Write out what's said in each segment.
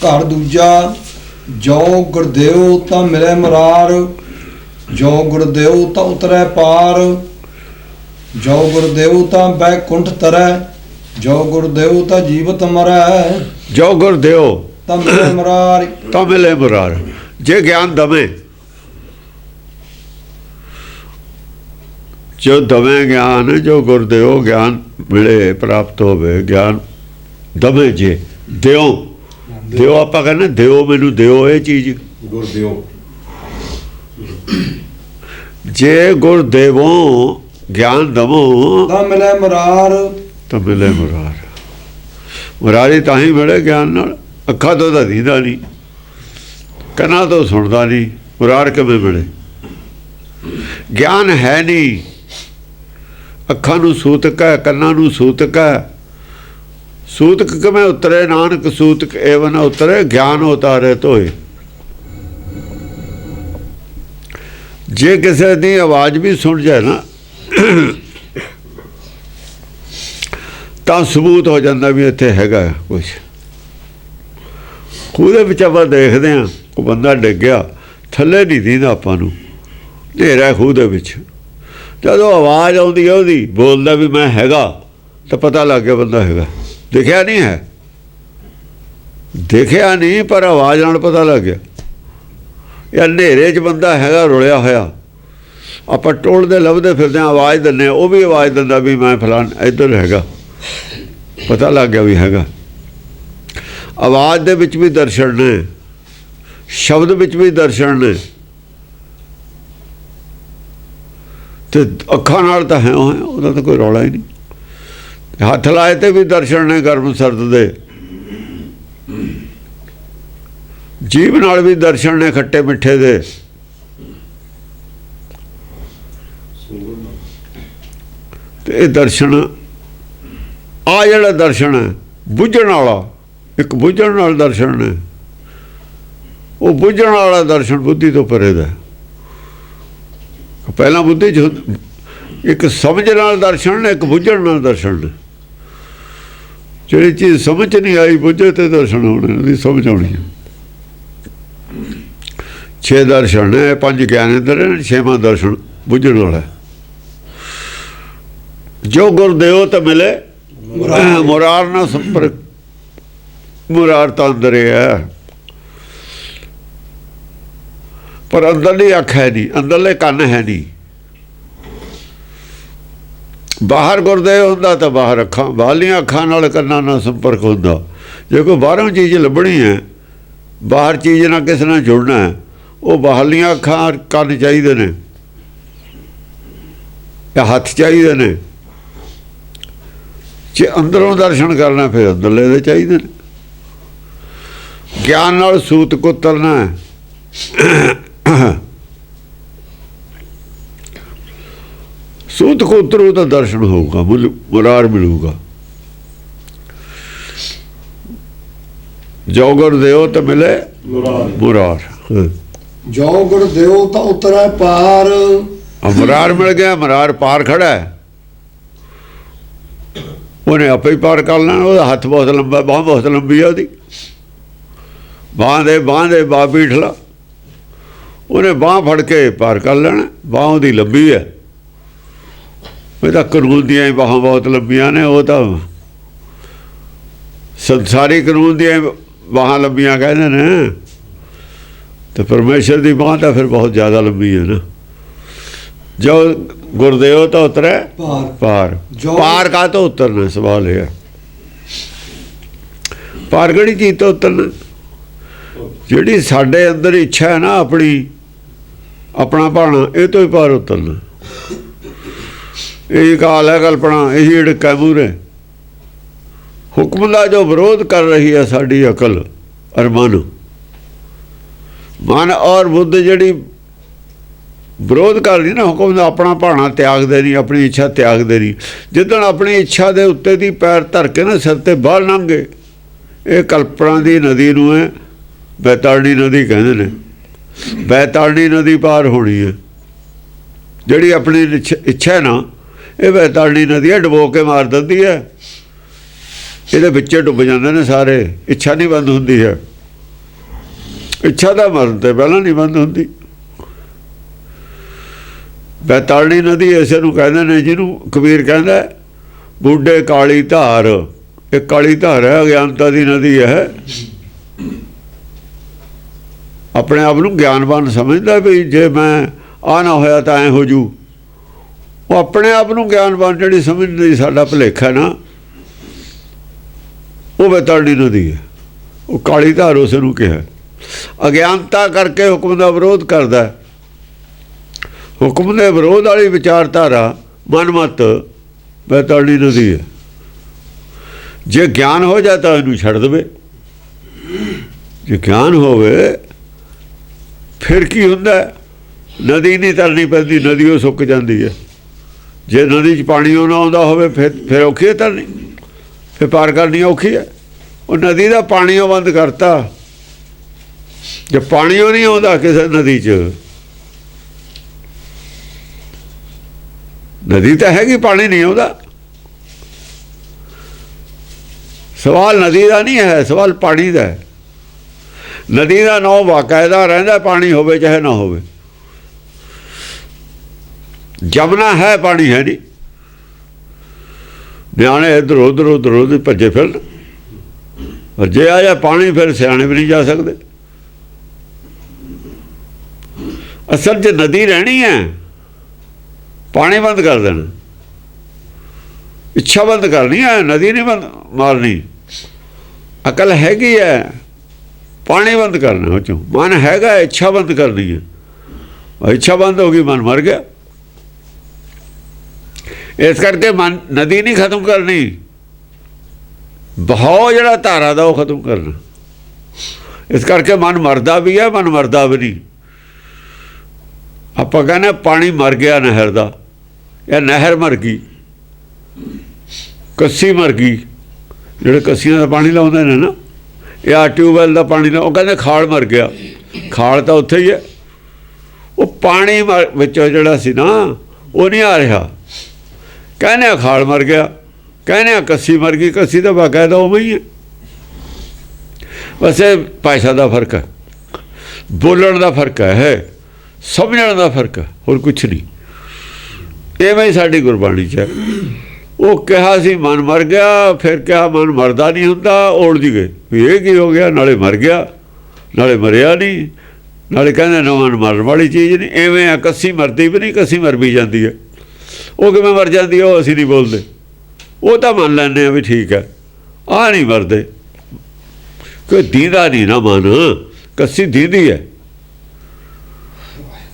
ਘਰ ਦੂਜਾ। ਜੋ ਗੁਰਦੇਵ ਤਾਂ ਮਿਲੇ ਮੁਰਾਰ, ਜੋ ਗੁਰਦੇਵ ਤਾਂ ਉਤਰੈ ਪਾਰ। ਜੋ ਗੁਰਦੇਵ ਤਾਂ ਬੈਕੁੰਠ ਤਰੈ, ਜੋ ਗੁਰਦੇਵ ਤਾਂ ਜੀਵਤ ਮਰੈ। ਜੋ ਗੁਰਦੇਵ ਤਾਂ ਮਿਲੇ ਮੁਰਾਰ। ਤਾਂ ਮਿਲੇ ਮੁਰਾਰ। ਜੇ ਗਿਆਨ ਦਵੇਂ, ਜੋ ਦਵੇਂ ਗਿਆਨ, ਜੋ ਗੁਰਦੇਵ ਗਿਆਨ ਮਿਲੇ ਪ੍ਰਾਪਤ ਹੋਵੇ, ਗਿਆਨ ਦਵੇਂ ਜੇ ਦਿਓ। ਦਿਓ ਆਪਾਂ ਕਹਿੰਦੇ ਦਿਓ, ਮੈਨੂੰ ਦਿਓ ਇਹ ਚੀਜ਼ ਗੁਰਦੇਵ। ਜੇ ਗੁਰਦੇਵੋਂ ਗਿਆਨ ਦਵੋ ਤਾਂ ਮਿਲੇ ਮੁਰਾਰ। ਤਾਂ ਮਿਲੇ ਮੁਰਾਰ। ਮੁਰਾਰੀ ਤਾਂ ਹੀ ਮਿਲੇ ਗਿਆਨ ਨਾਲ। ਅੱਖਾਂ ਤੋਂ ਤਾਂ ਦੀਦਾ ਨਹੀਂ, ਕੰਨਾਂ ਤੋਂ ਸੁਣਦਾ ਨਹੀਂ, ਮੁਰਾਰ ਕਿਵੇਂ ਮਿਲੇ? ਗਿਆਨ ਹੈ ਨਹੀਂ। ਅੱਖਾਂ ਨੂੰ ਸੂਤਕ ਹੈ, ਕੰਨਾਂ ਨੂੰ ਸੂਤਕ ਹੈ। ਸੂਤਕ ਕਿਵੇਂ ਉਤਰੇ? ਨਾਨਕ ਸੂਤਕ ਏਵਨ ਉਤਰੇ, ਗਿਆਨ ਉਤਾਰੇ ਧੋਏ। ਜੇ ਕਿਸੇ ਦੀ ਆਵਾਜ਼ ਵੀ ਸੁਣ ਜਾਏ ਨਾ ਤਾਂ ਸਬੂਤ ਹੋ ਜਾਂਦਾ ਵੀ ਇੱਥੇ ਹੈਗਾ ਕੁਛ। ਖੂਹ ਦੇ ਵਿੱਚ ਆਪਾਂ ਦੇਖਦੇ ਹਾਂ, ਉਹ ਬੰਦਾ ਡਿੱਗ ਗਿਆ, ਥੱਲੇ ਨਹੀਂ ਦੀਦਾ ਆਪਾਂ ਨੂੰ, ਹਨੇਰਾ ਖੂਹ ਦੇ ਵਿੱਚ। ਜਦੋਂ ਆਵਾਜ਼ ਆਉਂਦੀ ਹੈ ਉਹਦੀ, ਬੋਲਦਾ ਵੀ ਮੈਂ ਹੈਗਾ, ਤਾਂ ਪਤਾ ਲੱਗ ਗਿਆ ਬੰਦਾ ਹੈਗਾ। ਦਿਖਿਆ ਨਹੀਂ ਹੈ, ਦੇਖਿਆ ਨਹੀਂ, ਪਰ ਆਵਾਜ਼ ਨਾਲ ਪਤਾ ਲੱਗ ਗਿਆ। ਯਾਰ ਹਨੇਰੇ 'ਚ ਬੰਦਾ ਹੈਗਾ ਰੁਲਿਆ ਹੋਇਆ, ਆਪਾਂ ਟੋਲਦੇ ਲੱਭਦੇ ਫਿਰਦੇ ਹਾਂ, ਆਵਾਜ਼ ਦਿੰਦੇ, ਉਹ ਵੀ ਆਵਾਜ਼ ਦਿੰਦਾ ਵੀ ਮੈਂ ਫਲਾਣ ਇੱਧਰ ਹੈਗਾ, ਪਤਾ ਲੱਗ ਗਿਆ ਵੀ ਹੈਗਾ। ਆਵਾਜ਼ ਦੇ ਵਿੱਚ ਵੀ ਦਰਸ਼ਨ ਨੇ, ਸ਼ਬਦ ਵਿੱਚ ਵੀ ਦਰਸ਼ਨ ਨੇ, ਤੇ ਅੱਖਾਂ ਨਾਲ ਤਾਂ ਹੈ ਉਹ, ਉਹਦਾ ਤਾਂ ਕੋਈ ਰੌਲਾ ਹੀ ਨਹੀਂ। ਹੱਥ ਲਾਏ ਤੇ ਵੀ ਦਰਸ਼ਨ ਨੇ, ਗਰਮ ਸਰਦ ਦੇ। ਜੀਭ ਨਾਲ ਵੀ ਦਰਸ਼ਨ ਨੇ, ਖੱਟੇ ਮਿੱਠੇ ਦੇ। ਤੇ ਇਹ ਦਰਸ਼ਨ, ਆ ਜਿਹੜਾ ਦਰਸ਼ਨ ਹੈ ਬੁੱਝਣ ਵਾਲਾ, ਇੱਕ ਬੁੱਝਣ ਨਾਲ ਦਰਸ਼ਨ ਨੇ। ਉਹ ਬੁੱਝਣ ਵਾਲਾ ਦਰਸ਼ਨ ਬੁੱਧੀ ਤੋਂ ਪਰੇ ਦਾ। ਪਹਿਲਾਂ ਬੁੱਧੀ 'ਚ ਇੱਕ ਸਮਝ ਨਾਲ ਦਰਸ਼ਨ ਨੇ, ਇੱਕ ਬੁੱਝਣ ਨਾਲ ਦਰਸ਼ਨ ਨੇ। ਜਿਹੜੀ ਚੀਜ਼ ਸਮਝ ਨਹੀਂ ਆਈ, ਬੁੱਝੇ ਤੇ ਦਰਸ਼ਨ ਹੋਣੇ, ਉਹਦੀ ਸਮਝ ਆਉਣੀ ਹੈ। 6 ਦਰਸ਼ਨ ਨੇ, 5 ਗਿਆਨੇਂਦਰ ਨੇ, 6ਵਾਂ ਦਰਸ਼ਨ ਬੁੱਝਣ ਵਾਲਾ। ਜੋ ਗੁਰਦੇਵ ਤਾਂ ਮਿਲੇ ਮੁਰਾਰ ਨਾ ਸੰਪਰਕ। ਮੁਰਾਰ ਤਾਂ ਅੰਦਰ ਹੈ, ਪਰ ਅੰਦਰਲੀ ਅੱਖ ਹੈ ਨਹੀਂ, ਅੰਦਰਲੇ ਕੰਨ ਹੈ ਨਹੀਂ। ਬਾਹਰ ਗੁਰਦੇਵ ਹੁੰਦਾ ਤਾਂ ਬਾਹਰ ਅੱਖਾਂ, ਬਾਹਰਲੀਆਂ ਅੱਖਾਂ ਨਾਲ ਕੰਨਾਂ ਨਾਲ ਸੰਪਰਕ ਹੁੰਦਾ। ਜੇ ਕੋਈ ਬਾਹਰੋਂ ਚੀਜ਼ ਲੱਭਣੀ ਹੈ, ਬਾਹਰ ਚੀਜ਼ ਨਾਲ ਕਿਸੇ ਨਾਲ ਜੁੜਨਾ ਹੈ, ਉਹ ਬਾਹਰਲੀਆਂ ਅੱਖਾਂ ਕੰਨ ਚਾਹੀਦੇ ਨੇ, ਜਾਂ ਹੱਥ ਚਾਹੀਦੇ ਨੇ। ਜੇ ਅੰਦਰੋਂ ਦਰਸ਼ਨ ਕਰਨਾ, ਫਿਰ ਅੰਦਰਲੇ ਦੇ ਚਾਹੀਦੇ ਨੇ। ਗਿਆਨ ਨਾਲ ਸੂਤ ਕੋ ਤਰਨਾ ਹੈ। ਸੂਤ ਕੋ ਉਤਰੂ ਤਾਂ ਦਰਸ਼ਨ ਹੋਊਗਾ, ਮੁਰਾਰ ਮਿਲੂਗਾ। ਜੋ ਗੁਰਦੇਵ ਤਾਂ ਮਿਲੇ ਮੁਰਾਰ। ਜੋ ਗੁਰਦੇਵ ਤਾਂ ਉਤਰੈ ਪਾਰ। ਮੁਰਾਰ ਮਿਲ ਗਿਆ, ਮੁਰਾਰ ਪਾਰ ਖੜਾ ਹੈ, ਉਹਨੇ ਆਪੇ ਹੀ ਪਾਰ ਕਰ ਲੈਣਾ। ਉਹਦਾ ਹੱਥ ਬਹੁਤ ਲੰਬਾ, ਬਾਂਹ ਬਹੁਤ ਲੰਬੀ ਹੈ ਉਹਦੀ। ਬਾਂਹ ਦੇ ਬਾਂਹ ਬੀਠਲਾ, ਉਹਨੇ ਬਾਂਹ ਫੜ ਕੇ ਪਾਰ ਕਰ ਲੈਣਾ। ਬਾਂਹ ਉਹਦੀ ਲੰਬੀ ਹੈ, ਇਹ ਤਾਂ ਕਾਨੂੰਨ ਦੀਆਂ ਹੀ ਬਾਹਾਂ ਬਹੁਤ ਲੰਬੀਆਂ ਨੇ। ਉਹ ਤਾਂ ਸੰਸਾਰੀ ਕਾਨੂੰਨ ਦੀਆਂ ਬਾਹਾਂ ਲੰਬੀਆਂ ਕਹਿੰਦੇ ਨੇ, ਤੇ ਪਰਮੇਸ਼ਰ ਦੀ ਬਾਂਹ ਤਾਂ ਫਿਰ ਬਹੁਤ ਜ਼ਿਆਦਾ ਲੰਬੀ ਹੈ ਨਾ। ਜੋ ਗੁਰਦੇਵ ਤਾਂ ਉਤਰੇ ਪਾਰ। ਪਾਰ ਕਾ ਤੋਂ ਉਤਰਨਾ ਸਵਾਲ ਹੈ। ਪਾਰ ਕਿਹੜੀ ਚੀਜ਼ ਤੋਂ ਉਤਰਨਾ? ਜਿਹੜੀ ਸਾਡੇ ਅੰਦਰ ਇੱਛਾ ਹੈ ਨਾ, ਆਪਣਾ ਭਾਣਾ, ਇਹ ਤੋਂ ਹੀ ਪਾਰ ਉਤਰਨਾ। ਇਹ ਕਾਲ ਹੈ ਕਲਪਨਾ, ਇਹੀ ਢਿੱਕਾ ਮੂਹਰੇ। ਹੁਕਮ ਦਾ ਜੋ ਵਿਰੋਧ ਕਰ ਰਹੀ ਹੈ ਸਾਡੀ ਅਕਲ ਔਰ ਮਨ ਔਰ ਬੁੱਧ, ਜਿਹੜੀ ਵਿਰੋਧ ਕਰਦੀ ਨਾ ਹੁਕਮ ਦਾ, ਆਪਣਾ ਭਾਣਾ ਤਿਆਗਦੇ ਨਹੀਂ, ਆਪਣੀ ਇੱਛਾ ਤਿਆਗਦੇ ਨਹੀਂ। ਜਿੱਦਣ ਆਪਣੀ ਇੱਛਾ ਦੇ ਉੱਤੇ ਦੀ ਪੈਰ ਧਰ ਕੇ ਨਾ ਸਿਰ ਤੇ ਬਾਹਰ ਲੰਘੇ, ਇਹ ਕਲਪਨਾ ਦੀ ਨਦੀ ਨੂੰ ਹੈ ਬੈਤਾਲਣੀ ਨਦੀ ਕਹਿੰਦੇ ਨੇ। ਬੈਤਾਲਣੀ ਨਦੀ ਪਾਰ ਹੋਣੀ ਹੈ। ਜਿਹੜੀ ਆਪਣੀ ਇੱਛਾ ਹੈ ਨਾ, ਇਹ ਬੈਤਾਲਣੀ ਨਦੀ ਹੈ, ਡੁਬੋ ਕੇ ਮਾਰ ਦਿੰਦੀ ਹੈ। ਇਹਦੇ ਵਿੱਚੇ ਡੁੱਬ ਜਾਂਦੇ ਨੇ ਸਾਰੇ, ਇੱਛਾ ਨਹੀਂ ਬੰਦ ਹੁੰਦੀ ਹੈ। ਇੱਛਾ ਦਾ ਮਰਨ ਤੇ ਪਹਿਲਾਂ ਨਹੀਂ ਬੰਦ ਹੁੰਦੀ। ਬੈਤਾਲਣੀ ਨਦੀ ਇਸੇ ਨੂੰ ਕਹਿੰਦੇ ਨੇ, ਜਿਹਨੂੰ ਕਬੀਰ ਕਹਿੰਦਾ ਬੁੱਢੇ ਕਾਲੀ ਧਾਰ। ਇਹ ਕਾਲੀ ਧਾਰ ਹੈ, ਅਗਿਆਨਤਾ ਦੀ ਨਦੀ ਹੈ। ਆਪਣੇ ਆਪ ਨੂੰ ਗਿਆਨਵਾਨ ਸਮਝਦਾ ਵੀ ਜੇ ਮੈਂ ਆ ਨਾ ਹੋਇਆ ਤਾਂ ਐਂ ਹੋ ਜੂ। ਉਹ ਆਪਣੇ ਆਪ ਨੂੰ ਗਿਆਨਵਾਨ ਜਿਹੜੀ ਸਮਝਦੀ ਸਾਡਾ ਭੁਲੇਖਾ ਨਾ, ਉਹ ਬੈਤਾਲਣੀ ਨਦੀ ਹੈ। ਉਹ ਕਾਲੀ ਧਾਰ ਉਸ ਨੂੰ ਕਿਹਾ। ਅਗਿਆਨਤਾ ਕਰਕੇ ਹੁਕਮ ਦਾ ਵਿਰੋਧ ਕਰਦਾ। ਹੁਕਮ ਦੇ ਵਿਰੋਧ ਵਾਲੀ ਵਿਚਾਰਧਾਰਾ ਮਨਮਤ ਬੈਤਾਲਣੀ ਨਦੀ ਹੈ। ਜੇ ਗਿਆਨ ਹੋ ਜਾ ਤਾਂ ਇਹਨੂੰ ਛੱਡ ਦੇਵੇ। ਜੇ ਗਿਆਨ ਹੋਵੇ ਫਿਰ ਕੀ ਹੁੰਦਾ? ਨਦੀ ਨਹੀਂ ਤਰਨੀ ਪੈਂਦੀ, ਨਦੀ ਉਹ ਸੁੱਕ ਜਾਂਦੀ ਹੈ। ਜੇ ਨਦੀ 'ਚ ਪਾਣੀ ਉਹ ਨਾ ਆਉਂਦਾ ਹੋਵੇ ਫਿਰ ਔਖੀ ਹੈ ਤਰਨੀ, ਫਿਰ ਪਾਰ ਕਰਨੀ ਔਖੀ ਹੈ। ਉਹ ਨਦੀ ਦਾ ਪਾਣੀ ਉਹ ਬੰਦ ਕਰਤਾ। ਜੇ ਪਾਣੀ ਉਹ ਨਹੀਂ ਆਉਂਦਾ ਕਿਸੇ ਨਦੀ 'ਚ, ਨਦੀ ਤਾਂ ਹੈਗੀ, ਪਾਣੀ ਨਹੀਂ ਆਉਂਦਾ। ਸਵਾਲ ਨਦੀ ਦਾ ਨਹੀਂ ਹੈ, ਸਵਾਲ ਪਾਣੀ ਦਾ ਹੈ। ਨਦੀ ਦਾ ਨਾਂ ਬਾਕਾਇਦਾ ਰਹਿੰਦਾ, ਪਾਣੀ ਹੋਵੇ ਚਾਹੇ ਨਾ ਹੋਵੇ। ਜਮਨਾ ਹੈ, ਪਾਣੀ ਹੈ ਨਹੀਂ। ਨਿਆਣੇ ਇੱਧਰ ਉੱਧਰ ਭੱਜੇ ਫਿਰਨ, ਪਰ ਜੇ ਆ ਜਾ ਪਾਣੀ ਫਿਰ ਸਿਆਣੇ ਵੀ ਨਹੀਂ ਜਾ ਸਕਦੇ। ਅਸਲ 'ਚ ਨਦੀ ਰਹਿਣੀ ਹੈ, ਪਾਣੀ ਬੰਦ ਕਰ ਦੇਣਾ। ਇੱਛਾ ਬੰਦ ਕਰਨੀ ਹੈ, ਨਦੀ ਨਹੀਂ ਬੰਦ ਮਾਰਨੀ। ਅਕਲ ਹੈਗੀ ਹੈ, ਪਾਣੀ ਬੰਦ ਕਰਨਾ। ਉਹ 'ਚੋਂ ਮਨ ਹੈਗਾ, ਇੱਛਾ ਬੰਦ ਕਰਨੀ ਹੈ। ਇੱਛਾ ਬੰਦ ਹੋ ਗਈ, ਮਨ ਮਰ ਗਿਆ। ਇਸ ਕਰਕੇ ਮਨ ਨਦੀ ਨਹੀਂ ਖਤਮ ਕਰਨੀ, ਬਹਾਓ ਜਿਹੜਾ ਧਾਰਾ ਦਾ ਉਹ ਖਤਮ ਕਰਨਾ। ਇਸ ਕਰਕੇ ਮਨ ਮਰਦਾ ਵੀ ਹੈ, ਮਨ ਮਰਦਾ ਵੀ ਨਹੀਂ। ਆਪਾਂ ਕਹਿੰਦੇ ਪਾਣੀ ਮਰ ਗਿਆ ਨਹਿਰ ਦਾ, ਇਹ ਨਹਿਰ ਮਰ ਗਈ, ਕੱਸੀ ਮਰ ਗਈ। ਜਿਹੜੇ ਕੱਸੀਆਂ ਦਾ ਪਾਣੀ ਲਾਉਂਦੇ ਨੇ ਨਾ, ਇਹ ਆ ਟਿਊਬਵੈੱਲ ਦਾ ਪਾਣੀ ਉਹ ਕਹਿੰਦੇ ਖਾਲ ਮਰ ਗਿਆ। ਖਾਲ ਤਾਂ ਉੱਥੇ ਹੀ ਹੈ। ਉਹ ਪਾਣੀ ਵਿੱਚੋਂ ਜਿਹੜਾ ਸੀ ਨਾ, ਉਹ ਨਹੀਂ ਆ ਰਿਹਾ। ਕਹਿੰਦੇ ਖਾਲ ਮਰ ਗਿਆ, ਕਹਿੰਦੇ ਕੱਸੀ ਮਰ ਗਈ। ਕੱਸੀ ਤਾਂ ਬਾਕਾਇਦਾ ਉਵੇਂ ਹੀ ਹੈ। ਬਸ ਇਹ ਭਾਸ਼ਾ ਦਾ ਫਰਕ ਹੈ, ਬੋਲਣ ਦਾ ਫਰਕ ਹੈ, ਸਮਝਣ ਦਾ ਫਰਕ ਹੈ, ਹੋਰ ਕੁਛ ਨਹੀਂ। ਇਵੇਂ ਹੀ ਸਾਡੀ ਗੁਰਬਾਣੀ 'ਚ ਹੈ। ਉਹ ਕਿਹਾ ਸੀ ਮਨ ਮਰ ਗਿਆ, ਫਿਰ ਕਿਹਾ ਮਨ ਮਰਦਾ ਨਹੀਂ ਹੁੰਦਾ। ਉਲਝ ਗਏ ਵੀ ਇਹ ਕੀ ਹੋ ਗਿਆ, ਨਾਲੇ ਮਰ ਗਿਆ ਨਾਲੇ ਮਰਿਆ ਨਹੀਂ, ਨਾਲੇ ਕਹਿੰਦੇ ਨਾ ਮਨ ਮਰਨ ਵਾਲੀ ਚੀਜ਼ ਨਹੀਂ। ਇਵੇਂ ਆ, ਕੱਸੀ ਮਰਦੀ ਵੀ ਨਹੀਂ, ਕੱਸੀ ਮਰ ਵੀ ਜਾਂਦੀ ਹੈ। ਉਹ ਕਿਵੇਂ ਮਰ ਜਾਂਦੀ ਹੈ, ਉਹ ਅਸੀਂ ਨਹੀਂ ਬੋਲਦੇ। ਉਹ ਤਾਂ ਮੰਨ ਲੈਂਦੇ ਹਾਂ ਵੀ ਠੀਕ ਹੈ, ਆਹ ਨਹੀਂ ਮਰਦੇ। ਕੋਈ ਦੀਂਦਾ ਨਹੀਂ ਨਾ ਮਨ, ਕੱਸੀ ਦੀਂਦੀ ਹੈ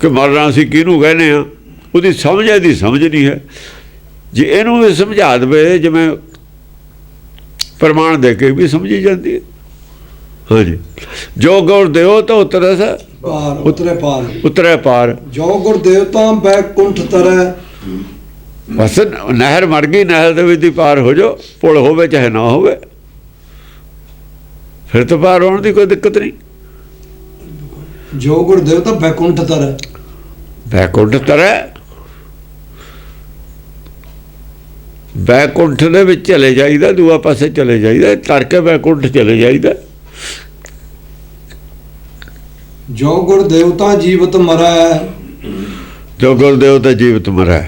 ਕਿ ਮਰਨਾ ਅਸੀਂ ਕਿਹਨੂੰ ਕਹਿੰਦੇ ਹਾਂ। ਉਹਦੀ ਸਮਝ ਇਹਦੀ ਸਮਝ ਨਹੀਂ ਹੈ। ਜੇ ਇਹਨੂੰ ਵੀ ਸਮਝਾ ਦੇਵੇ, ਜਿਵੇਂ ਪ੍ਰਮਾਣ ਦੇ ਕੇ ਵੀ ਸਮਝੀ ਜਾਂਦੀ ਹੈ। ਹਾਂਜੀ, ਜੋ ਗੁਰ ਦਿਓ ਤਾਂ ਉਤਰੈ ਪਾਰ, ਉਤਰੇ ਪਾਰ, ਉਤਰੈ ਪਾਰ। ਜੋ ਗੁਰ ਦਿਓ ਤਾਂ ਬੈਕੁੰਠ ਤਰੈ। ਬਸ ਨਹਿਰ ਮਰ ਗਈ, ਨਹਿਰ ਦੇ ਵਿੱਚ ਦੀ ਪਾਰ ਹੋ ਜਾਓ। ਪੁਲ ਹੋਵੇ ਚਾਹੇ ਨਾ ਹੋਵੇ, ਫਿਰ ਤਾਂ ਪਾਰ ਹੋਣ ਦੀ ਕੋਈ ਦਿੱਕਤ ਨਹੀਂ। ਜੋ ਗੁਰ ਦਿਓ ਤਾਂ ਬੈਕੁੰਠ ਤਰੈ। ਬੈਕੁੰਠ ਤਰੈ, ਬੈਕੁੰਠ ਦੇ ਵਿੱਚ ਚਲੇ ਜਾਈਦਾ, ਦੂਆ ਪਾਸੇ ਚਲੇ ਜਾਈਦਾ, ਤਰ ਕੇ ਬੈਕੁੰਠ ਚਲੇ ਜਾਈਦਾ। ਜੋ ਗੁਰ ਦੇਵਤਾ ਜੀਵਤ ਮਰੈ। ਜੋ ਗੁਰ ਦੇਵਤਾ ਜੀਵਤ ਮਰੈ।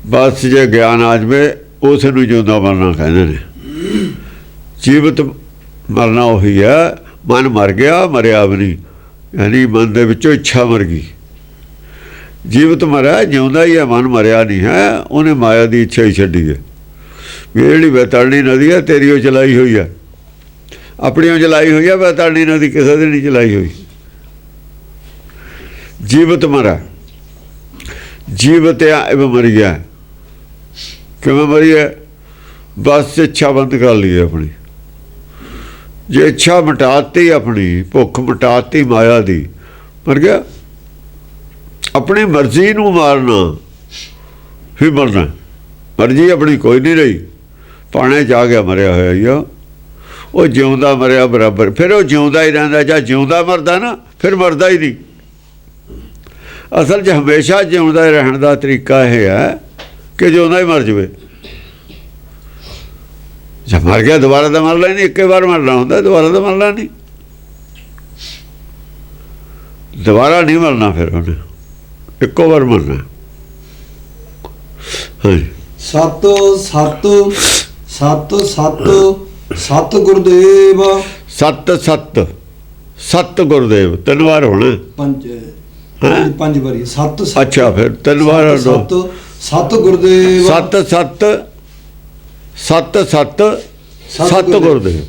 ਬਸ ਜੇ ਗਿਆਨ ਆ ਜਾਵੇ, ਉਸ ਨੂੰ ਜਿਉਂਦਾ ਮਰਨਾ ਕਹਿੰਦੇ ਨੇ। ਜੀਵਤ ਮਰਨਾ ਉਹੀ ਹੈ। ਮਨ ਮਰ ਗਿਆ, ਮਰਿਆ ਵੀ ਨਹੀਂ, ਯਾਨੀ ਮਨ ਦੇ ਵਿੱਚੋਂ ਇੱਛਾ ਮਰ ਗਈ। ਜੀਵਤ ਮਰਿਆ, ਜਿਉਂਦਾ ਹੀ ਹੈ, ਮਨ ਮਰਿਆ ਨਹੀਂ ਹੈ। ਉਹਨੇ ਮਾਇਆ ਦੀ ਇੱਛਾ ਹੀ ਛੱਡੀ ਹੈ। ਵੀ ਜਿਹੜੀ ਬੈਤਾਲਣੀ ਨਦੀ ਹੈ, ਤੇਰੀ ਉਹ ਚਲਾਈ ਹੋਈ ਹੈ, ਆਪਣੀ ਉਹ ਚਲਾਈ ਹੋਈ ਹੈ। ਬੈਤਾਲਣੀ ਨਦੀ ਕਿਸੇ ਦੀ ਨਹੀਂ ਚਲਾਈ ਹੋਈ। ਜੀਵਤ ਮਰਾ, ਜੀਵਤ ਮਰੀ ਗਿਆ। ਕਿਵੇਂ ਮਰੀ ਹੈ? ਬਸ ਇੱਛਾ ਬੰਦ ਕਰ ਲਈ ਆਪਣੀ। ਜੇ ਇੱਛਾ ਮਿਟਾਤੀ, ਆਪਣੀ ਭੁੱਖ ਮਿਟਾਤੀ ਮਾਇਆ ਦੀ, ਮਰ ਗਿਆ। ਆਪਣੀ ਮਰਜ਼ੀ ਨੂੰ ਮਾਰਨਾ ਫਿਰ ਮਰਨਾ। ਮਰਜ਼ੀ ਆਪਣੀ ਕੋਈ ਨਹੀਂ ਰਹੀ। ਪਾਣੇ 'ਚ ਆ ਗਿਆ, ਮਰਿਆ ਹੋਇਆ ਹੀ ਆ। ਉਹ ਜਿਉਂਦਾ ਮਰਿਆ ਬਰਾਬਰ। ਫਿਰ ਉਹ ਜਿਉਂਦਾ ਹੀ ਰਹਿੰਦਾ। ਜਾਂ ਜਿਉਂਦਾ ਮਰਦਾ ਨਾ, ਫਿਰ ਮਰਦਾ ਹੀ ਨਹੀਂ। ਅਸਲ 'ਚ ਹਮੇਸ਼ਾ ਜਿਉਂਦਾ ਰਹਿਣ ਦਾ ਤਰੀਕਾ ਇਹ ਹੈ ਕਿ ਜਿਉਂਦਾ ਹੀ ਮਰ ਜਾਵੇ। ਜੇ ਮਰ ਗਿਆ ਦੁਬਾਰਾ ਤਾਂ ਮਰਨਾ ਨਹੀਂ। ਇੱਕੇ ਵਾਰ ਮਰਨਾ ਹੁੰਦਾ, ਦੁਬਾਰਾ ਤਾਂ ਮਰਨਾ ਨਹੀਂ। ਦੁਬਾਰਾ ਨਹੀਂ ਮਰਨਾ, ਫਿਰ ਉਹਨੇ ਇੱਕੋ ਵਾਰ ਮਰਨਾ। ਹਾਂਜੀ। ਸਤ ਸਤ ਸਤ ਸਤ ਸਤ ਗੁਰਦੇਵ। ਸਤ ਸਤ ਸਤ ਗੁਰਦੇਵ 3 ਵਾਰ ਹੋਣਾ। ਪੰਜ ਵਾਰੀ ਸਤ ਸਤ। ਅੱਛਾ, ਫਿਰ 3 ਵਾਰ ਸਤ ਸਤ ਗੁਰਦੇਵ। ਸਤ ਸਤ ਸਤ ਸਤ ਸਤ ਗੁਰਦੇਵ।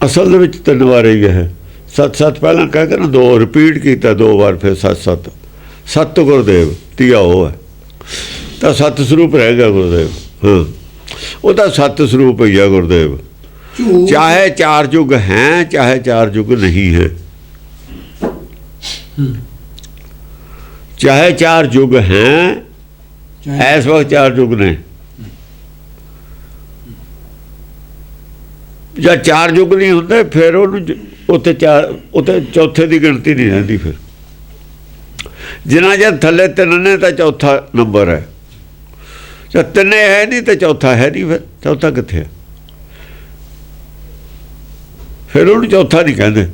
ਅਸਲ ਦੇ ਵਿੱਚ 3 ਵਾਰ ਹੀ ਹੈ। ਸਤ ਸਤ ਪਹਿਲਾਂ ਕਹਿ ਕੇ ਨਾ 2 ਰਿਪੀਟ ਕੀਤਾ 2 ਵਾਰ, ਫਿਰ ਸਤ ਸਤ ਸਤ ਗੁਰਦੇਵ ਤੀਆ ਉਹ ਹੈ। ਤਾਂ ਸਤ ਸਰੂਪ ਰਹਿ ਗਿਆ ਗੁਰਦੇਵ। ਹਾਂ, ਉਹ ਤਾਂ ਸਤ ਸਰੂਪ ਹੀ ਹੈ ਗੁਰਦੇਵ। ਚਾਹੇ 4 ਯੁੱਗ ਹੈ, ਚਾਹੇ 4 ਯੁੱਗ ਨਹੀਂ ਹੈ, ਚਾਹੇ 4 ਯੁੱਗ ਹੈ, ਇਸ ਵਕਤ 4 ਯੁੱਗ ਨੇ, ਜਾਂ 4 ਯੁੱਗ ਨਹੀਂ ਹੁੰਦੇ ਫਿਰ ਉਹਨੂੰ ਉੱਥੇ 4 ਉੱਥੇ ਚੌਥੇ ਦੀ ਗਿਣਤੀ ਨਹੀਂ ਰਹਿੰਦੀ। ਫਿਰ ਜਿੰਨਾ ਚਿਰ ਥੱਲੇ 3 ਨੇ ਤਾਂ ਚੌਥਾ ਨੰਬਰ ਹੈ, ਜੇ 3 ਹੈ ਨਹੀਂ ਤਾਂ ਚੌਥਾ ਹੈ ਨਹੀਂ। ਫਿਰ ਚੌਥਾ ਕਿੱਥੇ ਹੈ? ਫਿਰ ਉਹਨੂੰ ਚੌਥਾ ਨਹੀਂ ਕਹਿੰਦੇ,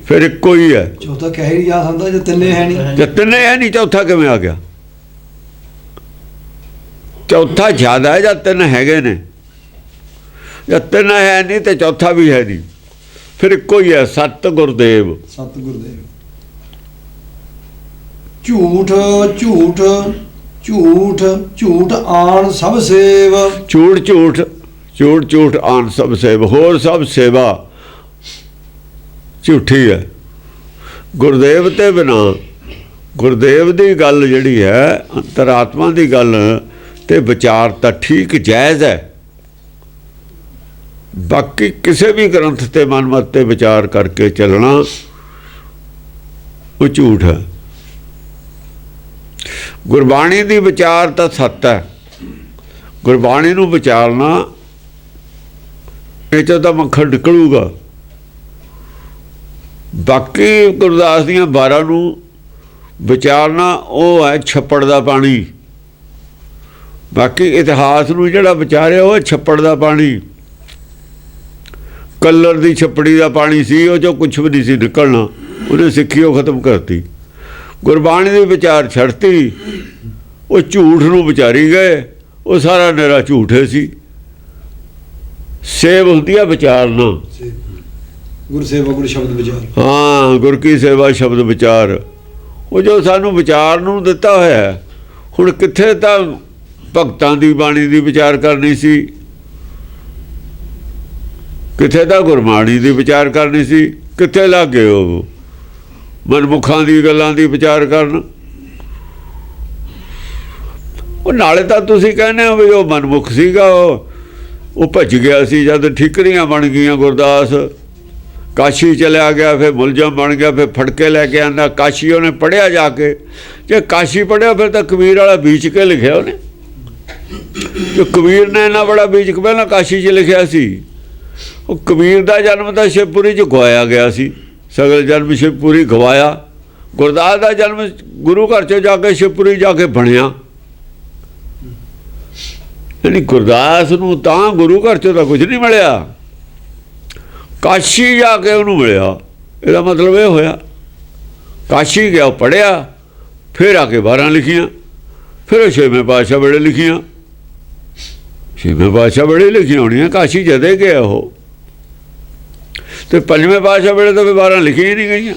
ਫਿਰ ਇੱਕੋ ਹੀ ਹੈ। ਚੌਥਾ ਕਹਿ ਹੀ ਜਾ ਸਕਦਾ ਜੇ 3 ਹੈ ਨਹੀਂ। ਜੇ 3 ਹੈ ਨਹੀਂ, ਚੌਥਾ ਕਿਵੇਂ ਆ ਗਿਆ? ਚੌਥਾ ਜ਼ਿਆਦਾ ਹੈ ਜਾਂ 3 ਹੈਗੇ ਨੇ? ਜਾਂ 3 ਹੈ ਨਹੀਂ ਤੇ ਚੌਥਾ ਵੀ ਹੈ ਨਹੀਂ, ਫਿਰ ਇੱਕੋ ਹੀ ਹੈ। ਸਤ ਗੁਰਦੇਵ। ਸਤ ਗੁਰਦੇਵ। ਝੂਠ ਝੂਠ ਝੂਠ ਝੂਠ ਆਣ ਸਭ ਸੇਵ। ਝੂਠ ਝੂਠ ਝੂਠ ਝੂਠ ਆਣ ਸਭ ਸੇਵ। ਹੋਰ ਸਭ ਸੇਵਾ ਝੂਠੀ ਹੈ। ਗੁਰਦੇਵ ਤੇ ਬਿਨਾ, ਗੁਰਦੇਵ ਦੀ ਗੱਲ ਜਿਹੜੀ ਹੈ, ਅੰਤਰਾਤਮਾ ਦੀ ਗੱਲ ਤੇ ਵਿਚਾਰ ਤਾਂ ਠੀਕ ਜਾਇਜ਼ ਹੈ। ਬਾਕੀ ਕਿਸੇ ਵੀ ਗ੍ਰੰਥ ਤੇ ਮਨਮਤ ਤੇ ਵਿਚਾਰ ਕਰਕੇ ਚੱਲਣਾ ਉਹ ਝੂਠ ਹੈ। ਗੁਰਬਾਣੀ ਦੀ ਵਿਚਾਰ ਤਾਂ ਸੱਤ ਹੈ। ਗੁਰਬਾਣੀ ਨੂੰ ਵਿਚਾਰਨਾ, ਇਹ 'ਚੋਂ ਤਾਂ ਮੱਖਣ ਨਿਕਲੂਗਾ। ਬਾਕੀ ਗੁਰਦਾਸ ਦੀਆਂ 12 ਨੂੰ ਵਿਚਾਰਨਾ ਉਹ ਹੈ ਛੱਪੜ ਦਾ ਪਾਣੀ। ਬਾਕੀ ਇਤਿਹਾਸ ਨੂੰ ਜਿਹੜਾ ਵਿਚਾਰਿਆ ਉਹ ਛੱਪੜ ਦਾ ਪਾਣੀ, ਕੱਲਰ ਦੀ ਛੱਪੜੀ ਦਾ ਪਾਣੀ ਸੀ, ਉਹ 'ਚੋਂ ਕੁਛ ਵੀ ਨਹੀਂ ਸੀ ਨਿਕਲਣਾ। ਉਹਨੇ ਸਿੱਖੀ ਉਹ ਖਤਮ ਕਰਤੀ। ਗੁਰਬਾਣੀ ਦੀ ਵਿਚਾਰ ਛੱਡਤੀ, ਉਹ ਝੂਠ ਨੂੰ ਵਿਚਾਰੀ ਗਏ, ਉਹ ਸਾਰਾ ਨਿਰਾ ਝੂਠੇ ਸੀ। ਸੇਵ ਹੁੰਦੀ ਆ ਵਿਚਾਰਨਾ। ਗੁਰ ਸੇਵਾ ਗੁਰ ਸ਼ਬਦ ਵਿਚਾਰ। ਹਾਂ, ਗੁਰ ਕੀ ਸੇਵਾ ਸ਼ਬਦ ਵਿਚਾਰ। ਉਹ ਜੋ ਸਾਨੂੰ ਵਿਚਾਰ ਨੂੰ ਦਿੱਤਾ ਹੋਇਆ, ਹੁਣ ਕਿੱਥੇ ਤਾਂ ਭਗਤਾਂ ਦੀ ਬਾਣੀ ਦੀ ਵਿਚਾਰ ਕਰਨੀ ਸੀ, ਕਿੱਥੇ ਤਾਂ ਗੁਰਬਾਣੀ ਦੀ ਵਿਚਾਰ ਕਰਨੀ ਸੀ, ਕਿੱਥੇ ਲੱਗ ਗਏ ਉਹ ਮਨਮੁਖਾਂ ਦੀ ਗੱਲਾਂ ਦੀ ਵਿਚਾਰ ਕਰਨ। ਉਹ ਨਾਲੇ ਤਾਂ ਤੁਸੀਂ ਕਹਿੰਦੇ ਹੋ ਵੀ ਉਹ ਮਨਮੁਖ ਸੀਗਾ, ਉਹ ਭੱਜ ਗਿਆ ਸੀ ਜਦ ਠੀਕਰੀਆਂ ਬਣ ਗਈਆਂ। ਗੁਰਦਾਸ ਕਾਸ਼ੀ ਚਲਿਆ ਗਿਆ, ਫਿਰ ਮੁਲਜ਼ਮ ਬਣ ਗਿਆ, ਫਿਰ ਫੜ ਕੇ ਲੈ ਕੇ ਆਂਦਾ ਕਾਸ਼ੀ। ਉਹਨੇ ਪੜ੍ਹਿਆ ਜਾ ਕੇ, ਜੇ ਕਾਸ਼ੀ ਪੜ੍ਹਿਆ ਫਿਰ ਤਾਂ ਕਬੀਰ ਵਾਲਾ ਬੀਚ ਕੇ ਲਿਖਿਆ ਉਹਨੇ। ਜੋ ਕਬੀਰ ਨੇ ਇੰਨਾ ਬੜਾ ਬੀਜ ਕੇ ਪਹਿਲਾਂ ਕਾਸ਼ੀ 'ਚ ਲਿਖਿਆ ਸੀ। ਉਹ ਕਬੀਰ ਦਾ ਜਨਮ ਤਾਂ ਸ਼ਿਵਪੁਰੀ 'ਚ ਗਵਾਇਆ ਗਿਆ ਸੀ, ਸਗਲ ਜਨਮ ਸ਼ਿਵਪੁਰੀ ਗਵਾਇਆ। ਗੁਰਦਾਸ ਦਾ ਜਨਮ ਗੁਰੂ ਘਰ 'ਚ ਜਾ ਕੇ ਸ਼ਿਵਪੁਰੀ ਜਾ ਕੇ ਬਣਿਆ। ਯਾਨੀ ਗੁਰਦਾਸ ਨੂੰ ਤਾਂ ਗੁਰੂ ਘਰ 'ਚੋਂ ਤਾਂ ਕੁਝ ਨਹੀਂ ਮਿਲਿਆ, ਕਾਸ਼ੀ ਜਾ ਕੇ ਉਹਨੂੰ ਮਿਲਿਆ। ਇਹਦਾ ਮਤਲਬ ਇਹ ਹੋਇਆ ਕਾਸ਼ੀ ਗਿਆ, ਪੜ੍ਹਿਆ, ਫਿਰ ਆ ਕੇ 12 ਲਿਖੀਆਂ, ਫਿਰ ਉਹ 6ਵੇਂ ਪਾਤਸ਼ਾਹ ਵੇਲੇ ਲਿਖੀਆਂ। 6ਵੇਂ ਪਾਤਸ਼ਾਹ ਵੇਲੇ ਲਿਖੀਆਂ ਹੋਣੀਆਂ, ਕਾਸ਼ੀ ਜਦੇ ਗਿਆ ਉਹ। ਤੇ 5ਵੇਂ ਪਾਤਸ਼ਾਹ ਵੇਲੇ ਤਾਂ 12 ਲਿਖੀਆਂ ਹੀ ਨਹੀਂ ਗਈਆਂ।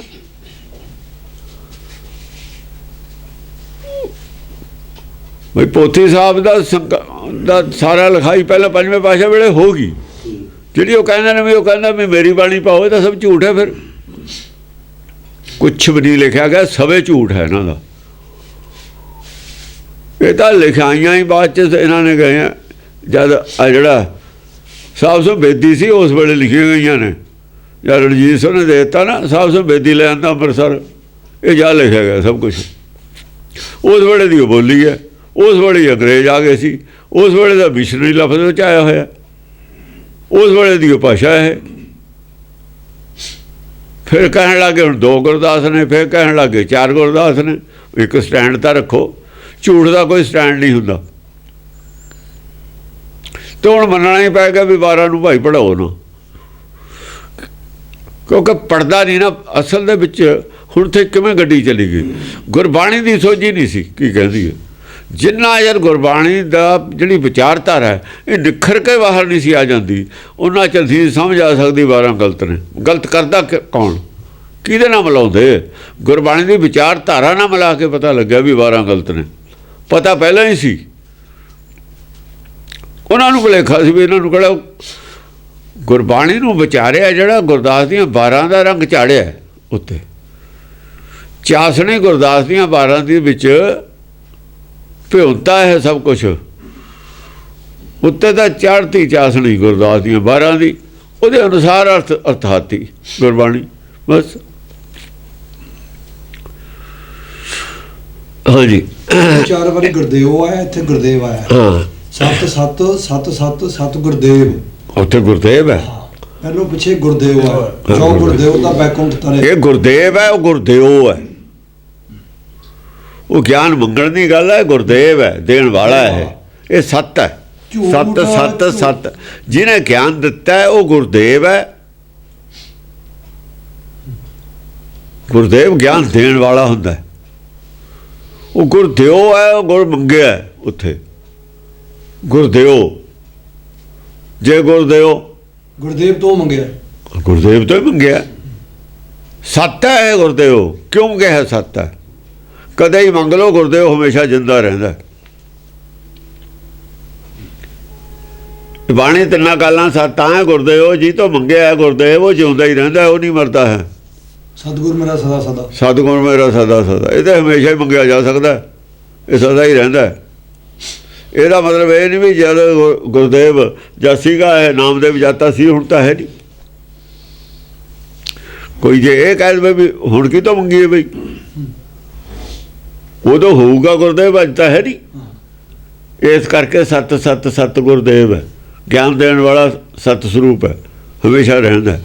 ਬਈ ਪੋਥੀ ਸਾਹਿਬ ਦਾ ਸਾਰਾ ਲਿਖਾਈ ਪਹਿਲਾਂ 5ਵੇਂ ਪਾਤਸ਼ਾਹ ਵੇਲੇ ਹੋ ਗਈ। ਜਿਹੜੀ ਉਹ ਕਹਿੰਦੇ ਨੇ ਵੀ ਉਹ ਕਹਿੰਦਾ ਵੀ ਮੇਰੀ ਬਾਣੀ ਪਾਓ, ਇਹ ਤਾਂ ਸਭ ਝੂਠ ਹੈ। ਫਿਰ ਕੁਛ ਵੀ ਨਹੀਂ ਲਿਖਿਆ ਗਿਆ, ਸਭੇ ਝੂਠ ਹੈ ਇਹਨਾਂ ਦਾ। ਇਹ ਤਾਂ ਲਿਖਾਈਆਂ ਹੀ ਬਾਅਦ 'ਚ ਇਹਨਾਂ ਨੇ ਗਏ ਆ। ਜਦ ਆ ਜਿਹੜਾ ਸਾਹਿਬ ਸਿੰਘ ਬੇਦੀ ਸੀ ਉਸ ਵੇਲੇ ਲਿਖੀਆਂ ਗਈਆਂ ਨੇ। ਜਦ ਰਣਜੀਤ ਸਿੰਘ ਨੇ ਦੇ ਦਿੱਤਾ ਨਾ, ਸਾਹਿਬ ਸਿੰਘ ਬੇਦੀ ਲੈ ਆਂਦਾ ਅੰਮ੍ਰਿਤਸਰ, ਇਹ ਜਾ ਲਿਖਿਆ ਗਿਆ ਸਭ ਕੁਛ। ਉਸ ਵੇਲੇ ਦੀ ਉਹ ਬੋਲੀ ਹੈ, ਉਸ ਵੇਲੇ ਅੰਗਰੇਜ਼ ਆ ਗਏ ਸੀ, ਉਸ ਵੇਲੇ ਦਾ ਮਿਸ਼ਨਰੀ ਲਫ਼ਜ਼ ਵਿੱਚ ਆਇਆ ਹੋਇਆ, ਉਸ ਵੇਲੇ ਦੀ ਉਹ ਭਾਸ਼ਾ ਹੈ। ਫਿਰ ਕਹਿਣ ਲੱਗੇ ਹੁਣ 2 ਗੁਰਦਾਸ ਨੇ, ਫਿਰ ਕਹਿਣ ਲੱਗੇ 4 ਗੁਰਦਾਸ ਨੇ। ਇੱਕ ਸਟੈਂਡ ਤਾਂ ਰੱਖੋ, ਝੂਠ ਦਾ ਕੋਈ ਸਟੈਂਡ ਨਹੀਂ ਹੁੰਦਾ। ਤੇ ਹੁਣ ਮੰਨਣਾ ਹੀ ਪਏਗਾ ਵੀ 12 ਨੂੰ ਭਾਈ ਪੜ੍ਹਾਓ ਨਾ। क्योंकि पढ़दा नहीं ना असल दे विच हुण ते किवें गड्डी चली गई गुरबाणी दी सोझी नहीं सी की कहदी है जिन्ना यार गुरबाणी दा जिहड़ी विचारधारा है ये निखर के बाहर नहीं सी आ जाती उन्ना चल सी समझ आ सकदी 12 गलत ने गलत करदा कौन किहदे नाल मिलाउंदे गुरबाणी दी विचारधारा नाल मिला के पता लग्या भी 12 गलत ने पता पहला ही सी उन्हां नूं भुलेखा सी भी इन्हां नूं किहड़ा गुरबाणी नूं विचारिया जिहड़ा गुरदास दीआं 12 दा रंग चाड़िया उत्ते चासणी गुरदास दीआं 12 दे विच ਭਿਉਂਤਾ है सब कुछ उत्ते तो चढ़ती चासनी गुरदास दी 12 दी ਉਹਦੇ अनुसार अर्थाती गुरबाणी बस हाँ जी 4 ਵਾਰੀ ਗੁਰਦੇਵ ਆਇਆ ਇੱਥੇ ਗੁਰਦੇਵ ਆਇਆ हाँ ਸੱਤ ਸੱਤ ਸੱਤ ਸੱਤ ਸੱਤ ਗੁਰਦੇਵ ਉੱਥੇ ਗੁਰਦੇਵ ਹੈ ਪਹਿਲੋਂ ਪਿੱਛੇ ਗੁਰਦੇਵ ਆ ਜੋ ਗੁਰਦੇਵ ਦਾ ਬੈਕੁੰਠ ਤਰੇ ਇਹ ਗੁਰਦੇਵ ਹੈ ਉਹ ਗੁਰਦੇਵ ਹੈ ਉਹ ਗਿਆਨ ਮੰਗਣ ਦੀ ਗੱਲ ਹੈ ਗੁਰਦੇਵ ਹੈ ਦੇਣ ਵਾਲਾ ਹੈ ਇਹ ਸੱਤ ਹੈ ਸੱਤ ਸੱਤ ਸੱਤ ਜਿਹਨੇ ਗਿਆਨ ਦਿੱਤਾ ਹੈ ਉਹ ਗੁਰਦੇਵ ਹੈ ਗੁਰਦੇਵ ਗਿਆਨ ਦੇਣ ਵਾਲਾ ਹੁੰਦਾ ਹੈ ਉਹ ਗੁਰਦੇਵ ਹੈ ਉਹ ਗੁਰ ਮੰਗਿਆ ਉੱਥੇ ਗੁਰਦੇਵ ਜੇ ਗੁਰਦੇਵ ਤੋਂ ਮੰਗਿਆ ਗੁਰਦੇਵ ਤੋਂ ਹੀ ਮੰਗਿਆ ਸੱਤ ਹੈ ਗੁਰਦੇਵ ਕਿਉਂ ਮੰਗਿਆ ਸੱਤ ਹੈ कदे ही मंग लो गुरदेव हमेशा जिंदा रहिंदा बाणी तिन्ना गल्लां सत्त है गुरदेव जी तो मंगया है गुरदेव वो जिउंदा ही रहिंदा वो नहीं मरदा है सतगुर मेरा सदा सदा सतगुर मेरा सदा सदा ये तो हमेशा ही मंगया जा सकता ये सदा ही रहिंदा ਇਹਦਾ मतलब ये नहीं भी जद गुरदेव ਜਾਂ ਸੀਗਾ है नामदेव जाता सी हुण तां है नहीं कोई जे ये कह दे भी हुण की तो मंगीए बई उदों होऊगा गुरदेव अज तो है नहीं इस करके सत सत सत गुरदेव है ज्ञान देने वाला सत स्वरूप है हमेशा रहता है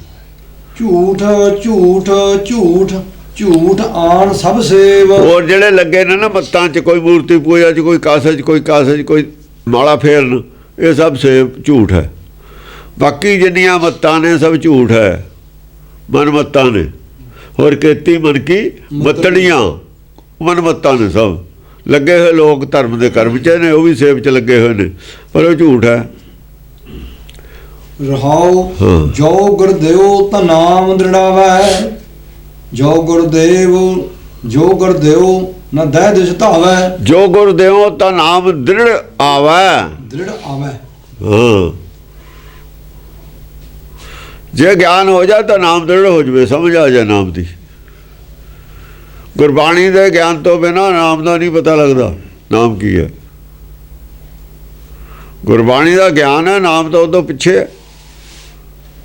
झूठ झूठ झूठ झूठ आन सब सेव और जेड़े लगे ने ना मत्तां च कोई मूर्ति पूजा च कोई कासे च कोई माला फेरन ये सब सेव झूठ है बाकी जिन्नियां मत्तां ने सब झूठ है मन मत्तां ने और केती मन की मतड़ियां मनमत्ता ने सब लगे हुए लोग धर्म के कर्म च ने वो भी सेव च लगे हुए ने पर वो झूठ है रहाओ जो गुरदेव ता नाम दृढ़ावै जो गुरदेव न दह दिश धावै जो गुरदेव ता नाम दृढ़ आवै हाँ जे ज्ञान हो जाए तो नाम दृढ़ हो जाए समझ आ जाए नाम की गुरबाणी के ज्ञान तो बिना नाम का नहीं पता लगता नाम की है गुरबाणी का ज्ञान है नाम तो उदों पिछे है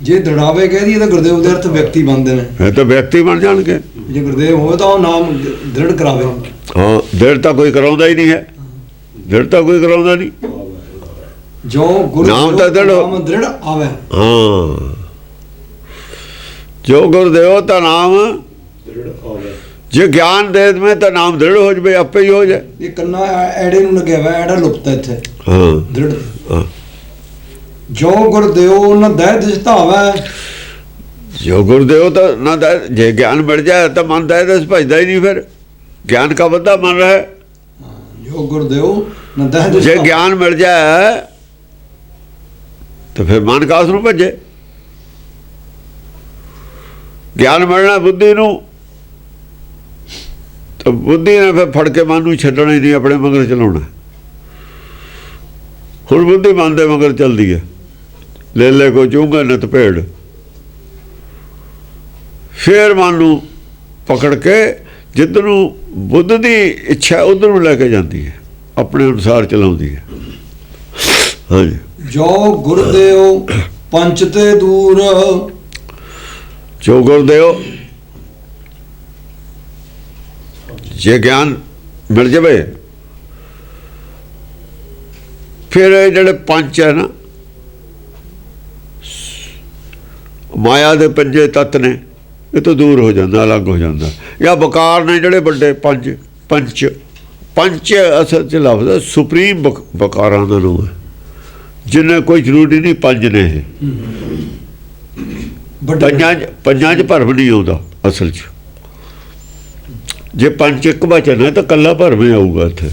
जे दड़ावे कह दी तो गुरदेव के अर्थ व्यक्ति बनते हैं फिर तो व्यक्ति बन जाएंगे जे गुरदेव हो तो नाम दृढ़ करावे हाँ दृढ़ तो कोई कराउंदा ही नहीं है दृढ़ तो कोई कराउंदा नहीं जो नाम तो दृढ़ आवे हाँ जो गुरदेव का नाम जे ज्ञान दे में तो नाम दृढ़ हो जाए आपे ही हो जाए ये कन्ना एड़े नूं लगे हुआ एड़ा लुप्त है इत्थे हाँ दृढ़ हाँ जो गुरदेव न दह दिश धावै जो गुरदेव तो ना दह जे ज्ञान मिल जाए तो मन दह दिश भजदा ही नहीं फिर ज्ञान का बद्दा मन रहे जो गुरदेव न दह दिश जे ज्ञान मिल जाए तो फिर मन कास नूं भजे ज्ञान मिलना बुद्धि नूं तो बुद्धि ने फिर फड़ के मन छड्डना ही नहीं अपने मगर चलाना हुण बुद्धि मन दे मगर चलती है ले को चूंगा नत भेड़ फिर मन नूं पकड़ के जिधर बुद्ध की इच्छा उधर लैके जाती है अपने अनुसार चलाउंदी है हाँ जी जो गुरदेव पंच ते दूर जो गुरदेव जे ज्ञान मिल जाए फिर ਜਿਹੜੇ पंच है ना माया के पंजे तत्त ने ये तो दूर हो जाता अलग हो जाता या बकार ने ਜਿਹੜੇ ਵੱਡੇ पंच पंच पंच असल च लफ्ज़ सुप्रीम बकारां दा नाम है जिन्हें कोई जरूरी नहीं पंज ने ਪੰਜਾਂ 'ਚ ਭਰਮ ਨਹੀਂ ਆਉਂਦਾ ਅਸਲ 'ਚ। ਜੇ ਪੰਜ ਇੱਕ ਵਚਨ ਹੈ ਤਾਂ ਕੱਲਾ ਭਰਮ ਹੀ ਆਊਗਾ ਇੱਥੇ।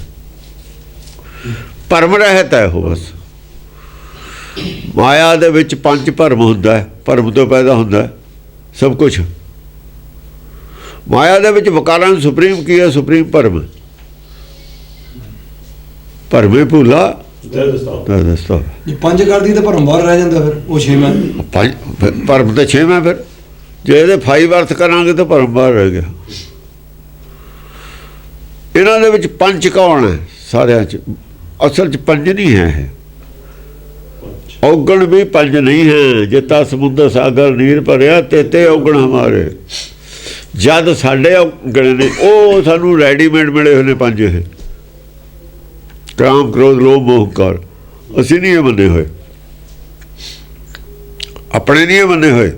ਭਰਮ ਰਹਿਤ ਹੈ ਉਹ ਬਸ। ਮਾਇਆ ਦੇ ਵਿੱਚ ਪੰਜ ਭਰਮ ਹੁੰਦਾ ਹੈ, ਭਰਮ ਤੋਂ ਪੈਦਾ ਹੁੰਦਾ ਸਭ ਕੁਛ। ਮਾਇਆ ਦੇ ਵਿੱਚ ਵਿਕਾਰਾਂ ਨੂੰ ਸੁਪਰੀਮ ਕੀ ਹੈ? ਸੁਪਰੀਮ ਭਰਮ। ਭਰਮੇ ਭੁੱਲਾ ਦੱਸੋ ਜੇ ਪੰਜ ਕਰਦੀ ਤਾਂ ਭਰਮ ਬਾਹਰ ਰਹਿ ਜਾਂਦਾ, ਫਿਰ ਉਹ ਛੇਵਾਂ। ਭਰਮ ਤਾਂ ਛੇਵਾਂ। ਫਿਰ ਜੇ ਇਹਦੇ 5 ਅਰਥ ਕਰਾਂਗੇ ਤਾਂ ਭਰਮ ਬਾਹਰ ਰਹਿ ਗਿਆ। ਇਹਨਾਂ ਦੇ ਵਿੱਚ ਪੰਜ ਕੌਣ ਹੈ? ਸਾਰਿਆਂ 'ਚ ਅਸਲ 'ਚ ਪੰਜ ਨਹੀਂ ਹੈ। ਔਗਣ ਵੀ ਪੰਜ ਨਹੀਂ ਹੈ। ਜਿੱਤਾ ਸਮੁੰਦਰ ਸਾਗਰ ਨੀਰ ਭਰਿਆ ਤੇ ਔਗਣ ਹਮਾਰੇ। ਜਦ ਸਾਡੇ ਔਗਣ ਨੇ ਉਹ ਸਾਨੂੰ ਰੈਡੀਮੇਡ ਮਿਲੇ ਹੋਏ ਨੇ ਪੰਜ। ਇਹ ਕਾਮ ਕ੍ਰੋਧ ਲੋਭ ਮੋਹ ਹੰਕਾਰ। ਅਸੀਂ ਨਹੀਂ ਇਹ ਮੰਨੇ ਹੋਏ, ਆਪਣੇ ਨਹੀਂ ਇਹ ਮੰਨੇ ਹੋਏ।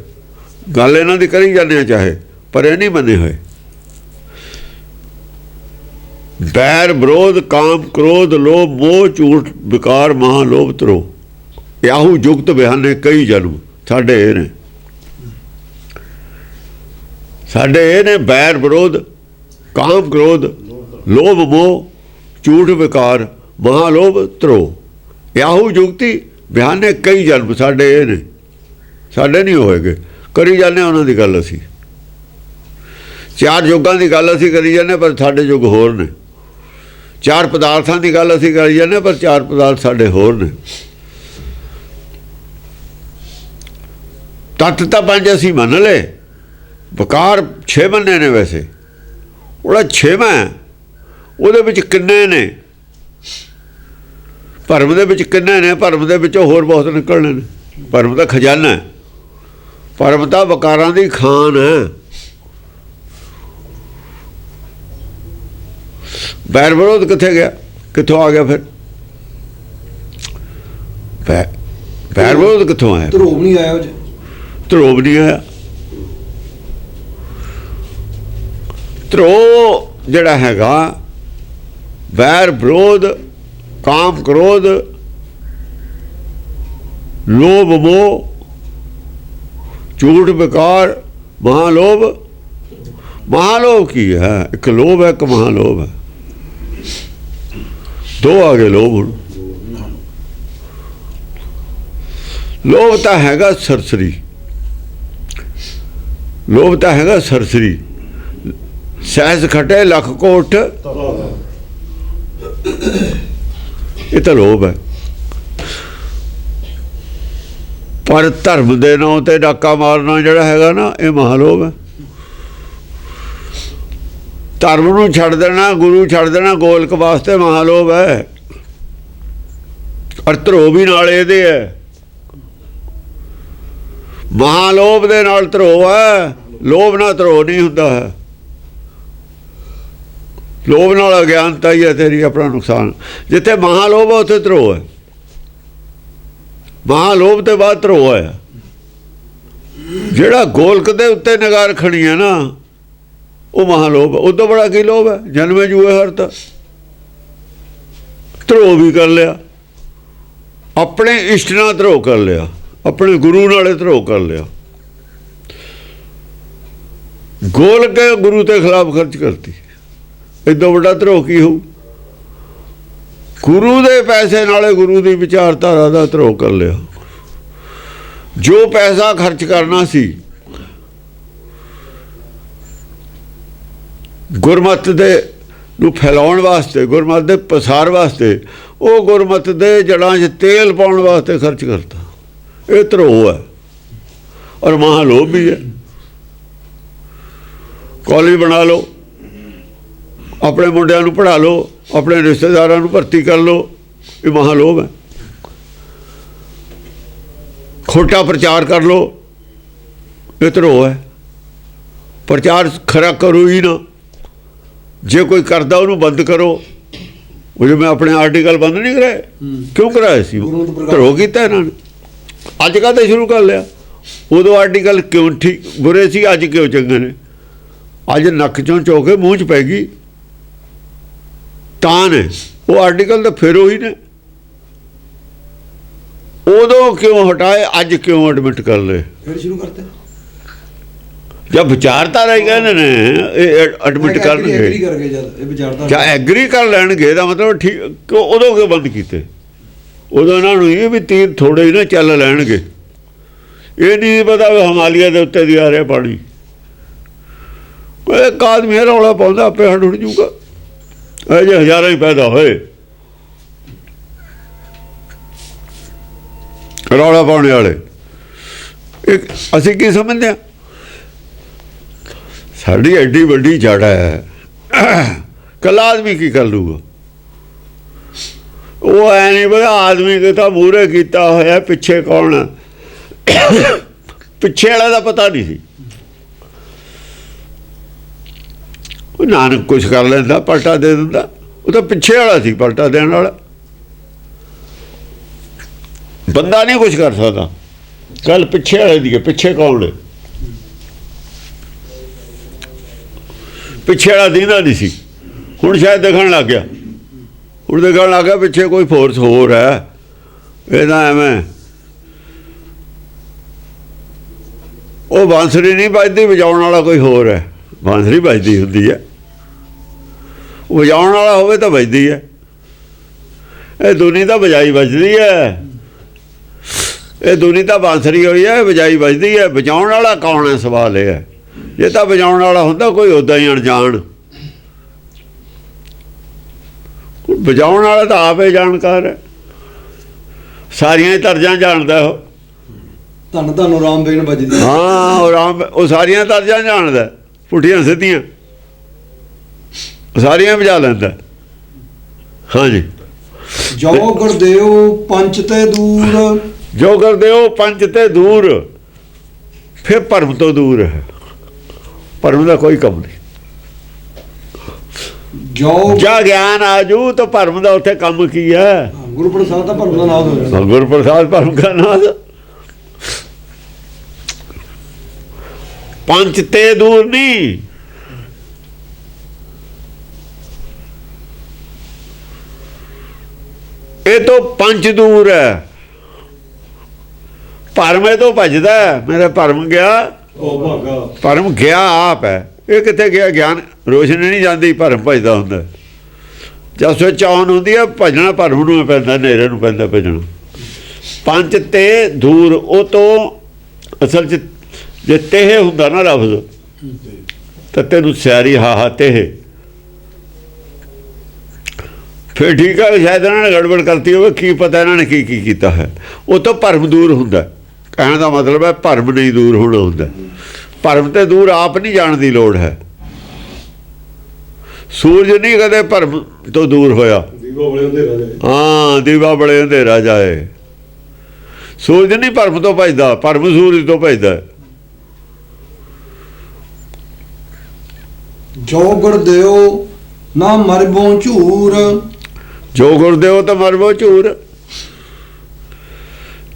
ਗੱਲ ਇਹਨਾਂ ਦੀ ਕਰੀ ਜਾਂਦੇ ਆ ਚਾਹੇ, ਪਰ ਇਹ ਨਹੀਂ ਮੰਨੇ ਹੋਏ। ਬੈਰ ਵਿਰੋਧ ਕਾਮ ਕ੍ਰੋਧ ਲੋਭ ਮੋਹ ਝੂਠ ਵਿਕਾਰ ਮਹਾ ਲੋਭ ਤਰੋ। ਯਾਹੂ ਜੁਗਤ ਬਿਆਨੇ ਕਈ ਜਨਮ। ਸਾਡੇ ਇਹ ਨੇ, ਸਾਡੇ ਇਹ ਨੇ ਬੈਰ ਵਿਰੋਧ ਕਾਮ ਕ੍ਰੋਧ ਲੋਭ ਮੋਹ ਝੂਠ ਵਿਕਾਰ ਮਹਾ ਲੋਭ ਤਰੋ। ਯਾਹੂ ਜੁਗਤੀ ਬਿਆਨੇ ਕਈ ਜਨਮ। ਸਾਡੇ ਇਹ ਨੇ, ਸਾਡੇ ਨਹੀਂ ਹੋਏਗੇ। ਕਰੀ ਜਾਂਦੇ ਉਹਨਾਂ ਦੀ ਗੱਲ ਅਸੀਂ। ਚਾਰ ਯੁੱਗਾਂ ਦੀ ਗੱਲ ਅਸੀਂ ਕਰੀ ਜਾਂਦੇ, ਪਰ ਸਾਡੇ ਯੁੱਗ ਹੋਰ ਨੇ। ਚਾਰ ਪਦਾਰਥਾਂ ਦੀ ਗੱਲ ਅਸੀਂ ਕਰੀ ਜਾਂਦੇ, ਪਰ ਚਾਰ ਪਦਾਰਥ ਸਾਡੇ ਹੋਰ ਨੇ। ਤੱਤ ਤਾਂ ਪੰਜ ਅਸੀਂ ਮੰਨ ਲਏ, ਵਿਕਾਰ 6 ਮੰਨੇ ਨੇ। ਵੈਸੇ ਉਹਦਾ 6ਵਾਂ ਉਹਦੇ ਵਿੱਚ ਕਿੰਨੇ ਨੇ? ਭਰਮ ਦੇ ਵਿੱਚ ਕਿੰਨੇ ਨੇ? ਭਰਮ ਦੇ ਵਿੱਚੋਂ ਹੋਰ ਬਹੁਤ ਨਿਕਲਣੇ ਨੇ। ਭਰਮ ਦਾ ਖਜ਼ਾਨਾ। ਭਰਮ ਤਾਂ ਵਿਕਾਰਾਂ ਦੀ ਖਾਨ ਹੈ। ਬੈਰ ਵਿਰੋਧ ਕਿੱਥੇ ਗਿਆ? ਕਿੱਥੋਂ ਆ ਗਿਆ? ਫਿਰ ਬੈਰ ਵਿਰੋਧ ਕਿੱਥੋਂ ਆਇਆ? ਧਰੋਬ ਨਹੀਂ ਆਇਆ। ਧਰੋਬ ਨਹੀਂ ਆਇਆ। ਧਰੋ ਜਿਹੜਾ ਹੈਗਾ ਬੈਰ ਵਿਰੋਧ ਕਾਮ ਕ੍ਰੋਧ ਲੋਭ ਮੋਹ ਝੂਠ ਵਿਕਾਰ ਮਹਾਲੋਭ। ਮਹਾਲੋਭ ਕੀ ਹੈ? ਇੱਕ ਲੋਭ ਹੈ, ਇੱਕ ਮਹਾਲੋਭ ਹੈ। ਦੋ ਆ ਗਏ ਲੋਭ। ਹੁਣ ਲੋਭ ਤਾਂ ਹੈਗਾ ਸਰਸਰੀ। ਲੋਭ ਤਾਂ ਹੈਗਾ ਸਰਸਰੀ। ਸਹਿਜ ਖਟੇ ਲੱਖ ਕੋਟ। ਇਹ ਤਾਂ ਲੋਭ ਹੈ। ਪਰ ਧਰਮ ਦੇ ਨਾਂ ਤੇ ਡਾਕਾ ਮਾਰਨਾ ਜਿਹੜਾ ਹੈਗਾ ਨਾ, ਇਹ ਮਹਾਲੋਭ ਹੈ। ਧਰਮ ਨੂੰ ਛੱਡ ਦੇਣਾ, ਗੁਰੂ ਛੱਡ ਦੇਣਾ ਗੋਲਕ ਵਾਸਤੇ ਮਹਾਲੋਭ ਹੈ। ਔਰ ਧਰੋ ਵੀ ਨਾਲ ਇਹਦੇ ਹੈ। ਮਹਾਲੋਭ ਦੇ ਨਾਲ ਧਰੋ ਹੈ। ਲੋਭ ਨਾਲ ਧਰੋ ਨਹੀਂ ਹੁੰਦਾ ਹੈ। ਲੋਭ ਨਾਲ ਅਗਿਆਨਤਾ ਹੀ ਹੈ ਤੇਰੀ, ਆਪਣਾ ਨੁਕਸਾਨ। ਜਿੱਥੇ ਮਹਾਲੋਭ ਹੈ ਉੱਥੇ ਧਰੋ ਹੈ। ਮਹਾਲੋਭ ਤੇ ਬਾਅਦ ਧਰੋ ਹੈ। ਜਿਹੜਾ ਗੋਲਕ ਦੇ ਉੱਤੇ ਨਿਗਾਹ ਰੱਖਣੀ ਹੈ ਨਾ, ਉਹ ਮਹਾਲੋਭ। ਉਦੋਂ ਬੜਾ ਕੀ ਲੋਭ ਹੈ? ਜਨਮੇ ਜੂਏ ਹਰਤਾ। ਧਰੋ ਵੀ ਕਰ ਲਿਆ, ਆਪਣੇ ਇਸ਼ਟ ਨਾਲ ਧਰੋ ਕਰ ਲਿਆ, ਆਪਣੇ ਗੁਰੂ ਨਾਲੇ ਧਰੋ ਕਰ ਲਿਆ। ਗੋਲਕ ਗੁਰੂ ਦੇ ਖਿਲਾਫ ਖਰਚ ਕਰਤੀ। ਇਦੋਂ ਵੱਡਾ ਧਰੋ ਕੀ ਹੋਊ? ਗੁਰੂ ਦੇ ਪੈਸੇ ਨਾਲੇ ਗੁਰੂ ਦੀ ਵਿਚਾਰਧਾਰਾ ਦਾ ਧਰੋ ਕਰ ਲਿਆ। ਜੋ ਪੈਸਾ ਖਰਚ ਕਰਨਾ ਸੀ ਗੁਰਮਤ ਦੇ ਨੂੰ ਫੈਲਾਉਣ ਵਾਸਤੇ, ਗੁਰਮਤ ਦੇ ਪਸਾਰ ਵਾਸਤੇ, ਉਹ ਗੁਰਮਤ ਦੇ ਜੜ੍ਹਾਂ 'ਚ ਤੇਲ ਪਾਉਣ ਵਾਸਤੇ ਖਰਚ ਕਰਤਾ। ਇਹ ਧਰੋ ਹੈ ਔਰ ਮਹਾਲੋਭ ਵੀ ਹੈ। ਕਾਲਜ ਬਣਾ ਲਓ, ਆਪਣੇ ਮੁੰਡਿਆਂ ਨੂੰ ਪੜ੍ਹਾ ਲਓ, ਆਪਣੇ ਰਿਸ਼ਤੇਦਾਰਾਂ ਨੂੰ ਭਰਤੀ ਕਰ ਲਓ, ਇਹ ਮਹਾਲੋਭ ਹੈ। ਖੋਟਾ ਪ੍ਰਚਾਰ ਕਰ ਲਓ, ਇਹ ਧਰੋ ਹੈ। ਪ੍ਰਚਾਰ ਖਰਾ ਕਰੋ ਹੀ ਨਾ। ਜੇ ਕੋਈ ਕਰਦਾ ਉਹਨੂੰ ਬੰਦ ਕਰੋ। ਉਹ ਜਿਵੇਂ ਆਪਣੇ ਆਰਟੀਕਲ ਬੰਦ ਨਹੀਂ ਕਰਾਏ, ਕਿਉਂ ਕਰਾਏ ਸੀ? ਧਰੋ ਕੀਤਾ ਇਹਨਾਂ ਨੇ। ਅੱਜ ਕਾਹਤੇ ਸ਼ੁਰੂ ਕਰ ਲਿਆ? ਉਦੋਂ ਆਰਟੀਕਲ ਕਿਉਂ ਠੀਕ ਬੁਰੇ ਸੀ, ਅੱਜ ਕਿਉਂ ਚੰਗੇ ਨੇ? ਅੱਜ ਨੱਕ ਚੋਂ ਚੋ ਕੇ ਮੂੰਹ 'ਚ ਪੈ ਗਈ ਤਾਂ ਨੇ ਉਹ ਆਰਟੀਕਲ। ਤਾਂ ਫਿਰ ਉਹੀ ਨੇ। ਉਦੋਂ ਕਿਉਂ ਹਟਾਏ, ਅੱਜ ਕਿਉਂ ਐਡਮਿਟ ਕਰ ਲਏ? ਫਿਰ ਸ਼ੁਰੂ ਕਰਤੇ। ਜਾਂ ਵਿਚਾਰਧਾਰਾ ਹੀ ਕਹਿੰਦੇ ਨੇ, ਇਹ ਐਡਮਿਟ ਕਰਨਗੇ ਐਗਰੀ ਕਰਕੇ ਜਦ ਇਹ ਵਿਚਾਰਧਾਰਾ ਜਾਂ ਐਗਰੀ ਕਰ ਲੈਣਗੇ, ਇਹਦਾ ਮਤਲਬ ਠੀਕ। ਉਦੋਂ ਕਿਉਂ ਬੰਦ ਕੀਤੇ? ਉਦੋਂ ਇਹਨਾਂ ਨੂੰ ਇਹ ਵੀ ਤੀਰ ਥੋੜੇ ਹੀ ਨਾ ਚੱਲ ਲੈਣਗੇ। ਇਹ ਨਹੀਂ ਪਤਾ ਵੀ ਹਿਮਾਲਿਆ ਦੇ ਉੱਤੇ ਦੀ ਆ ਰਿਹਾ ਪਾਣੀ। ਇੱਕ ਆਦਮੀ ਰੌਲਾ ਪਾਉਂਦਾ ਆਪੇ ਹਟ ਉੱਡ ਜੂਗਾ। ਇਹ ਜੇ ਹਜ਼ਾਰਾਂ ਹੀ ਪੈਦਾ ਹੋਏ ਰੌਲਾ ਪਾਉਣੇ ਵਾਲੇ, ਅਸੀਂ ਕੀ ਸਮਝਦੇ ਹਾਂ? ਸਾਡੀ ਐਡੀ ਵੱਡੀ ਜੜ ਹੈ, ਕੱਲਾ ਆਦਮੀ ਕੀ ਕਰ ਲੂਗਾ? ਉਹ ਐ ਨਹੀਂ ਪਤਾ ਆਦਮੀ ਕਿ ਤਾਂ ਮੂਹਰੇ ਕੀਤਾ ਹੋਇਆ, ਪਿੱਛੇ ਕੌਣ ਆ? ਪਿੱਛੇ ਵਾਲਾ ਦਾ ਪਤਾ ਨਹੀਂ ਸੀ। ਉਹ ਨਾਨਕ ਕੁਛ ਕਰ ਲੈਂਦਾ, ਪਲਟਾ ਦੇ ਦਿੰਦਾ। ਉਹ ਤਾਂ ਪਿੱਛੇ ਵਾਲਾ ਸੀ, ਪਲਟਾ ਦੇਣ ਵਾਲਾ। ਬੰਦਾ ਨਹੀਂ ਕੁਛ ਕਰ ਸਕਦਾ, ਗੱਲ ਪਿੱਛੇ ਵਾਲੇ ਦੀ ਹੈ। ਪਿੱਛੇ ਕੌਣ ਹੈ? ਪਿੱਛੇ ਵਾਲਾ ਦੀਂਦਾ ਨਹੀਂ ਸੀ, ਹੁਣ ਸ਼ਾਇਦ ਦਿਖਣ ਲੱਗ ਗਿਆ। ਹੁਣ ਦਿਖਣ ਲੱਗ ਗਿਆ ਪਿੱਛੇ ਕੋਈ ਫੋਰਸ ਹੋਰ ਹੈ। ਇਹਦਾ ਐਵੇਂ ਉਹ ਬਾਂਸਰੀ ਨਹੀਂ ਵੱਜਦੀ, ਵਜਾਉਣ ਵਾਲਾ ਕੋਈ ਹੋਰ ਹੈ। ਬਾਂਸਰੀ ਵੱਜਦੀ ਹੁੰਦੀ ਹੈ, ਵਜਾਉਣ ਵਾਲਾ ਹੋਵੇ ਤਾਂ ਵੱਜਦੀ ਹੈ। ਇਹ ਦੁਨੀ ਤਾਂ ਵਜਾਈ ਵੱਜਦੀ ਹੈ, ਇਹ ਦੁਨੀ ਤਾਂ ਬਾਂਸਰੀ ਹੋਈ ਹੈ, ਵਜਾਈ ਵੱਜਦੀ ਹੈ। ਵਜਾਉਣ ਵਾਲਾ ਕੌਣ ਹੈ? ਸਵਾਲ ਇਹ ਹੈ। ਜੇ ਤਾਂ ਵਜਾਉਣ ਵਾਲਾ ਹੁੰਦਾ ਕੋਈ ਉੱਦਾਂ ਹੀ ਅਣਜਾਣ, ਵਜਾਉਣ ਵਾਲਾ ਤਾਂ ਆਪੇ ਜਾਣਕਾਰ ਹੈ, ਸਾਰੀਆਂ ਹੀ ਤਰਜ਼ਾਂ ਜਾਣਦਾ ਉਹ। ਧੰਨ ਧੰਨ ਰਾਮ ਬੇਨ ਵੱਜਦੀ। ਹਾਂ, ਉਹ ਰਾਮ, ਉਹ ਸਾਰੀਆਂ ਤਰਜ਼ਾਂ ਜਾਣਦਾ, ਪੁੱਠੀਆਂ ਸਿੱਧੀਆਂ ਸਾਰੀਆਂ ਵਜਾ ਲੈਂਦਾ। ਹਾਂਜੀ। ਜੋ ਗੁਰਦੇਵ ਪੰਚ ਤੇ ਦੂਰ, ਜੋ ਗੁਰਦੇਵ ਪੰਚ ਤੇ ਦੂਰ, ਫਿਰ ਭਰਮ ਤੋਂ ਦੂਰ ਹੈ। ਭਰਮ ਦਾ ਕੋਈ ਕੰਮ ਨਹੀਂ। ਜੋ ਜਾਂ ਗਿਆਨ ਆਜੂ ਤਾਂ ਭਰਮ ਦਾ ਉੱਥੇ ਕੰਮ ਕੀ ਹੈ? ਗੁਰੂ ਪ੍ਰਸਾਦ ਦਾ ਭਰਮ ਦਾ ਨਾਮ ਹੋ ਜਾਂਦਾ। ਗੁਰੂ ਪ੍ਰਸਾਦ ਭਰਮ ਦਾ ਨਾਮ। ਪੰਚ ਤੇ ਦੂਰ ਨਹੀਂ, ਇਹ ਤੋਂ ਪੰਚ ਦੂਰ ਹੈ। ਭਰਮੇ ਤੋਂ ਭਜਦਾ, ਮੇਰਾ ਭਰਮ ਗਿਆ, ਉਹ ਭਾਗਾ ਭਰਮ ਗਿਆ ਆਪ ਹੈ। ਇਹ ਕਿੱਥੇ ਗਿਆ? ਗਿਆਨ ਰੋਸ਼ਨੀ ਨਹੀਂ ਜਾਂਦੀ, ਭਰਮ ਭਜਦਾ ਹੁੰਦਾ। ਜਦ ਸਵਿਚ ਆਨ ਹੁੰਦੀ ਹੈ, ਭਜਣਾ ਭਰਮ ਨੂੰ ਪੈਂਦਾ, ਹਨੇਰੇ ਨੂੰ ਪੈਂਦਾ ਭਜਣਾ। ਪੰਜ ਤੇ ਦੂਰ, ਉਹ ਤੋਂ ਅਸਲ 'ਚ ਜੇ ਤੇਹ ਹੁੰਦਾ ਨਾ ਲਫ਼ਜ਼, ਤਾਂ ਤੈਨੂੰ ਸਿਆਰੀ ਹਾ ਤੇਹ, ਫਿਰ ਠੀਕ ਹੈ। ਸ਼ਾਇਦ ਇਹਨਾਂ ਨੇ ਗੜਬੜ ਕਰਤੀ ਹੋਵੇ, ਕੀ ਪਤਾ ਇਹਨਾਂ ਨੇ ਕੀ ਕੀ ਕੀਤਾ ਹੈ। ਉਹ ਤੋਂ ਭਰਮ ਦੂਰ ਹੁੰਦਾ। ਕਹਿਣ ਦਾ ਮਤਲਬ ਹੈ ਭਰਮ ਨਹੀਂ ਦੂਰ ਹੋਣਾ ਹੁੰਦਾ। ਭਰਮ ਤੇ ਦੂਰ ਆਪ ਨਹੀਂ ਜਾਣ ਦੀ ਲੋੜ ਹੈ। ਸੂਰਜ ਨਹੀਂ ਕਦੇ ਭਰਮ ਤੋਂ ਦੂਰ ਹੋਇਆ। ਹਾਂ, ਦੀਵਾ ਬੜੇ ਅੰਧੇਰਾ ਜਾਏ। ਸੂਰਜ ਨਹੀਂ ਭਰਮ ਤੋਂ ਭਜਦਾ, ਭਰਮ ਸੂਰਜ ਤੋਂ ਭਜਦਾ। ਜੋ ਗੁਰਦੇਵ ਨਾ ਮਰਬੋਂ ਝੂਰ, ਜੋ ਗੁਰਦੇਵ ਤਾਂ ਮਰਬੋ ਝੂਰ।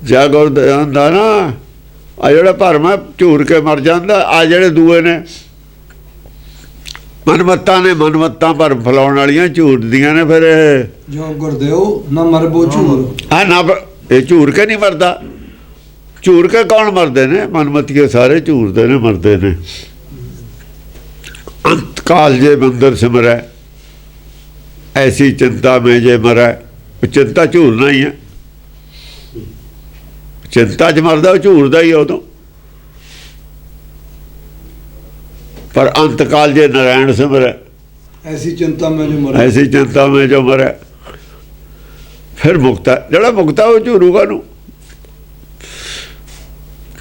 ਜਾ ਗੁਰਦੇਵ ਹੁੰਦਾ ਨਾ, ਆ ਜਿਹੜਾ ਭਰਮ ਹੈ ਝੂਰ ਕੇ ਮਰ ਜਾਂਦਾ। ਆ ਜਿਹੜੇ ਦੂਏ ਨੇ ਮਨਮੱਤਾਂ ਨੇ, ਮਨਮੱਤਾਂ ਭਰਮ ਫੈਲਾਉਣ ਵਾਲੀਆਂ ਝੂਰਦੀਆਂ ਨੇ। ਫਿਰ ਜੋ ਗੁਰਦੇਵ ਨਾ ਮਰਬੋਂ ਝੂਰ, ਆ ਨਾ, ਇਹ ਝੂਰ ਕੇ ਨਹੀਂ ਮਰਦਾ। ਝੂਰ ਕੇ ਕੌਣ ਮਰਦੇ ਨੇ? ਮਨਮੱਤੀਏ ਸਾਰੇ ਝੂਰਦੇ ਨੇ, ਮਰਦੇ ਨੇ। ਅੰਤ ਕਾਲ ਜੇ ਮੰਦਰ ਸਿਮਰੈ, ਐਸੀ ਚਿੰਤਾ ਮੈਂ ਜੇ ਮਰੈ। ਚਿੰਤਾ ਝੂਰਨਾ ਹੀ ਹੈ। ਚਿੰਤਾ 'ਚ ਮਰਦਾ, ਉਹ ਝੂਰਦਾ ਹੀ ਉਦੋਂ। ਪਰ ਅੰਤ ਕਾਲ ਜੇ ਨਾਰਾਇਣ ਸਿਮਰੈ, ਐਸੀ ਚਿੰਤਾ ਮੈਂ ਜੋ ਮਰੈ, ਐਸੀ ਚਿੰਤਾ ਮੈਂ ਜੋ ਮਰੈ। ਫਿਰ ਮੁਕਤਾ, ਜਿਹੜਾ ਮੁਕਤਾ ਉਹ ਝੂਰੂਗਾ ਨੂੰ।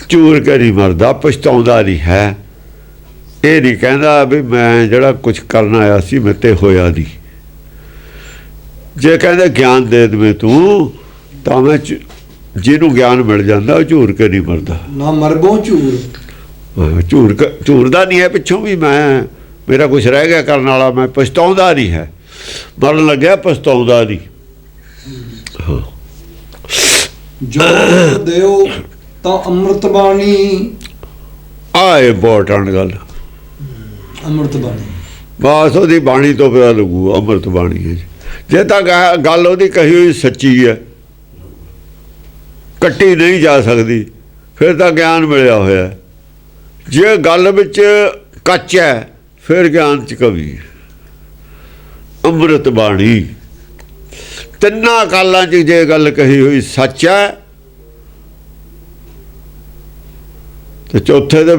ਝੂਰ ਕੇ ਨਹੀਂ ਮਰਦਾ, ਪਛਤਾਉਂਦਾ ਨਹੀਂ ਹੈ। ਇਹ ਨਹੀਂ ਕਹਿੰਦਾ ਵੀ ਮੈਂ ਜਿਹੜਾ ਕੁਛ ਕਰਨ ਆਇਆ ਸੀ ਮੇਰੇ ਤੇ ਹੋਇਆ ਨਹੀਂ। ਜੇ ਕਹਿੰਦੇ ਗਿਆਨ ਦੇ ਦੇਵੇਂ ਤੂੰ, ਤਾਂ ਮੈਂ ਜਿਹਨੂੰ ਗਿਆਨ ਮਿਲ ਜਾਂਦਾ ਉਹ ਝੂਰ ਕੇ ਨਹੀਂ ਮਰਦਾ। ਨਾ ਮਰਬੋਂ ਝੂਰ, ਝੂਰਦਾ ਨਹੀਂ ਹੈ ਪਿੱਛੋਂ ਵੀ। ਮੈਂ, ਮੇਰਾ ਕੁਛ ਰਹਿ ਗਿਆ ਕਰਨ ਵਾਲਾ, ਮੈਂ ਪਛਤਾਉਂਦਾ ਨਹੀਂ ਹੈ। ਮਰਨ ਲੱਗਿਆ ਪਛਤਾਉਂਦਾ ਨਹੀਂ। ਜੋ ਗੁਰਦੇਵ ਤਾਂ ਅੰਮ੍ਰਿਤ ਬਾਣੀ, ਆਹ ਇੰਪੋਰਟੈਂਟ ਗੱਲ। ਅੰਮ੍ਰਿਤ ਬਾਣੀ ਬਸ ਉਹਦੀ ਬਾਣੀ ਤੋਂ ਪਤਾ ਲੱਗੂ ਅੰਮ੍ਰਿਤ ਬਾਣੀ ਹੈ। ਜੇ ਤਾਂ ਗੱਲ ਉਹਦੀ ਕਹੀ ਹੋਈ ਸੱਚੀ ਹੈ, ਕੱਟੀ ਨਹੀਂ ਜਾ ਸਕਦੀ, ਫਿਰ ਤਾਂ ਗਿਆਨ ਮਿਲਿਆ ਹੋਇਆ। ਜੇ ਗੱਲ ਵਿੱਚ ਕੱਚ ਹੈ ਫਿਰ ਗਿਆਨ 'ਚ ਕਵੀ। ਅੰਮ੍ਰਿਤ ਬਾਣੀ ਤਿੰਨਾਂ ਕਾਲਾਂ 'ਚ ਜੇ ਗੱਲ ਕਹੀ ਹੋਈ ਸੱਚ ਹੈ ਤੇ ਚੌਥੇ ਦੇ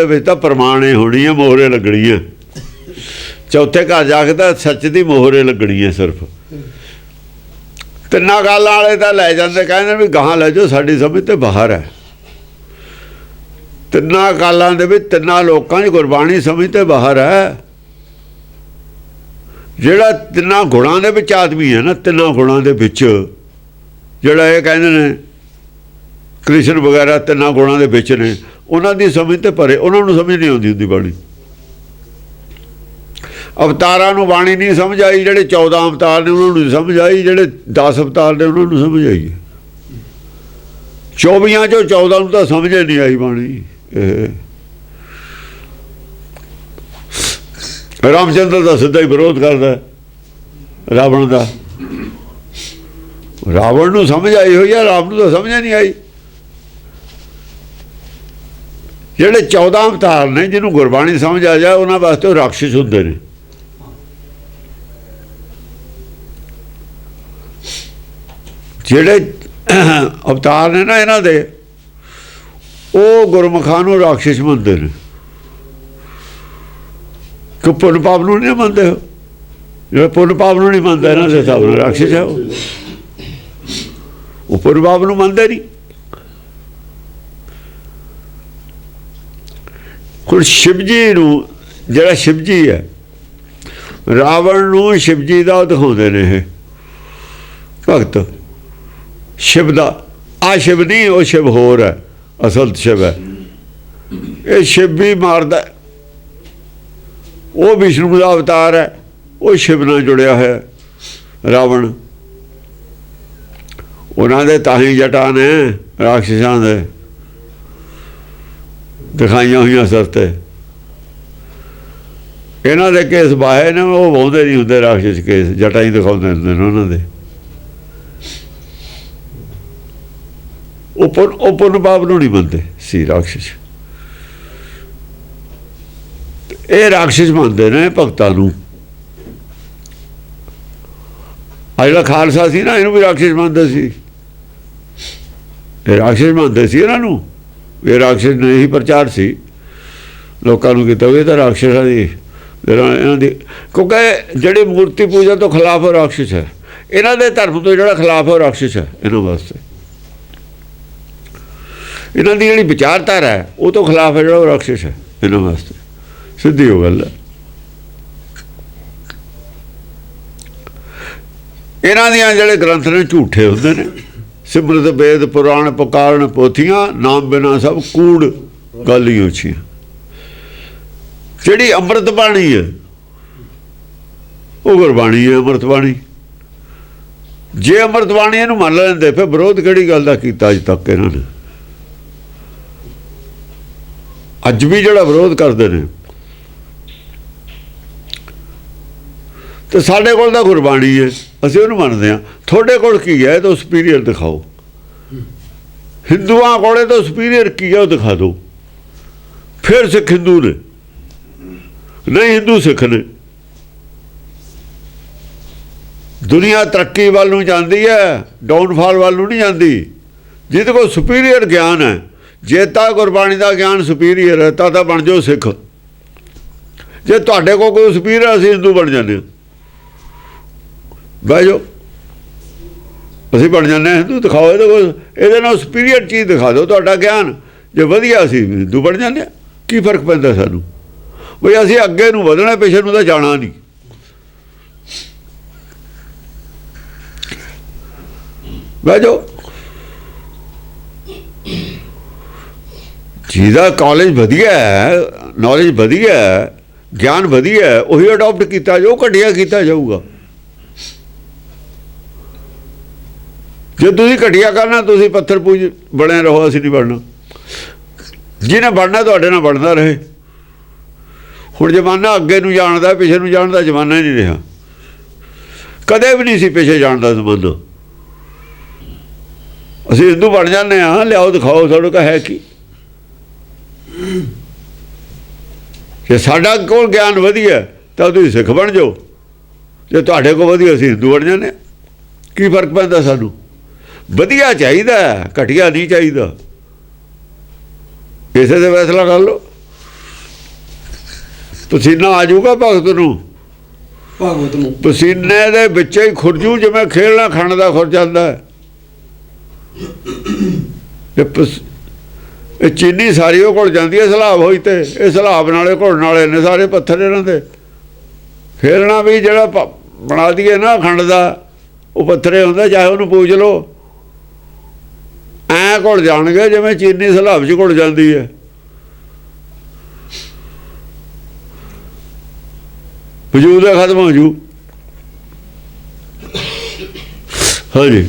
ਵਿੱਚ ਤਾਂ ਪ੍ਰਮਾਣੇ ਹੋਣੀ ਹੈ, ਮੋਹਰੇ ਲੱਗਣੀ ਹੈ। ਚੌਥੇ ਘਰ ਜਾ ਕੇ ਤਾਂ ਸੱਚ ਦੀ ਮੋਹਰੇ ਲੱਗਣੀ ਹੈ ਸਿਰਫ। ਤਿੰਨਾਂ ਗੱਲਾਂ ਵਾਲੇ ਤਾਂ ਲੈ ਜਾਂਦੇ, ਕਹਿੰਦੇ ਵੀ ਗਾਹਾਂ ਲੈ ਜਾਓ, ਸਾਡੀ ਸਮਝ ਤੇ ਬਾਹਰ ਹੈ। ਤਿੰਨਾਂ ਕਾਲਾਂ ਦੇ ਵਿੱਚ ਤਿੰਨਾਂ ਲੋਕਾਂ 'ਚ ਗੁਰਬਾਣੀ ਸਮਝ ਤੇ ਬਾਹਰ ਹੈ। ਜਿਹੜਾ ਤਿੰਨਾਂ ਗੁਣਾਂ ਦੇ ਵਿੱਚ ਆਦਮੀ ਹੈ ਨਾ, ਤਿੰਨਾਂ ਗੁਣਾਂ ਦੇ ਵਿੱਚ ਜਿਹੜਾ ਇਹ ਕਹਿੰਦੇ ਨੇ ਕ੍ਰਿਸ਼ਨ ਵਗੈਰਾ ਤਿੰਨਾਂ ਗੁਣਾਂ ਦੇ ਵਿੱਚ ਨੇ, ਉਹਨਾਂ ਦੀ ਸਮਝ ਤੇ ਪਰੇ, ਉਹਨਾਂ ਨੂੰ ਸਮਝ ਨਹੀਂ ਆਉਂਦੀ ਹੁੰਦੀ ਬਾਣੀ। ਅਵਤਾਰਾਂ ਨੂੰ ਬਾਣੀ ਨਹੀਂ ਸਮਝ ਆਈ, ਜਿਹੜੇ 14 ਅਵਤਾਰ ਨੇ ਉਹਨਾਂ ਨੂੰ ਨਹੀਂ ਸਮਝ ਆਈ, ਜਿਹੜੇ 10 ਅਵਤਾਰ ਨੇ ਉਹਨਾਂ ਨੂੰ ਸਮਝ ਆਈ। 24 ਚੋਂ 14 ਨੂੰ ਤਾਂ ਸਮਝ ਨਹੀਂ ਆਈ ਬਾਣੀ। ਰਾਮਚੰਦਰ ਦਾ ਸਿੱਧਾ ਹੀ ਵਿਰੋਧ ਕਰਦਾ ਰਾਵਣ ਦਾ। ਰਾਵਣ ਨੂੰ ਸਮਝ ਆਈ ਹੋਈ ਆ, ਰਾਮ ਨੂੰ ਤਾਂ ਸਮਝ ਨਹੀਂ ਆਈ। ਜਿਹੜੇ 14 ਅਵਤਾਰ ਨੇ ਜਿਹਨੂੰ ਗੁਰਬਾਣੀ ਸਮਝ ਆ ਜਾਏ ਉਹਨਾਂ ਵਾਸਤੇ ਉਹ ਰਾਖਸ਼ ਹੁੰਦੇ ਨੇ। ਜਿਹੜੇ ਅਵਤਾਰ ਨੇ ਨਾ ਇਹਨਾਂ ਦੇ, ਉਹ ਗੁਰਮੁਖਾਂ ਨੂੰ ਰਾਖਸ਼ ਮੰਨਦੇ ਨੇ ਕਿ ਪੁੰਨ ਪਾਪ ਨੂੰ ਨਹੀਂ ਮੰਨਦੇ। ਜਿਹੜਾ ਪੁੰਨ ਪਾਪ ਨੂੰ ਨਹੀਂ ਮੰਨਦਾ ਇਹਨਾਂ ਦੇ ਹਿਸਾਬ ਨਾਲ ਰਾਖਸ਼ ਹੈ। ਉਹ ਪੁੰਨ ਪਾਪ ਨੂੰ ਮੰਨਦੇ ਨਹੀਂ। ਹੁਣ ਸ਼ਿਵ ਜੀ ਨੂੰ, ਜਿਹੜਾ ਸ਼ਿਵ ਜੀ ਹੈ, ਰਾਵਣ ਨੂੰ ਸ਼ਿਵ ਜੀ ਦਾ ਦਿਖਾਉਂਦੇ ਨੇ ਇਹ ਭਗਤ ਸ਼ਿਵ ਦਾ। ਆ ਸ਼ਿਵ ਨਹੀਂ, ਉਹ ਸ਼ਿਵ ਹੋਰ ਹੈ, ਅਸਲ ਸ਼ਿਵ ਹੈ। ਇਹ ਸ਼ਿਵ ਵੀ ਮਾਰਦਾ, ਉਹ ਵਿਸ਼ਨੂੰ ਦਾ ਅਵਤਾਰ ਹੈ, ਉਹ ਸ਼ਿਵ ਨਾਲ ਜੁੜਿਆ ਹੋਇਆ ਰਾਵਣ। ਉਹਨਾਂ ਦੇ ਤਾਂ ਹੀ ਜਟਾਂ ਨੇ ਰਾਖਸ਼ਾਂ ਦੇ ਦਿਖਾਈਆਂ ਹੋਈਆਂ ਸਿਰ 'ਤੇ। ਇਹਨਾਂ ਦੇ ਕੇਸ ਬਾਹੇ ਨੇ, ਉਹ ਵਾਹੁੰਦੇ ਨਹੀਂ ਹੁੰਦੇ ਰਾਖਸ਼ ਕੇਸ, ਜਟਾਂ ਹੀ ਦਿਖਾਉਂਦੇ ਹੁੰਦੇ ਨੇ ਉਹਨਾਂ ਦੇ। ਉਹ ਪੁੰਨ ਪਾਪ ਨੂੰ ਨਹੀਂ ਮੰਨਦੇ ਸੀ ਰਾਖਸ਼। ਇਹ ਰਾਖਸ਼ ਮੰਨਦੇ ਨੇ ਭਗਤਾਂ ਨੂੰ। ਆ ਜਿਹੜਾ ਖਾਲਸਾ ਸੀ ਨਾ, ਇਹਨੂੰ ਵੀ ਰਾਖਸ਼ ਮੰਨਦੇ ਸੀ। ਇਹ ਰਾਖਸ਼ ਮੰਨਦੇ ਸੀ ਇਹਨਾਂ ਨੂੰ। ਇਹ ਰਾਖਸ਼ ਨੇ ਹੀ ਪ੍ਰਚਾਰ ਸੀ ਲੋਕਾਂ ਨੂੰ ਕੀਤਾ ਵੀ ਇਹ ਤਾਂ ਰਾਖਸ਼ਾਂ ਦੀ ਇਹਨਾਂ ਦੀ, ਕਿਉਂਕਿ ਜਿਹੜੀ ਮੂਰਤੀ ਪੂਜਾ ਤੋਂ ਖਿਲਾਫ ਉਹ ਰਾਖਸ਼ ਹੈ। ਇਹਨਾਂ ਦੇ ਧਰਮ ਤੋਂ ਜਿਹੜਾ ਖਿਲਾਫ ਉਹ ਰਾਖਸ਼ ਹੈ ਇਹਨਾਂ ਵਾਸਤੇ। ਇਹਨਾਂ ਦੀ ਜਿਹੜੀ ਵਿਚਾਰਧਾਰਾ ਹੈ ਉਹ ਤੋਂ ਖਿਲਾਫ ਹੈ ਜਿਹੜਾ ਉਹ ਰਾਖਸ਼ ਹੈ ਇਹਨਾਂ ਵਾਸਤੇ। ਸਿੱਧੀ ਉਹ ਗੱਲ ਹੈ। ਇਹਨਾਂ ਦੀਆਂ ਜਿਹੜੇ ਗ੍ਰੰਥ ਨੇ ਝੂਠੇ ਹੁੰਦੇ ਨੇ। ਸਿਮਰਤ ਵੇਦ ਪੁਰਾਣ ਪੁਕਾਰਨ ਪੋਥੀਆਂ, ਨਾਮ ਬਿਨਾ ਸਭ ਕੂੜ ਗੱਲ ਹੀ ਉੱਚੀ। ਜਿਹੜੀ ਅੰਮ੍ਰਿਤ ਬਾਣੀ ਹੈ ਉਹ ਗੁਰਬਾਣੀ ਹੈ, ਅੰਮ੍ਰਿਤ ਬਾਣੀ। ਜੇ ਅੰਮ੍ਰਿਤ ਬਾਣੀ ਇਹਨੂੰ ਮੰਨ ਲੈਂਦੇ ਫਿਰ ਵਿਰੋਧ ਕਿਹੜੀ ਗੱਲ ਦਾ ਕੀਤਾ ਅੱਜ ਤੱਕ ਇਹਨਾਂ ਨੇ। ਅੱਜ ਵੀ ਜਿਹੜਾ ਵਿਰੋਧ ਕਰਦੇ ਨੇ, ਤੇ ਸਾਡੇ ਕੋਲ ਤਾਂ ਗੁਰਬਾਣੀ ਹੈ, ਅਸੀਂ ਉਹਨੂੰ ਮੰਨਦੇ ਹਾਂ। ਤੁਹਾਡੇ ਕੋਲ ਕੀ ਹੈ? ਤਾਂ ਸੁਪੀਰੀਅਰ ਦਿਖਾਓ। ਹਿੰਦੂਆਂ ਕੋਲੇ ਤਾਂ ਸੁਪੀਰੀਅਰ ਕੀ ਹੈ ਉਹ ਦਿਖਾ ਦਿਓ। ਫਿਰ ਸਿੱਖ ਹਿੰਦੂ ਨੇ, ਨਹੀਂ ਹਿੰਦੂ ਸਿੱਖ ਨੇ। ਦੁਨੀਆ ਤਰੱਕੀ ਵੱਲ ਨੂੰ ਜਾਂਦੀ ਹੈ, ਡਾਊਨਫਾਲ ਵੱਲ ਨੂੰ ਨਹੀਂ ਜਾਂਦੀ। ਜਿਹਦੇ ਕੋਲ ਸੁਪੀਰੀਅਰ ਗਿਆਨ ਹੈ, ਜੇ ਤਾਂ ਗੁਰਬਾਣੀ ਦਾ ਗਿਆਨ ਸੁਪੀਰੀਅਰ ਹੈ ਤਾਂ ਬਣ ਜਾਓ ਸਿੱਖ। ਜੇ ਤੁਹਾਡੇ ਕੋਲ ਕੋਈ ਸੁਪੀਰੀਅਰ, ਅਸੀਂ ਹਿੰਦੂ ਬਣ ਜਾਂਦੇ ਹਾਂ। ਬਹਿ ਜਾਓ, ਅਸੀਂ ਬਣ ਜਾਂਦੇ ਹਾਂ ਹਿੰਦੂ। ਦਿਖਾਓ ਇਹਦੇ ਕੋਲ, ਇਹਦੇ ਨਾਲ ਸੁਪੀਰੀਅਰ ਚੀਜ਼ ਦਿਖਾ ਦਿਓ ਤੁਹਾਡਾ ਗਿਆਨ। ਜੇ ਵਧੀਆ ਅਸੀਂ ਹਿੰਦੂ ਬਣ ਜਾਂਦੇ ਹਾਂ। ਕੀ ਫਰਕ ਪੈਂਦਾ ਸਾਨੂੰ? ਬਈ ਅਸੀਂ ਅੱਗੇ ਨੂੰ ਵਧਣਾ, ਪਿੱਛੇ ਨੂੰ ਤਾਂ ਜਾਣਾ ਨਹੀਂ। ਬਹਿ ਜਾਓ। ਜਿਹਦਾ ਕਾਲਜ ਵਧੀਆ ਹੈ, ਨੌਲੇਜ ਵਧੀਆ ਹੈ, ਗਿਆਨ ਵਧੀਆ ਹੈ, ਉਹੀ ਅਡੋਪਟ ਕੀਤਾ ਜਾਊ, ਘਟੀਆ ਕੀਤਾ ਜਾਊਗਾ। ਜੇ ਤੁਸੀਂ ਘਟੀਆ ਕਰਨਾ, ਤੁਸੀਂ ਪੱਥਰ ਪੂਜ ਬਣੇ ਰਹੋ, ਅਸੀਂ ਨਹੀਂ ਬਣਨਾ। ਜਿਹਨੇ ਬਣਨਾ ਤੁਹਾਡੇ ਨਾਲ ਬਣਦਾ ਰਹੇ। ਹੁਣ ਜ਼ਮਾਨਾ ਅੱਗੇ ਨੂੰ ਜਾਣਦਾ, ਪਿੱਛੇ ਨੂੰ ਜਾਣਦਾ ਜ਼ਮਾਨਾ ਹੀ ਨਹੀਂ ਰਿਹਾ। ਕਦੇ ਵੀ ਨਹੀਂ ਸੀ ਪਿੱਛੇ ਜਾਣ ਦਾ ਜ਼ਮਾਨਾ। ਅਸੀਂ ਹਿੰਦੂ ਬਣ ਜਾਂਦੇ ਹਾਂ। ਲਿਆਓ ਦਿਖਾਓ, ਤੁਹਾਡੇ ਕੋਲ ਹੈ ਕੀ? ਜੇ ਸਾਡਾ ਕੋਲ ਗਿਆਨ ਵਧੀਆ ਤਾਂ ਤੁਸੀਂ ਸਿੱਖ ਬਣ ਜਾਓ, ਜੇ ਤੁਹਾਡੇ ਕੋਲ ਵਧੀਆ ਅਸੀਂ ਹਿੰਦੂ ਬਣ ਜਾਂਦੇ। ਕੀ ਫਰਕ ਪੈਂਦਾ ਸਾਨੂੰ? ਵਧੀਆ ਚਾਹੀਦਾ, ਘਟੀਆ ਨਹੀਂ ਚਾਹੀਦਾ। ਇਸੇ ਤੇ ਫੈਸਲਾ ਕਰ ਲਓ। ਪਸੀਨਾ ਆ ਜਾਊਗਾ ਭਗਤ ਨੂੰ ਪਸੀਨੇ ਦੇ ਵਿੱਚ ਹੀ ਖੁਰਜੂ, ਜਿਵੇਂ ਖੇਲਣਾ ਖੰਡ ਦਾ ਖੁਰ ਜਾਂਦਾ ਹੈ। ਇਹ ਚੀਨੀ ਸਾਰੀ ਉਹ ਘੁਲ ਜਾਂਦੀ ਹੈ ਸਲਾਬ ਹੋਈ ਤੇ, ਇਹ ਸਲਾਬ ਨਾਲੇ ਘੁਲਣ ਵਾਲੇ ਨੇ ਸਾਰੇ ਪੱਥਰ ਇਹਨਾਂ ਦੇ। ਫੇਰਣਾ ਵੀ ਜਿਹੜਾ ਬਣਾ ਦਈਏ ਨਾ ਖੰਡ ਦਾ, ਉਹ ਪੱਥਰੇ ਹੁੰਦਾ, ਚਾਹੇ ਉਹਨੂੰ ਪੂਜ ਲਓ, ਐਂ ਘੁਲ ਜਾਣਗੇ ਜਿਵੇਂ ਚੀਨੀ ਸਲਾਬ 'ਚ ਘੁਲ ਜਾਂਦੀ ਹੈ। ਵਜੂਦ ਹੈ, ਖਤਮ ਹੋ ਜੂ। ਹਾਂਜੀ।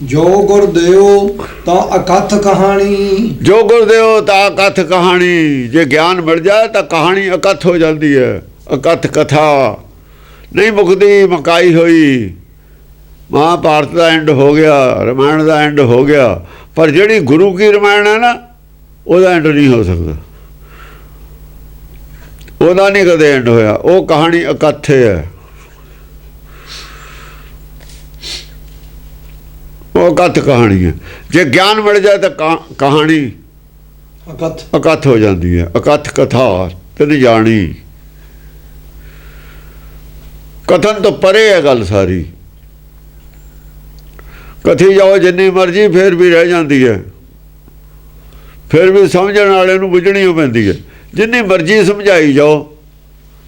ਜੋ ਗੁਰਦੇਵ ਤਾਂ ਅਕਥ ਕਹਾਣੀ, ਜੋ ਗੁਰਦੇਵ ਤਾਂ ਅਕਥ ਕਹਾਣੀ। ਜੇ ਗਿਆਨ ਮਿਲ ਜਾਏ ਤਾਂ ਕਹਾਣੀ ਅਕਥ ਹੋ ਜਾਂਦੀ ਹੈ। ਅਕਥ ਕਥਾ ਨਹੀਂ ਮੁੱਕਦੀ, ਮੁਕਾਈ ਹੋਈ। ਮਹਾਭਾਰਤ ਦਾ ਐਂਡ ਹੋ ਗਿਆ, ਰਮਾਇਣ ਦਾ ਐਂਡ ਹੋ ਗਿਆ, ਪਰ ਜਿਹੜੀ ਗੁਰੂ ਕੀ ਰਮਾਇਣ ਹੈ ਨਾ, ਉਹਦਾ ਐਂਡ ਨਹੀਂ ਹੋ ਸਕਦਾ। ਉਹਦਾ ਨਹੀਂ ਕਦੇ ਐਂਡ ਹੋਇਆ। ਉਹ ਕਹਾਣੀ ਅਕਥ ਹੈ, ਉਹ ਅਕਥ ਕਹਾਣੀ ਹੈ। ਜੇ ਗਿਆਨ ਮਿਲ ਜਾਏ ਤਾਂ ਕਹਾਣੀ ਅਕਥ ਹੋ ਜਾਂਦੀ ਹੈ। ਅਕਥ ਕਥਾ ਤੈਨੂੰ ਜਾਣੀ, ਕਥਨ ਤੋਂ ਪਰੇ ਹੈ ਗੱਲ ਸਾਰੀ। ਕਥੀ ਜਾਓ ਜਿੰਨੀ ਮਰਜ਼ੀ, ਫਿਰ ਵੀ ਰਹਿ ਜਾਂਦੀ ਹੈ, ਫਿਰ ਵੀ ਸਮਝਣ ਵਾਲੇ ਨੂੰ ਬੁੱਝਣੀ ਪੈਂਦੀ ਹੈ। ਜਿੰਨੀ ਮਰਜ਼ੀ ਸਮਝਾਈ ਜਾਓ,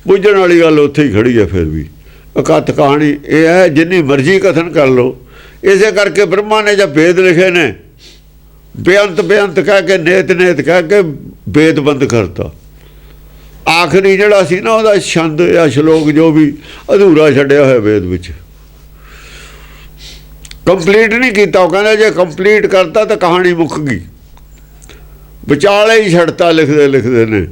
ਬੁੱਝਣ ਵਾਲੀ ਗੱਲ ਉੱਥੇ ਹੀ ਖੜੀ ਹੈ। ਫਿਰ ਵੀ ਅਕਥ ਕਹਾਣੀ ਇਹ ਹੈ, ਜਿੰਨੀ ਮਰਜ਼ੀ ਕਥਨ ਕਰ ਲਓ। ਇਸੇ ਕਰਕੇ ਬ੍ਰਹਮਾ ਨੇ ਜਦ ਵੇਦ ਲਿਖੇ ਨੇ, ਬੇਅੰਤ ਬੇਅੰਤ ਕਹਿ ਕੇ, ਨੇਤ ਨੇਤ ਕਹਿ ਕੇ ਵੇਦ ਬੰਦ ਕਰਤਾ। ਆਖਰੀ ਜਿਹੜਾ ਸੀ ਨਾ, ਉਹਦਾ ਛੰਦ ਜਾਂ ਸ਼ਲੋਕ ਜੋ ਵੀ ਅਧੂਰਾ ਛੱਡਿਆ ਹੋਇਆ ਵੇਦ ਵਿੱਚ, ਕੰਪਲੀਟ ਨਹੀਂ ਕੀਤਾ। ਉਹ ਕਹਿੰਦਾ ਜੇ ਕੰਪਲੀਟ ਕਰਤਾ ਤਾਂ ਕਹਾਣੀ ਮੁੱਕ ਗਈ। ਵਿਚਾਲੇ ਹੀ ਛੱਡਤਾ ਲਿਖਦੇ ਲਿਖਦੇ ਨੇ।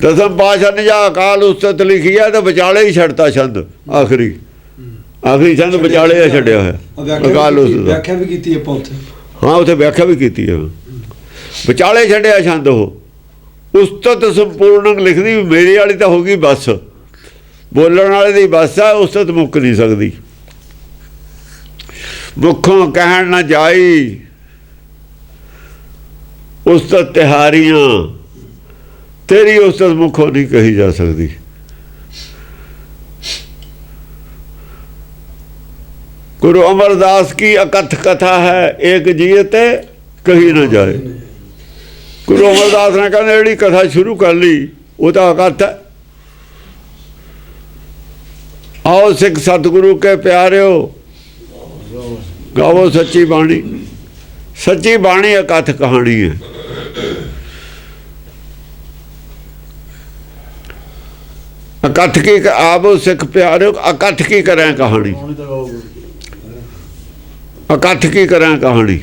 ਦਸਮ ਪਾਤਸ਼ਾਹ ਨੇ ਜਾਂ ਅਕਾਲ ਉਸਤਤ ਲਿਖੀ ਹੈ ਤਾਂ ਵਿਚਾਲੇ ਹੀ ਛੱਡਤਾ ਛੰਦ। ਆਖਰੀ ਛੰਦ ਵਿਚਾਲੇ ਹੀ ਛੱਡਿਆ ਹੋਇਆ। ਅਕਾਲ ਉਸਤਤ ਵਿਆਖਿਆ ਵੀ ਕੀਤੀ ਆਪਾਂ ਉੱਥੇ। ਹਾਂ, ਉੱਥੇ ਵਿਆਖਿਆ ਵੀ ਕੀਤੀ ਹੈ। ਵਿਚਾਲੇ ਛੱਡਿਆ ਛੰਦ। ਉਹ ਉਸਤਤ ਸੰਪੂਰਨ ਲਿਖਦੀ, ਮੇਰੀ ਵਾਲੀ ਤਾਂ ਹੋ ਗਈ ਬਸ, ਬੋਲਣ ਵਾਲੇ ਦੀ ਬਸ ਆ, ਉਸਤਤ ਮੁੱਕ ਨਹੀਂ ਸਕਦੀ। ਮੁੱਖੋਂ ਕਹਿਣ ਨਾ ਜਾਈ ਉਸਤਤ ਤਿਹਾਰੀਆਂ, ਤੇਰੀ ਉਸਤਤ ਮੁੱਖੋਂ ਨਹੀਂ ਕਹੀ ਜਾ ਸਕਦੀ। ਗੁਰੂ ਅਮਰਦਾਸ ਕੀ ਅਕਥ ਕਥਾ ਹੈ, ਏਕ ਜੀਅਤੇ ਕਹੀ ਨਾ ਜਾਏ। ਗੁਰੂ ਅਮਰਦਾਸ ਨੇ ਕਹਿੰਦੇ ਜਿਹੜੀ ਕਥਾ ਸ਼ੁਰੂ ਕਰ ਲਈ ਉਹ ਤਾਂ ਅਕਥ ਹੈ। ਆਓ ਸਿੱਖ ਸਤਿਗੁਰੂ ਕੇ ਪਿਆਰਿਓ, ਗਾਵੋ ਸੱਚੀ ਬਾਣੀ। ਸੱਚੀ ਬਾਣੀ ਅਕਥ ਕਹਾਣੀ ਹੈ। ਅਕਥ ਕੀ ਆਵੋ ਸਿੱਖ ਪਿਆਰਿਓ, ਅਕਥ ਕੀ ਕਰਾਂ ਕਹਾਣੀ। ਅਕਥ ਕੀ ਕਰਾਂ ਕਹਾਣੀ,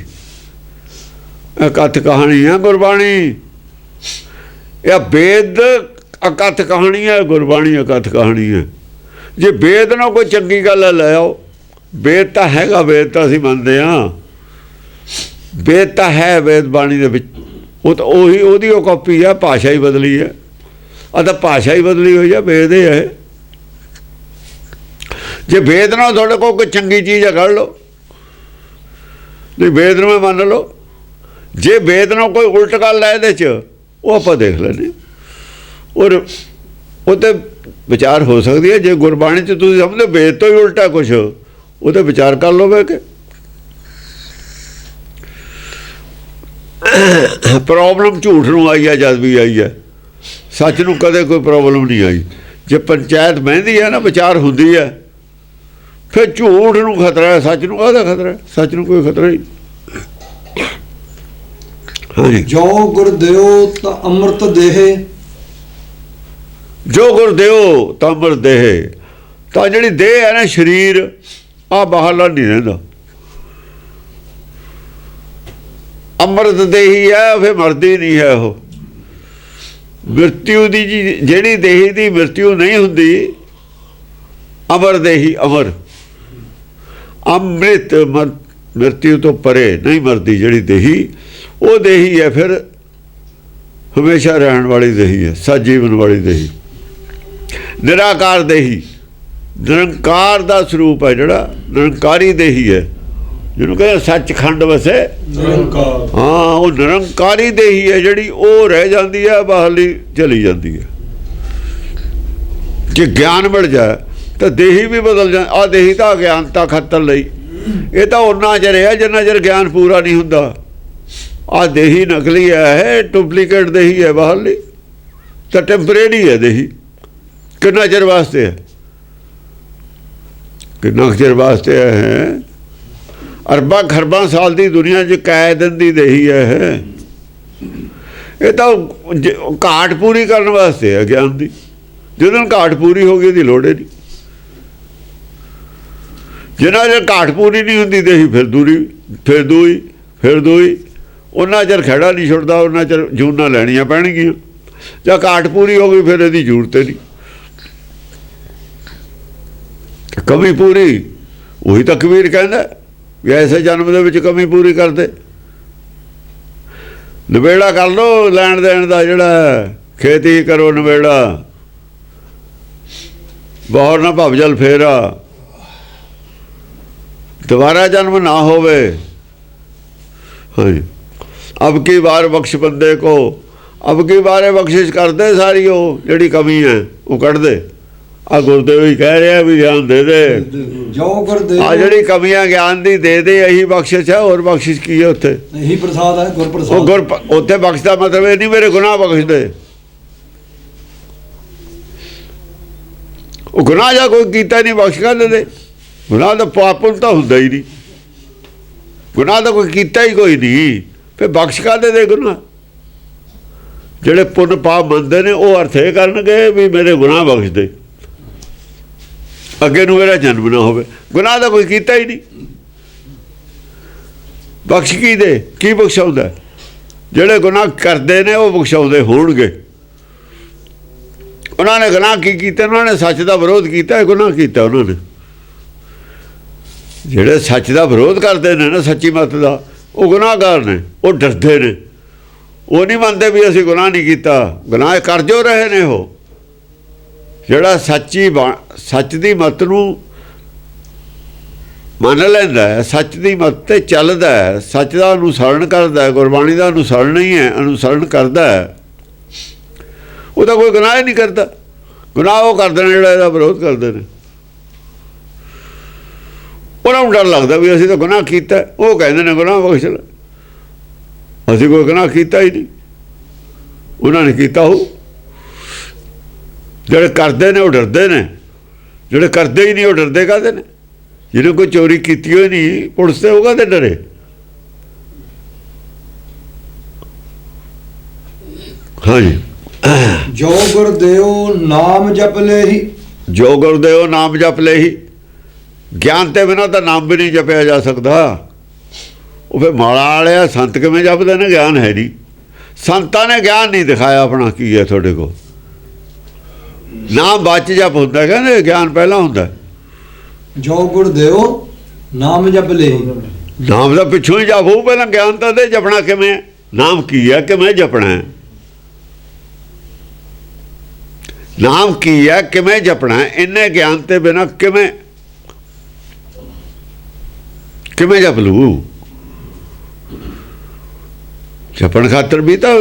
ਅਕਥ ਕਹਾਣੀ ਹੈ ਗੁਰਬਾਣੀ। ਇਹ ਵੇਦ ਅਕਥ ਕਹਾਣੀ ਹੈ, ਗੁਰਬਾਣੀ ਅਕਥ ਕਹਾਣੀ ਹੈ। ਜੇ ਵੇਦ ਨਾਲ ਕੋਈ ਚੰਗੀ ਗੱਲ ਲੈ ਆਓ, ਵੇਦ ਤਾਂ ਹੈਗਾ, ਵੇਦ ਤਾਂ ਅਸੀਂ ਮੰਨਦੇ ਹਾਂ, ਵੇਦ ਤਾਂ ਹੈ ਵੇਦ ਬਾਣੀ ਦੇ ਵਿੱਚ। ਉਹ ਤਾਂ ਉਹੀ ਉਹਦੀ ਉਹ ਕਾਪੀ ਹੈ, ਭਾਸ਼ਾ ਹੀ ਬਦਲੀ ਹੈ। ਆ ਤਾਂ ਭਾਸ਼ਾ ਹੀ ਬਦਲੀ ਹੋਈ ਹੈ, ਵੇਦ ਇਹ ਹੈ। ਜੇ ਵੇਦ ਨਾਲ ਤੁਹਾਡੇ ਕੋਲ ਕੋਈ ਚੰਗੀ ਚੀਜ਼ ਹੈ ਕੱਢ ਲਓ, ਨਹੀਂ ਵੇਦ ਨੂੰ ਮੰਨ ਲਓ। ਜੇ ਵੇਦ ਨਾਲ ਕੋਈ ਉਲਟ ਗੱਲ ਹੈ ਇਹਦੇ 'ਚ, ਉਹ ਆਪਾਂ ਦੇਖ ਲੈਂਦੇ ਔਰ ਉਹ 'ਤੇ ਵਿਚਾਰ ਹੋ ਸਕਦੀ ਹੈ। ਜੇ ਗੁਰਬਾਣੀ 'ਚ ਤੁਸੀਂ ਸਮਝਦੇ ਵੇਦ ਤੋਂ ਹੀ ਉਲਟਾ ਕੁਛ, ਉਹ 'ਤੇ ਵਿਚਾਰ ਕਰ ਲਓਗੇ ਕਿ ਪ੍ਰੋਬਲਮ ਝੂਠ ਨੂੰ ਆਈ ਹੈ, ਜਦ ਵੀ ਆਈ ਹੈ। ਸੱਚ ਨੂੰ ਕਦੇ ਕੋਈ ਪ੍ਰੋਬਲਮ ਨਹੀਂ ਆਈ। ਜੇ ਪੰਚਾਇਤ ਬਹਿੰਦੀ ਹੈ ਨਾ, ਵਿਚਾਰ ਹੁੰਦੀ ਹੈ, ਫਿਰ ਝੂਠ ਨੂੰ ਖਤਰਾ ਹੈ, ਸੱਚ ਨੂੰ ਕਾਹਦਾ ਖਤਰਾ ਹੈ? ਸੱਚ ਨੂੰ ਕੋਈ ਖਤਰਾ ਹੀ। ਹਾਂਜੀ। ਜੋ ਗੁਰਦੇਵ ਤਾਂ ਅੰਮ੍ਰਿਤ ਦੇਹ, ਜੋ ਗੁਰਦੇਵ ਤਾਂ ਅੰਮ੍ਰਿਤ ਦੇਹ। ਤਾਂ ਜਿਹੜੀ ਦੇਹ ਹੈ ਨਾ, ਸਰੀਰ ਆ ਬਾਹਰਲਾ ਨਹੀਂ ਰਹਿੰਦਾ, ਅੰਮ੍ਰਿਤ ਦੇਹੀ ਹੈ, ਫਿਰ ਮਰਦੀ ਨਹੀਂ ਹੈ। ਉਹ ਮ੍ਰਿਤਿੂ ਦੀ ਜਿਹੜੀ ਦੇਹੀ ਦੀ ਮ੍ਰਿਤਿੂ ਨਹੀਂ ਹੁੰਦੀ, ਅਮਰ ਦੇਹੀ, ਅਮਰ ਅੰਮ੍ਰਿਤ ਮ੍ਰਿਤਿੂ ਤੋਂ ਪਰੇ ਨਹੀਂ ਮਰਦੀ ਜਿਹੜੀ ਦੇਹੀ, ਉਹ ਦੇਹੀ ਹੈ, ਫਿਰ ਹਮੇਸ਼ਾ ਰਹਿਣ ਵਾਲੀ ਦੇਹੀ ਹੈ, ਸੱਚ ਜੀਵਨ ਵਾਲੀ ਦੇਹੀ। ਨਿਰਾਕਾਰ ਦੇਹੀ ਨਿਰੰਕਾਰ ਦਾ ਸਰੂਪ ਹੈ, ਜਿਹੜਾ ਨਿਰੰਕਾਰੀ ਦੇਹੀ ਹੈ, ਜਿਹਨੂੰ ਕਹਿੰਦੇ ਸੱਚਖੰਡ ਵਸੇ ਨਿਰੰਕਾਰ। ਹਾਂ, ਉਹ ਨਿਰੰਕਾਰੀ ਦੇਹੀ ਹੈ ਜਿਹੜੀ ਉਹ ਰਹਿ ਜਾਂਦੀ ਹੈ, ਬਾਹਰਲੀ ਚਲੀ ਜਾਂਦੀ ਹੈ। ਜੇ ਗਿਆਨ ਮਿਲ ਜਾਏ ਤਾਂ ਦੇਹੀ ਵੀ ਬਦਲ ਜਾ। ਆ ਦੇਹੀ ਤਾਂ ਅਗਿਆਨਤਾ ਖਾਤਰ ਲਈ, ਇਹ ਤਾਂ ਉਹਨਾਂ ਚਿਰ ਹੈ ਜਿੰਨਾ ਚਿਰ ਗਿਆਨ ਪੂਰਾ ਨਹੀਂ ਹੁੰਦਾ। ਆ ਦੇਹੀ ਨਕਲੀ ਹੈ, ਡੁਪਲੀਕੇਟ ਦੇਹੀ ਹੈ, ਬਾਹਰਲੀ ਤਾਂ ਟੈਂਪਰੇਰੀ ਹੈ ਦੇਹੀ। ਕਿੰਨਾ ਚਿਰ ਵਾਸਤੇ ਹੈ, ਕਿੰਨਾ ਚਿਰ ਵਾਸਤੇ ਹੈ? ਅਰਬਾਂ ਖਰਬਾਂ ਸਾਲ ਦੀ ਦੁਨੀਆ 'ਚ ਕੈਦ ਦੀ ਦੇਹੀ ਹੈ। ਇਹ ਤਾਂ ਘਾਟ ਪੂਰੀ ਕਰਨ ਵਾਸਤੇ ਹੈ ਗਿਆਨ ਦੀ। ਜਦੋਂ ਘਾਟ ਪੂਰੀ ਹੋ ਗਈ, ਇਹਦੀ ਲੋੜ ਹੀ ਨਹੀਂ। ਜਿੰਨਾ ਚਿਰ ਘਾਟ ਪੂਰੀ ਨਹੀਂ ਹੁੰਦੀ ਦੇਹੀ, ਫਿਰ ਦੂਰੀ, ਫਿਰ ਦੂਈ, ਫਿਰ ਦੂਈ, ਉਹਨਾਂ ਚਿਰ ਖਹਿੜਾ ਨਹੀਂ ਛੁੱਟਦਾ, ਉਹਨਾਂ ਚਿਰ ਜੂਨਾਂ ਲੈਣੀਆਂ ਪੈਣਗੀਆਂ। ਜਾਂ ਘਾਟ ਪੂਰੀ ਹੋ ਗਈ, ਫਿਰ ਇਹਦੀ ਜ਼ਰੂਰਤ ਹੀ ਨਹੀਂ। ਕਮੀ ਪੂਰੀ, ਉਹੀ ਤਾਂ ਕਬੀਰ ਕਹਿੰਦਾ ਵੀ ਐਸੇ ਜਨਮ ਦੇ ਵਿੱਚ ਕਮੀ ਪੂਰੀ ਕਰਦੇ। ਨਵੇੜਾ ਕਰ ਲਓ ਲੈਣ ਦੇਣ ਦਾ, ਜਿਹੜਾ ਖੇਤੀ ਕਰੋ ਨਵੇੜਾ, ਬਹੁਰ ਨਾ ਭਵ ਜਲ ਫੇਰਾ, ਦੁਬਾਰਾ ਜਨਮ ਨਾ ਹੋਵੇ। ਹਾਂਜੀ, ਅਬ ਕੀ ਵਾਰ ਬਖਸ਼ ਬੰਦੇ ਕੋ, ਅਬ ਕੀ ਵਾਰੇ ਬਖਸ਼ਿਸ਼ ਕਰਦੇ ਸਾਰੀ, ਉਹ ਜਿਹੜੀ ਕਮੀ ਹੈ ਉਹ ਕੱਢ ਦੇ। ਆ ਗੁਰਦੇਵ ਹੀ ਕਹਿ ਰਿਹਾ ਵੀ ਗਿਆਨ ਦੇ ਦੇ, ਜੋ ਗੁਰਦੇਵ ਆ ਜਿਹੜੀ ਕਮੀਆਂ ਗਿਆਨ ਦੀ ਦੇ ਦੇ, ਇਹੀ ਬਖਸ਼ਿਸ਼ ਹੈ। ਹੋਰ ਬਖਸ਼ਿਸ਼ ਕੀ ਹੈ ਉੱਥੇ? ਇਹੀ ਪ੍ਰਸਾਦ ਹੈ, ਗੁਰ ਉਹ ਪ੍ਰਸਾਦ। ਉੱਥੇ ਬਖਸ਼ਦਾ ਮਤਲਬ ਇਹ ਨਹੀਂ ਮੇਰੇ ਗੁਨਾਹ ਬਖਸ਼ਦੇ। ਉਹ ਗੁਨਾਹ ਜਾਂ ਕੋਈ ਕੀਤਾ ਨਹੀਂ, ਬਖਸ਼ ਕਰ ਦੇ। ਗੁਨਾਹ ਦਾ ਪਾਪ ਤਾਂ ਹੁੰਦਾ ਹੀ ਨਹੀਂ, ਗੁਨਾਹ ਦਾ ਕੋਈ ਕੀਤਾ ਹੀ ਕੋਈ ਨਹੀਂ, ਫਿਰ ਬਖਸ਼ ਕਰ ਦੇ ਗੁਨਾਹ। ਜਿਹੜੇ ਪੁੰਨ ਪਾਪ ਮੰਨਦੇ ਨੇ ਉਹ ਅਰਥ ਇਹ ਕਰਨਗੇ ਵੀ ਮੇਰੇ ਗੁਨਾਹ ਬਖਸ਼ ਦੇ, ਅੱਗੇ ਨੂੰ ਮੇਰਾ ਜਨਮ ਨਾ ਹੋਵੇ। ਗੁਨਾਹ ਦਾ ਕੋਈ ਕੀਤਾ ਹੀ ਨਹੀਂ, ਬਖਸ਼ ਕੀ ਦੇ? ਕੀ ਬਖਸ਼ਾਉਂਦਾ? ਜਿਹੜੇ ਗੁਨਾਹ ਕਰਦੇ ਨੇ ਉਹ ਬਖਸ਼ਾਉਂਦੇ ਹੋਣਗੇ। ਉਹਨਾਂ ਨੇ ਗੁਨਾਹ ਕੀ ਕੀਤਾ? ਉਹਨਾਂ ਨੇ ਸੱਚ ਦਾ ਵਿਰੋਧ ਕੀਤਾ, ਗੁਨਾਹ ਕੀਤਾ ਉਹਨਾਂ ਨੇ। ਜਿਹੜੇ ਸੱਚ ਦਾ ਵਿਰੋਧ ਕਰਦੇ ਨੇ ਨਾ, ਸੱਚੀ ਮੱਤ ਦਾ, ਉਹ ਗੁਨਾਹਗਾਰ ਨੇ, ਉਹ ਡਰਦੇ ਨੇ, ਉਹ ਨਹੀਂ ਮੰਨਦੇ ਵੀ ਅਸੀਂ ਗੁਨਾਹ ਨਹੀਂ ਕੀਤਾ। ਗੁਨਾਹ ਕਰ ਜੋ ਰਹੇ ਨੇ ਉਹ। ਜਿਹੜਾ ਸੱਚ ਦੀ ਮੱਤ ਨੂੰ ਮੰਨ ਲੈਂਦਾ ਹੈ, ਸੱਚ ਦੀ ਮੱਤ 'ਤੇ ਚੱਲਦਾ ਹੈ, ਸੱਚ ਦਾ ਅਨੁਸਰਨ ਕਰਦਾ ਹੈ, ਗੁਰਬਾਣੀ ਦਾ ਅਨੁਸਰਨ ਨਹੀਂ ਹੈ, ਅਨੁਸਰਨ ਕਰਦਾ ਹੈ, ਉਹਦਾ ਕੋਈ ਗੁਨਾਹ ਹੀ ਨਹੀਂ ਕਰਦਾ। ਗੁਨਾਹ ਉਹ ਕਰਦੇ ਨੇ ਜਿਹੜਾ ਇਹਦਾ ਵਿਰੋਧ ਕਰਦੇ ਨੇ। ਉਹਨਾਂ ਨੂੰ ਡਰ ਲੱਗਦਾ ਵੀ ਅਸੀਂ ਤਾਂ ਗੁਨਾਹ ਕੀਤਾ। ਉਹ ਕਹਿੰਦੇ ਨੇ ਗੁਨਾਹ ਬਖਸ਼ ਲੈ, ਅਸੀਂ ਕੋਈ ਗੁਨਾਹ ਕੀਤਾ ਹੀ ਨਹੀਂ, ਉਹਨਾਂ ਨੇ ਕੀਤਾ। ਉਹ ਜਿਹੜੇ ਕਰਦੇ ਨੇ ਉਹ ਡਰਦੇ ਨੇ, ਜਿਹੜੇ ਕਰਦੇ ਹੀ ਨਹੀਂ ਉਹ ਡਰਦੇ ਕਾਹਦੇ ਨੇ? ਜਿਹਨੇ ਕੋਈ ਚੋਰੀ ਕੀਤੀ ਹੋਈ ਨਹੀਂ, ਪੁਲਿਸ ਤੇ ਹੋਗਾ ਤੇ ਡਰੇ। ਹਾਂਜੀ, ਜੋ ਗੁਰਦੇਵ ਨਾਮ ਜਪ ਲੇਹੀ, ਜੋ ਗੁਰਦੇਵ ਨਾਮ ਜਪ ਲੇਹੀ। ਗਿਆਨ ਤੇ ਬਿਨਾਂ ਤਾਂ ਨਾਮ ਵੀ ਨਹੀਂ ਜਪਿਆ ਜਾ ਸਕਦਾ। ਉਹ ਫਿਰ ਮਾਲਾ ਵਾਲਿਆ ਸੰਤ ਕਿਵੇਂ ਜਪਦੇ ਨੇ? ਗਿਆਨ ਹੈ ਨਹੀਂ, ਸੰਤਾਂ ਨੇ ਗਿਆਨ ਨਹੀਂ ਦਿਖਾਇਆ ਆਪਣਾ ਕੀ ਹੈ ਤੁਹਾਡੇ ਕੋਲ। ਨਾਮ ਬਾਅਦ 'ਚ ਜਪ ਹੁੰਦਾ, ਕਹਿੰਦੇ ਗਿਆਨ ਪਹਿਲਾਂ ਹੁੰਦਾ। ਜੋ ਗੁਰਦੇਵ ਨਾਮ ਜਪ ਲੇਹੀ, ਨਾਮ ਦਾ ਪਿੱਛੋਂ ਹੀ ਜਪ ਹੋਊ, ਪਹਿਲਾਂ ਗਿਆਨ ਤਾਂ ਦੇ। ਜਪਣਾ ਕਿਵੇਂ ਹੈ? ਨਾਮ ਕੀ ਹੈ, ਕਿਵੇਂ ਜਪਣਾ ਹੈ? ਨਾਮ ਕੀ ਹੈ, ਕਿਵੇਂ ਜਪਣਾ ਹੈ? ਇੰਨੇ ਗਿਆਨ ਤੇ ਬਿਨਾਂ ਕਿਵੇਂ ਜਪ ਲੂ? ਜਪਣ ਖਾਤਰ ਵੀ ਤਾਂ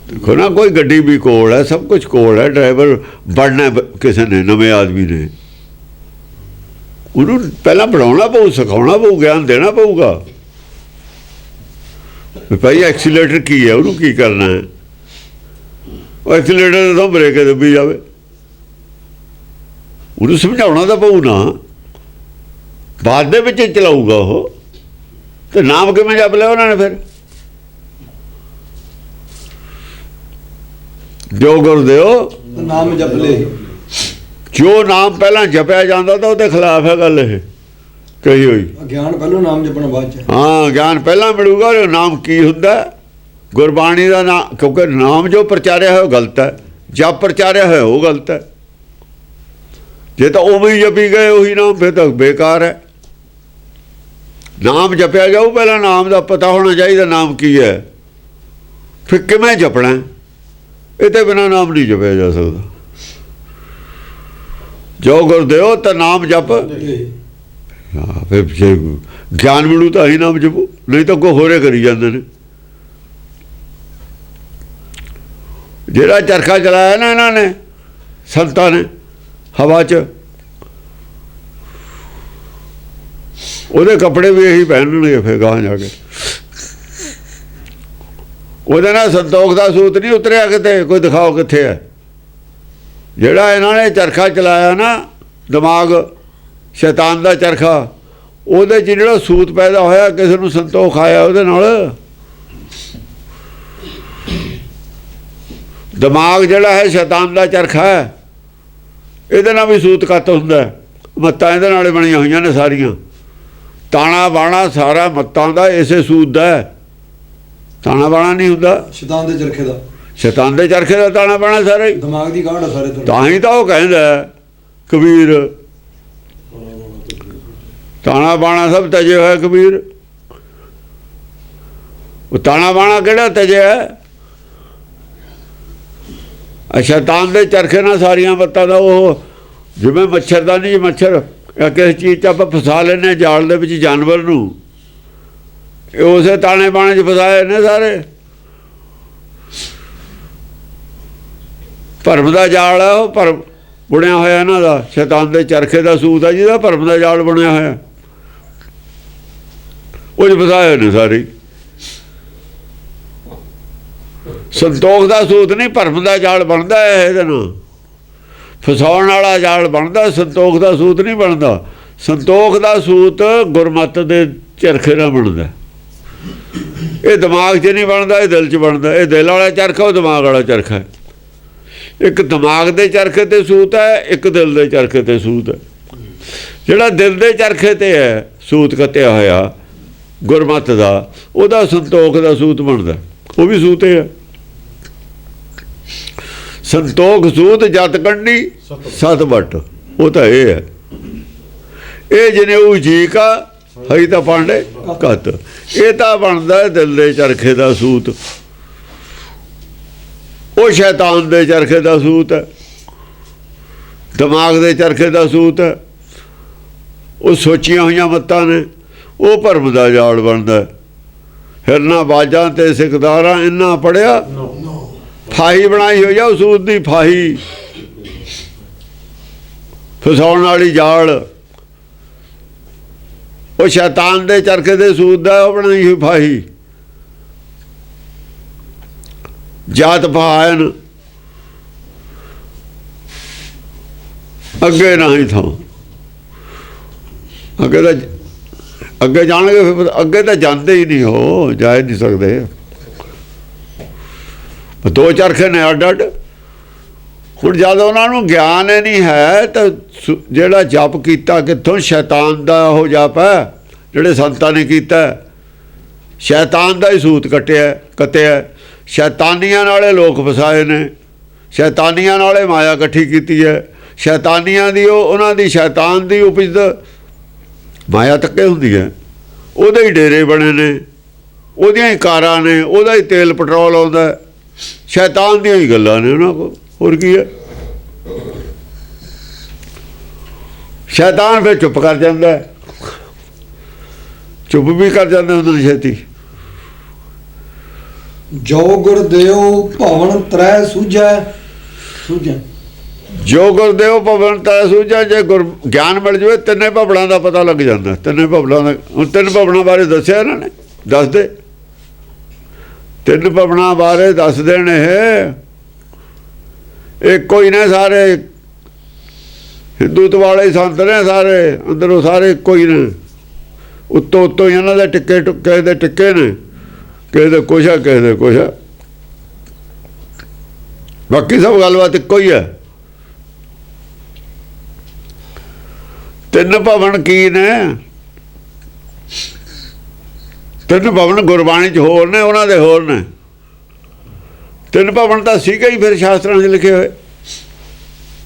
ਦੇਖੋ ਨਾ, ਕੋਈ ਗੱਡੀ ਵੀ ਕੋਲ ਹੈ, ਸਭ ਕੁਝ ਕੋਲ ਹੈ, ਡਰਾਈਵਰ ਬਣਨਾ ਕਿਸੇ ਨੇ, ਨਵੇਂ ਆਦਮੀ ਨੇ, ਉਹਨੂੰ ਪਹਿਲਾਂ ਪੜ੍ਹਾਉਣਾ ਪਊ, ਸਿਖਾਉਣਾ ਪਊ, ਗਿਆਨ ਦੇਣਾ ਪਊਗਾ। ਭਾਈ ਐਕਸੀਲੇਟਰ ਕੀ ਹੈ, ਉਹਨੂੰ ਕੀ ਕਰਨਾ ਹੈ? ਉਹ ਐਕਸੀਲੇਟਰ ਤੋਂ ਬ੍ਰੇਕ ਦੱਬੀ ਜਾਵੇ, ਉਹਨੂੰ ਸਮਝਾਉਣਾ ਤਾਂ ਪਊ ਨਾ। ਬਾਅਦ ਦੇ ਵਿੱਚ ਚਲਾਊਗਾ ਉਹ। ਤੇ ਨਾਮ ਕਿਵੇਂ ਜਪ ਲਿਆ ਉਹਨਾਂ ਨੇ ਫਿਰ? ਜੋ ਗੁਰਦੇਵ ਨਾਮ ਜਪ ਲੇਹੀ। ਜੋ ਨਾਮ ਪਹਿਲਾਂ ਜਪਿਆ ਜਾਂਦਾ ਤਾਂ ਉਹਦੇ ਖਿਲਾਫ ਹੈ ਗੱਲ ਇਹ ਕਹੀ ਹੋਈ। ਗਿਆਨ ਪਹਿਲਾਂ, ਨਾਮ ਜਪਣਾ ਬਾਅਦ 'ਚ। ਹਾਂ, ਗਿਆਨ ਪਹਿਲਾਂ ਮਿਲੂਗਾ। ਨਾਮ ਕੀ ਹੁੰਦਾ? ਗੁਰਬਾਣੀ ਦਾ ਨਾਮ, ਕਿਉਂਕਿ ਨਾਮ ਜੋ ਪ੍ਰਚਾਰਿਆ ਹੋਇਆ ਉਹ ਗਲਤ ਹੈ, ਜਪ ਪ੍ਰਚਾਰਿਆ ਹੋਇਆ ਉਹ ਗਲਤ ਹੈ। ਜੇ ਤਾਂ ਉਵੇਂ ਹੀ ਜਪੀ ਗਏ ਉਹੀ ਨਾਮ, ਫਿਰ ਤਾਂ ਬੇਕਾਰ ਹੈ। ਨਾਮ ਜਪਿਆ ਜਾਊ, ਪਹਿਲਾਂ ਨਾਮ ਦਾ ਪਤਾ ਹੋਣਾ ਚਾਹੀਦਾ ਨਾਮ ਕੀ ਹੈ, ਫਿਰ ਕਿਵੇਂ ਜਪਣਾ। ਇਹਦੇ ਬਿਨਾਂ ਨਾਮ ਨਹੀਂ ਜਪਿਆ ਜਾ ਸਕਦਾ। ਜੋ ਗੁਰਦੇਵ ਤਾਂ ਨਾਮ ਜਪ। ਹਾਂ, ਫਿਰ ਜੇ ਗਿਆਨ ਮਿਲੂ ਤਾਂ ਹੀ ਨਾਮ ਜਪੂ, ਨਹੀਂ ਤਾਂ ਕੋਈ ਹੋਰੇ ਕਰੀ ਜਾਂਦੇ ਨੇ। ਜਿਹੜਾ ਚਰਖਾ ਚਲਾਇਆ ਨਾ ਇਹਨਾਂ ਨੇ ਸੰਤਾਂ ਨੇ ਹਵਾ 'ਚ, ਉਹਦੇ ਕੱਪੜੇ ਵੀ ਇਹੀ ਪਹਿਨਣਗੇ ਫਿਰ ਗਾਹਾਂ ਜਾ ਕੇ। ਉਹਦੇ ਨਾਲ ਸੰਤੋਖ ਦਾ ਸੂਤ ਨਹੀਂ ਉਤਰਿਆ ਕਿਤੇ, ਕੋਈ ਦਿਖਾਓ ਕਿੱਥੇ ਹੈ। ਜਿਹੜਾ ਇਹਨਾਂ ਨੇ ਚਰਖਾ ਚਲਾਇਆ ਨਾ, ਦਿਮਾਗ ਸ਼ੈਤਾਨ ਦਾ ਚਰਖਾ, ਉਹਦੇ 'ਚ ਜਿਹੜਾ ਸੂਤ ਪੈਦਾ ਹੋਇਆ, ਕਿਸੇ ਨੂੰ ਸੰਤੋਖ ਆਇਆ ਉਹਦੇ ਨਾਲ। ਦਿਮਾਗ ਜਿਹੜਾ ਹੈ ਸ਼ੈਤਾਨ ਦਾ ਚਰਖਾ ਹੈ, ਇਹਦੇ ਨਾਲ ਵੀ ਸੂਤ ਕੱਤ ਹੁੰਦਾ। ਮੱਤਾਂ ਇਹਦੇ ਨਾਲ ਬਣੀਆਂ ਹੋਈਆਂ ਨੇ ਸਾਰੀਆਂ। ਤਾਣਾ ਬਾਣਾ ਸਾਰਾ ਮੱਤਾਂ ਦਾ ਇਸੇ ਸੂਤ ਦਾ ਹੈ। ਤਾਣਾ ਬਾਣਾ ਨਹੀਂ ਹੁੰਦਾ ਸ਼ੈਤਾਨ ਦੇ ਚਰਖੇ ਦਾ, ਸ਼ੈਤਾਨ ਦੇ ਚਰਖੇ ਦਾ ਤਾਣਾ ਬਾਣਾ ਸਾਰਾ ਹੀ ਦਿਮਾਗ ਦੀ ਗਾੜ ਸਾਰੇ। ਤਾਂ ਹੀ ਤਾਂ ਉਹ ਕਹਿੰਦਾ ਕਬੀਰ, ਤਾਣਾ ਬਾਣਾ ਸਭ ਤਜੇ ਹੋਇਆ ਕਬੀਰ। ਉਹ ਤਾਣਾ ਬਾਣਾ ਕਿਹੜਾ ਤਜਿਆ? ਸ਼ੈਤਾਨ ਦੇ ਚਰਖੇ ਨਾਲ ਸਾਰੀਆਂ ਮੱਤਾਂ ਦਾ। ਉਹ ਜਿਵੇਂ ਮੱਛਰਦਾਨੀ, ਮੱਛਰ ਕਿਸੇ ਚੀਜ਼ 'ਚ ਆਪਾਂ ਫਸਾ ਲੈਂਦੇ ਜਾਲ ਦੇ ਵਿੱਚ ਜਾਨਵਰ ਨੂੰ, ਇਹ ਉਸੇ ਤਾਣੇ ਬਾਣੇ 'ਚ ਫਸਾਏ ਨੇ ਸਾਰੇ। ਭਰਮ ਦਾ ਜਾਲ ਹੈ ਉਹ, ਭਰਮ ਬੁਣਿਆ ਹੋਇਆ ਇਹਨਾਂ ਦਾ। ਸ਼ੈਤਾਨ ਦੇ ਚਰਖੇ ਦਾ ਸੂਤ ਹੈ ਜਿਹਦਾ ਭਰਮ ਦਾ ਜਾਲ ਬਣਿਆ ਹੋਇਆ, ਉਹ 'ਚ ਫਸਾਏ ਨੇ ਸਾਰੇ। ਸੰਤੋਖ ਦਾ ਸੂਤ ਨਹੀਂ, ਭਰਮ ਦਾ ਜਾਲ ਬਣਦਾ ਹੈ ਇਹਦੇ ਨਾਲ। ਫਸਾਉਣ ਵਾਲਾ ਜਾਲ ਬਣਦਾ, ਸੰਤੋਖ ਦਾ ਸੂਤ ਨਹੀਂ ਬਣਦਾ। ਸੰਤੋਖ ਦਾ ਸੂਤ ਗੁਰਮਤ ਦੇ ਚਰਖੇ ਨਾਲ ਬਣਦਾ। ਇਹ ਦਿਮਾਗ 'ਚ ਨਹੀਂ ਬਣਦਾ, ਇਹ ਦਿਲ 'ਚ ਬਣਦਾ। ਇਹ ਦਿਲ ਵਾਲਾ ਚਰਖਾ, ਉਹ ਦਿਮਾਗ ਵਾਲਾ ਚਰਖਾ ਹੈ। ਇੱਕ ਦਿਮਾਗ ਦੇ ਚਰਖੇ 'ਤੇ ਸੂਤ ਹੈ, ਇੱਕ ਦਿਲ ਦੇ ਚਰਖੇ 'ਤੇ ਸੂਤ ਹੈ। ਜਿਹੜਾ ਦਿਲ ਦੇ ਚਰਖੇ 'ਤੇ ਹੈ ਸੂਤ ਕੱਤਿਆ ਹੋਇਆ ਗੁਰਮਤ ਦਾ, ਉਹਦਾ ਸੰਤੋਖ ਦਾ ਸੂਤ ਬਣਦਾ। ਉਹ ਵੀ ਸੂਤ ਹੈ। ਸੰਤੋਖ ਸੂਤ ਜਤ ਕੰਢੀ ਸਤ ਵੱਟ, ਉਹ ਤਾਂ ਇਹ ਹੈ। ਇਹ ਜਨੇਊ ਜੀ ਕਾ ਹਈ ਤਾਂ ਪਾਂਡੇ ਕੱਤ, ਇਹ ਤਾਂ ਬਣਦਾ ਦਿਲ ਦੇ ਚਰਖੇ ਦਾ ਸੂਤ। ਉਹ ਸ਼ੈਤਾਨ ਦੇ ਚਰਖੇ ਦਾ ਸੂਤ ਹੈ, ਦਿਮਾਗ ਦੇ ਚਰਖੇ ਦਾ ਸੂਤ ਹੈ। ਉਹ ਸੋਚੀਆਂ ਹੋਈਆਂ ਮੱਤਾਂ ਨੇ, ਉਹ ਭਰਮ ਦਾ ਜਾਲ ਬਣਦਾ। ਹਿਰਨਾ ਬਾਜਾਂ ਤੇ ਸਿਕਦਾਰਾਂ ਇੰਨਾ ਪੜਿਆ, ਫਾਹੀ ਬਣਾਈ ਹੋਈ ਆ ਉਹ ਸੂਤ ਦੀ। ਫਾਹੀ ਫਸਾਉਣ ਵਾਲੀ ਜਾਲ, ਉਹ ਸ਼ੈਤਾਨ ਦੇ ਚਰਖੇ ਦੇ ਸੂਤ ਦਾ ਉਹ ਬਣਾਈ ਹੋਈ ਫਾਹੀ। ਜਾਤ ਪਹਾਇਨ ਅੱਗੇ ਨਹੀਂ ਥਾਂ, ਅੱਗੇ ਜਾਣਗੇ ਫਿਰ। ਅੱਗੇ ਤਾਂ ਜਾਂਦੇ ਹੀ ਨਹੀਂ, ਹੋ ਜਾ ਨਹੀਂ ਸਕਦੇ। ਦੋ ਚਰਖੇ ਨੇ ਅੱਡ ਅੱਡ। ਹੁਣ ਜਦ ਉਹਨਾਂ ਨੂੰ ਗਿਆਨ ਹੀ ਨਹੀਂ ਹੈ ਤਾਂ ਜਿਹੜਾ ਜਪ ਕੀਤਾ ਕਿੱਥੋਂ? ਸ਼ੈਤਾਨ ਦਾ ਉਹ ਜਪ ਹੈ ਜਿਹੜੇ ਸੰਤਾਂ ਨੇ ਕੀਤਾ। ਸ਼ੈਤਾਨ ਦਾ ਹੀ ਸੂਤ ਕੱਤਿਆ। ਸ਼ੈਤਾਨੀਆਂ ਨਾਲੇ ਲੋਕ ਫਸਾਏ ਨੇ, ਸ਼ੈਤਾਨੀਆਂ ਨਾਲੇ ਮਾਇਆ ਇਕੱਠੀ ਕੀਤੀ ਹੈ। ਸ਼ੈਤਾਨੀਆਂ ਦੀ ਉਹਨਾਂ ਦੀ ਸ਼ੈਤਾਨ ਦੀ ਉਪਜ ਮਾਇਆ ਤੱਕੇ ਹੁੰਦੀ ਹੈ। ਉਹਦੇ ਹੀ ਡੇਰੇ ਬਣੇ ਨੇ, ਉਹਦੀਆਂ ਹੀ ਕਾਰਾਂ ਨੇ, ਉਹਦਾ ਹੀ ਤੇਲ ਪੈਟਰੋਲ ਆਉਂਦਾ। ਸ਼ੈਤਾਨ ਦੀਆਂ ਹੀ ਗੱਲਾਂ ਨੇ ਉਹਨਾਂ ਕੋਲ, ਹੋਰ ਕੀ ਹੈ? ਸ਼ੈਤਾਨ ਫਿਰ ਚੁੱਪ ਕਰ ਜਾਂਦਾ, ਚੁੱਪ ਵੀ ਕਰ ਜਾਂਦੇ ਹੁੰਦੇ ਨੇ ਛੇਤੀ। ਜੋ ਗੁਰਦੇਵ ਭਵਨ ਤ੍ਰੈ ਸੂਝੈ। ਜੋ ਗੁਰਦੇਵ ਭਵਨ ਤ੍ਰੈ ਸੂਝੈ, ਜੇ ਗਿਆਨ ਮਿਲ ਜਾਵੇ ਤਿੰਨੇ ਭਵਨਾਂ ਦਾ ਪਤਾ ਲੱਗ ਜਾਂਦਾ। ਤਿੰਨੇ ਭਵਨਾਂ ਦਾ, ਹੁਣ ਤਿੰਨ ਭਵਨਾਂ ਬਾਰੇ ਦੱਸਿਆ ਇਹਨਾਂ ਨੇ, ਦੱਸ ਦੇ। ਤਿੰਨ ਭਵਨਾਂ ਬਾਰੇ ਦੱਸ ਦੇਣ। ਇਹ ਕੋਈ ਨੇ ਸਾਰੇ ਹਿੰਦੂਤਵ ਵਾਲੇ ਸੰਤ ਨੇ, ਸਾਰੇ ਅੰਦਰੋਂ ਸਾਰੇ ਕੋਈ ਨੇ। ਉੱਤੋਂ ਉੱਤੋਂ ਹੀ ਇਹਨਾਂ ਦੇ ਟਿੱਕੇ ਟੁੱਕੇ ਦੇ ਟਿੱਕੇ ਨੇ, ਕਿਸੇ ਦੇ ਕੁਛ ਆ, ਕਿਸੇ ਦੇ ਕੁਛ ਆ। ਬਾਕੀ ਸਭ ਗੱਲਬਾਤ ਇੱਕੋ ਹੀ ਹੈ। ਤਿੰਨ ਭਵਨ ਕੀ ਨੇ? ਤਿੰਨ ਭਵਨ ਗੁਰਬਾਣੀ 'ਚ ਹੋਰ ਨੇ, ਉਹਨਾਂ ਦੇ ਹੋਰ ਨੇ। ਤਿੰਨ ਭਵਨ ਤਾਂ ਸੀਗਾ ਹੀ ਫਿਰ ਸ਼ਾਸਤਰਾਂ 'ਚ ਲਿਖੇ ਹੋਏ।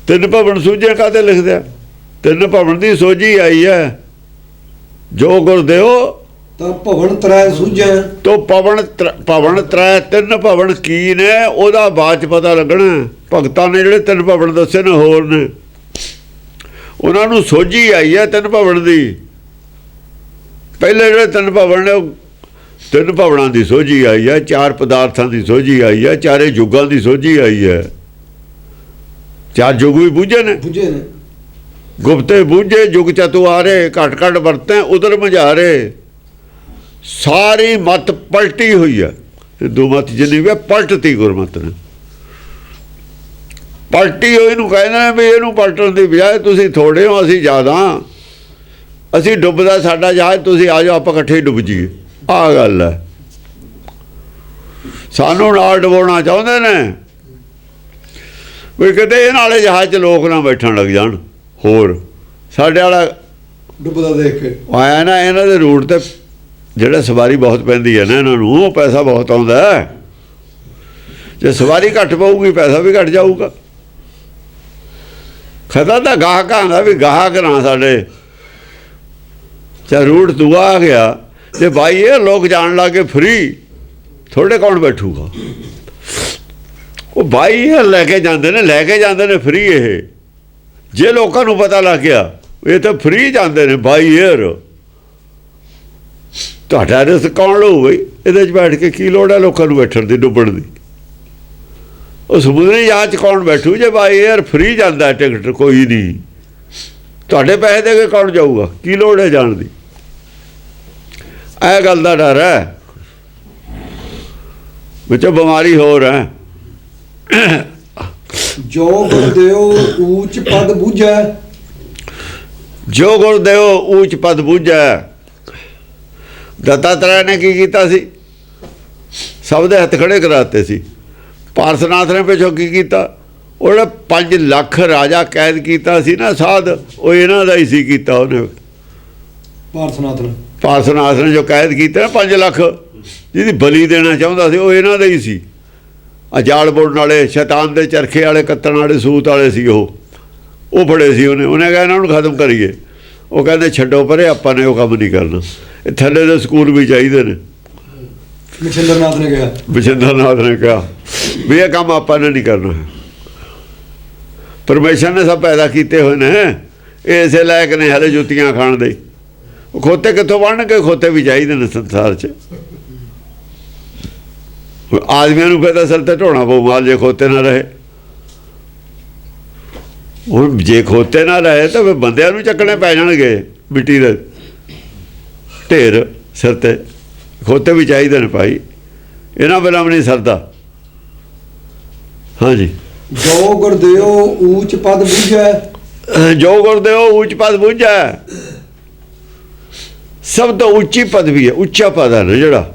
ਤਿੰਨ ਭਵਨ ਸੂਝੇ ਕਾਹਤੇ ਲਿਖਦੇ ਆ? ਤਿੰਨ ਭਵਨ ਦੀ ਸੋਝੀ ਆਈ ਹੈ। ਜੋ ਗੁਰਦੇਵ ਤਾਂ ਭਵਨ ਤਰੈ ਸੂਝੈ। ਤੋ ਭਵਨ ਤ੍ਰੈ ਤਿੰਨ ਭਵਨ ਕੀ ਨੇ ਉਹਦਾ ਬਾਅਦ ਚ ਪਤਾ ਲੱਗਣਾ। ਭਗਤਾਂ ਨੇ ਜਿਹੜੇ ਤਿੰਨ ਭਵਨ ਦੱਸੇ ਨੇ ਹੋਰ ਨੇ, ਉਹਨਾਂ ਨੂੰ ਸੋਝੀ ਆਈ ਹੈ ਤਿੰਨ ਭਵਨ ਦੀ। ਪਹਿਲੇ ਜਿਹੜੇ ਤਿੰਨ ਭਵਨ ਨੇ ਉਹ ਤਿੰਨ ਭਵਨਾਂ ਦੀ ਸੋਝੀ ਆਈ ਹੈ, ਚਾਰ ਪਦਾਰਥਾਂ ਦੀ ਸੋਝੀ ਆਈ ਹੈ, ਚਾਰੇ ਯੁੱਗਾਂ ਦੀ ਸੋਝੀ ਆਈ ਹੈ। ਚਾਰ ਯੁੱਗ ਵੀ ਬੂਝੇ ਨੇ, ਗੁਪਤੇ ਬੂਝੇ ਜੁਗ ਚਤੁਆਰੇ, ਘਟ ਘਟ ਵਰਤੈ ਉਧਰ ਮਝਾਰੇ। ਸਾਰੀ ਮਤ ਪਲਟੀ ਹੋਈ ਹੈ, ਹਿੰਦੂ ਮਤ ਜਿੰਨੀ ਵੀ ਪਲਟਤੀ ਗੁਰਮਤ ਨੇ। ਪਲਟੀ ਹੋਈ ਨੂੰ ਕਹਿੰਦੇ ਨੇ ਵੀ ਇਹਨੂੰ ਪਲਟਣ ਦੀ ਬਜਾਏ ਤੁਸੀਂ ਥੋੜੇ ਹੋ ਅਸੀਂ ਜ਼ਿਆਦਾ, ਅਸੀਂ ਡੁੱਬਦਾ ਸਾਡਾ ਜਹਾਜ਼, ਤੁਸੀਂ ਆ ਜਾਓ ਆਪਾਂ ਇਕੱਠੇ ਡੁੱਬ ਜੀਏ। ਆਹ ਗੱਲ ਹੈ, ਸਾਨੂੰ ਨਾਲ ਡੁਬਾਉਣਾ ਚਾਹੁੰਦੇ ਨੇ ਵੀ ਕਿਤੇ ਇਹ ਨਾਲੇ ਜਹਾਜ਼ 'ਚ ਲੋਕ ਨਾ ਬੈਠਣ ਲੱਗ ਜਾਣ। ਹੋਰ ਸਾਡੇ ਵਾਲਾ ਡੁੱਬਦਾ ਦੇਖ ਕੇ ਆਇਆ ਨਾ, ਇਹਨਾਂ ਦੇ ਰੂਟ ਤੇ ਜਿਹੜਾ ਸਵਾਰੀ ਬਹੁਤ ਪੈਂਦੀ ਹੈ ਨਾ ਇਹਨਾਂ ਨੂੰ, ਪੈਸਾ ਬਹੁਤ ਆਉਂਦਾ। ਜੇ ਸਵਾਰੀ ਘੱਟ ਪਊਗੀ ਪੈਸਾ ਵੀ ਘੱਟ ਜਾਊਗਾ। ਖਤਰਾ ਤਾਂ ਗਾਹਕਾਂ ਦਾ ਵੀ, ਗਾਹਕ ਨਾ ਸਾਡੇ ਚਾਹੇ ਰੂਟ ਦੂਆ ਆ ਗਿਆ। ਜੇ ਬਾਈ ਇਹ ਲੋਕ ਜਾਣ ਲੱਗੇ ਫਰੀ, ਥੋੜੇ ਕੌਣ ਬੈਠੂਗਾ? ਉਹ ਬਾਈ ਇਹ ਲੈ ਕੇ ਜਾਂਦੇ ਨੇ ਫਰੀ। ਇਹ ਜੇ ਲੋਕਾਂ ਨੂੰ ਪਤਾ ਲੱਗ ਗਿਆ ਇਹ ਤਾਂ ਫਰੀ ਜਾਂਦੇ ਨੇ ਬਾਈ ਏਅਰ, ਤੁਹਾਡਾ ਰਿਸਕ ਕੌਣ ਲਊ ਬਈ? ਇਹਦੇ 'ਚ ਬੈਠ ਕੇ ਕੀ ਲੋੜ ਹੈ ਲੋਕਾਂ ਨੂੰ ਬੈਠਣ ਦੀ, ਡੁੱਬਣ ਦੀ? ਉਹ ਸਮੁੰਦਰੀ ਜਹਾਜ਼ 'ਚ ਕੌਣ ਬੈਠੂ ਜੇ ਬਾਈ ਏਅਰ ਫਰੀ ਜਾਂਦਾ ਟਿਕਟ? ਕੋਈ ਨਹੀਂ, ਤੁਹਾਡੇ ਪੈਸੇ ਦੇ ਕੇ ਕੌਣ ਜਾਊਗਾ? ਕੀ ਲੋੜ ਹੈ ਜਾਣ ਦੀ? ਇਹ ਗੱਲ ਦਾ ਡਰ ਹੈ, ਵਿੱਚੋਂ ਬਿਮਾਰੀ ਹੋਰ ਹੈ। ਜੋ ਗੁਰਦੇਵ ਊਚ ਪਦ ਬੂਝੈ, ਜੋ ਗੁਰਦੇਵ ਊਚ ਪਦ ਬੂਝੈ। ਦੱਤਾਤਰੇయ ਨੇ ਕੀ ਕੀਤਾ ਸੀ? ਸਭ ਦੇ ਹੱਥ ਖੜੇ ਕਰਾਤੇ ਸੀ। ਪਾਰਸਨਾਥ ਨੇ ਪਿੱਛੋਂ ਕੀ ਕੀਤਾ? ਉਹ ਜਿਹੜਾ 5 ਲੱਖ ਰਾਜਾ ਕੈਦ ਕੀਤਾ ਸੀ ਨਾ ਸਾਧ, ਉਹ ਇਹਨਾਂ ਦਾ ਹੀ ਸੀ ਕੀਤਾ ਉਹਨੇ। ਪਾਰਸਨਾਥ ਨੇ ਜੋ ਕੈਦ ਕੀਤਾ 5 ਲੱਖ, ਜਿਹਦੀ ਬਲੀ ਦੇਣਾ ਚਾਹੁੰਦਾ ਸੀ, ਉਹ ਇਹਨਾਂ ਦਾ ਹੀ ਸੀ। ਜਾਲ ਬੁਣਨ ਵਾਲੇ, ਸ਼ੈਤਾਨ ਦੇ ਚਰਖੇ ਵਾਲੇ, ਕੱਤਣ ਵਾਲੇ, ਸੂਤ ਵਾਲੇ ਸੀ ਉਹ ਫੜੇ ਸੀ ਉਹਨੇ ਕਿਹਾ ਇਹਨਾਂ ਨੂੰ ਖਤਮ ਕਰੀਏ। ਉਹ ਕਹਿੰਦੇ ਛੱਡੋ ਪਰੇ, ਆਪਾਂ ਨੇ ਉਹ ਕੰਮ ਨਹੀਂ ਕਰਨਾ। ਇਹ ਥੱਲੇ ਦੇ ਸਕੂਲ ਵੀ ਚਾਹੀਦੇ ਨੇ। ਮਛਿੰਦਰਨਾਥ ਨੇ ਕਿਹਾ ਵੀ ਇਹ ਕੰਮ ਆਪਾਂ ਨੇ ਨਹੀਂ ਕਰਨਾ। ਪਰਮੇਸ਼ਰ ਨੇ ਸਭ ਪੈਦਾ ਕੀਤੇ ਹੋਏ ਨੇ, ਇਹ ਇਸੇ ਲਾਇਕ ਨੇ ਹਲੇ ਜੁੱਤੀਆਂ ਖਾਣ ਦੇ। ਉਹ ਖੋਤੇ ਕਿੱਥੋਂ ਬਣਨਗੇ? ਖੋਤੇ ਵੀ ਚਾਹੀਦੇ ਨੇ ਸੰਸਾਰ 'ਚ। ਆਦਮੀਆਂ ਨੂੰ ਫਿਰ ਅਸਲ ਤੇ ਢੋਣਾ ਪਊ ਮਾਲ, ਜੇ ਖੋਤੇ ਨਾ ਰਹੇ। ਹੁਣ ਜੇ ਖੋਤੇ ਨਾ ਰਹੇ ਤਾਂ ਫਿਰ ਬੰਦਿਆਂ ਨੂੰ ਚੱਕਣੇ ਪੈ ਜਾਣਗੇ ਮਿੱਟੀ ਦੇ ਢੇਰ ਸਿਰ ਤੇ। ਖੋਤੇ ਵੀ ਚਾਹੀਦੇ ਨੇ ਭਾਈ, ਇਹਨਾਂ ਬਿਨਾਂ ਵੀ ਨਹੀਂ ਸਰਦਾ। ਹਾਂਜੀ, ਜੋ ਗੁਰਦੇਵ ਊਚ ਪਦ ਬੂਝੈ, ਜੋ ਗੁਰਦੇਵ ਊਚ ਪਦ ਬੂਝੈ। ਸਭ ਤੋਂ ਉੱਚੀ ਪਦਵੀ ਹੈ, ਉੱਚਾ ਪਦ ਹੈ ਨਾ ਜਿਹੜਾ,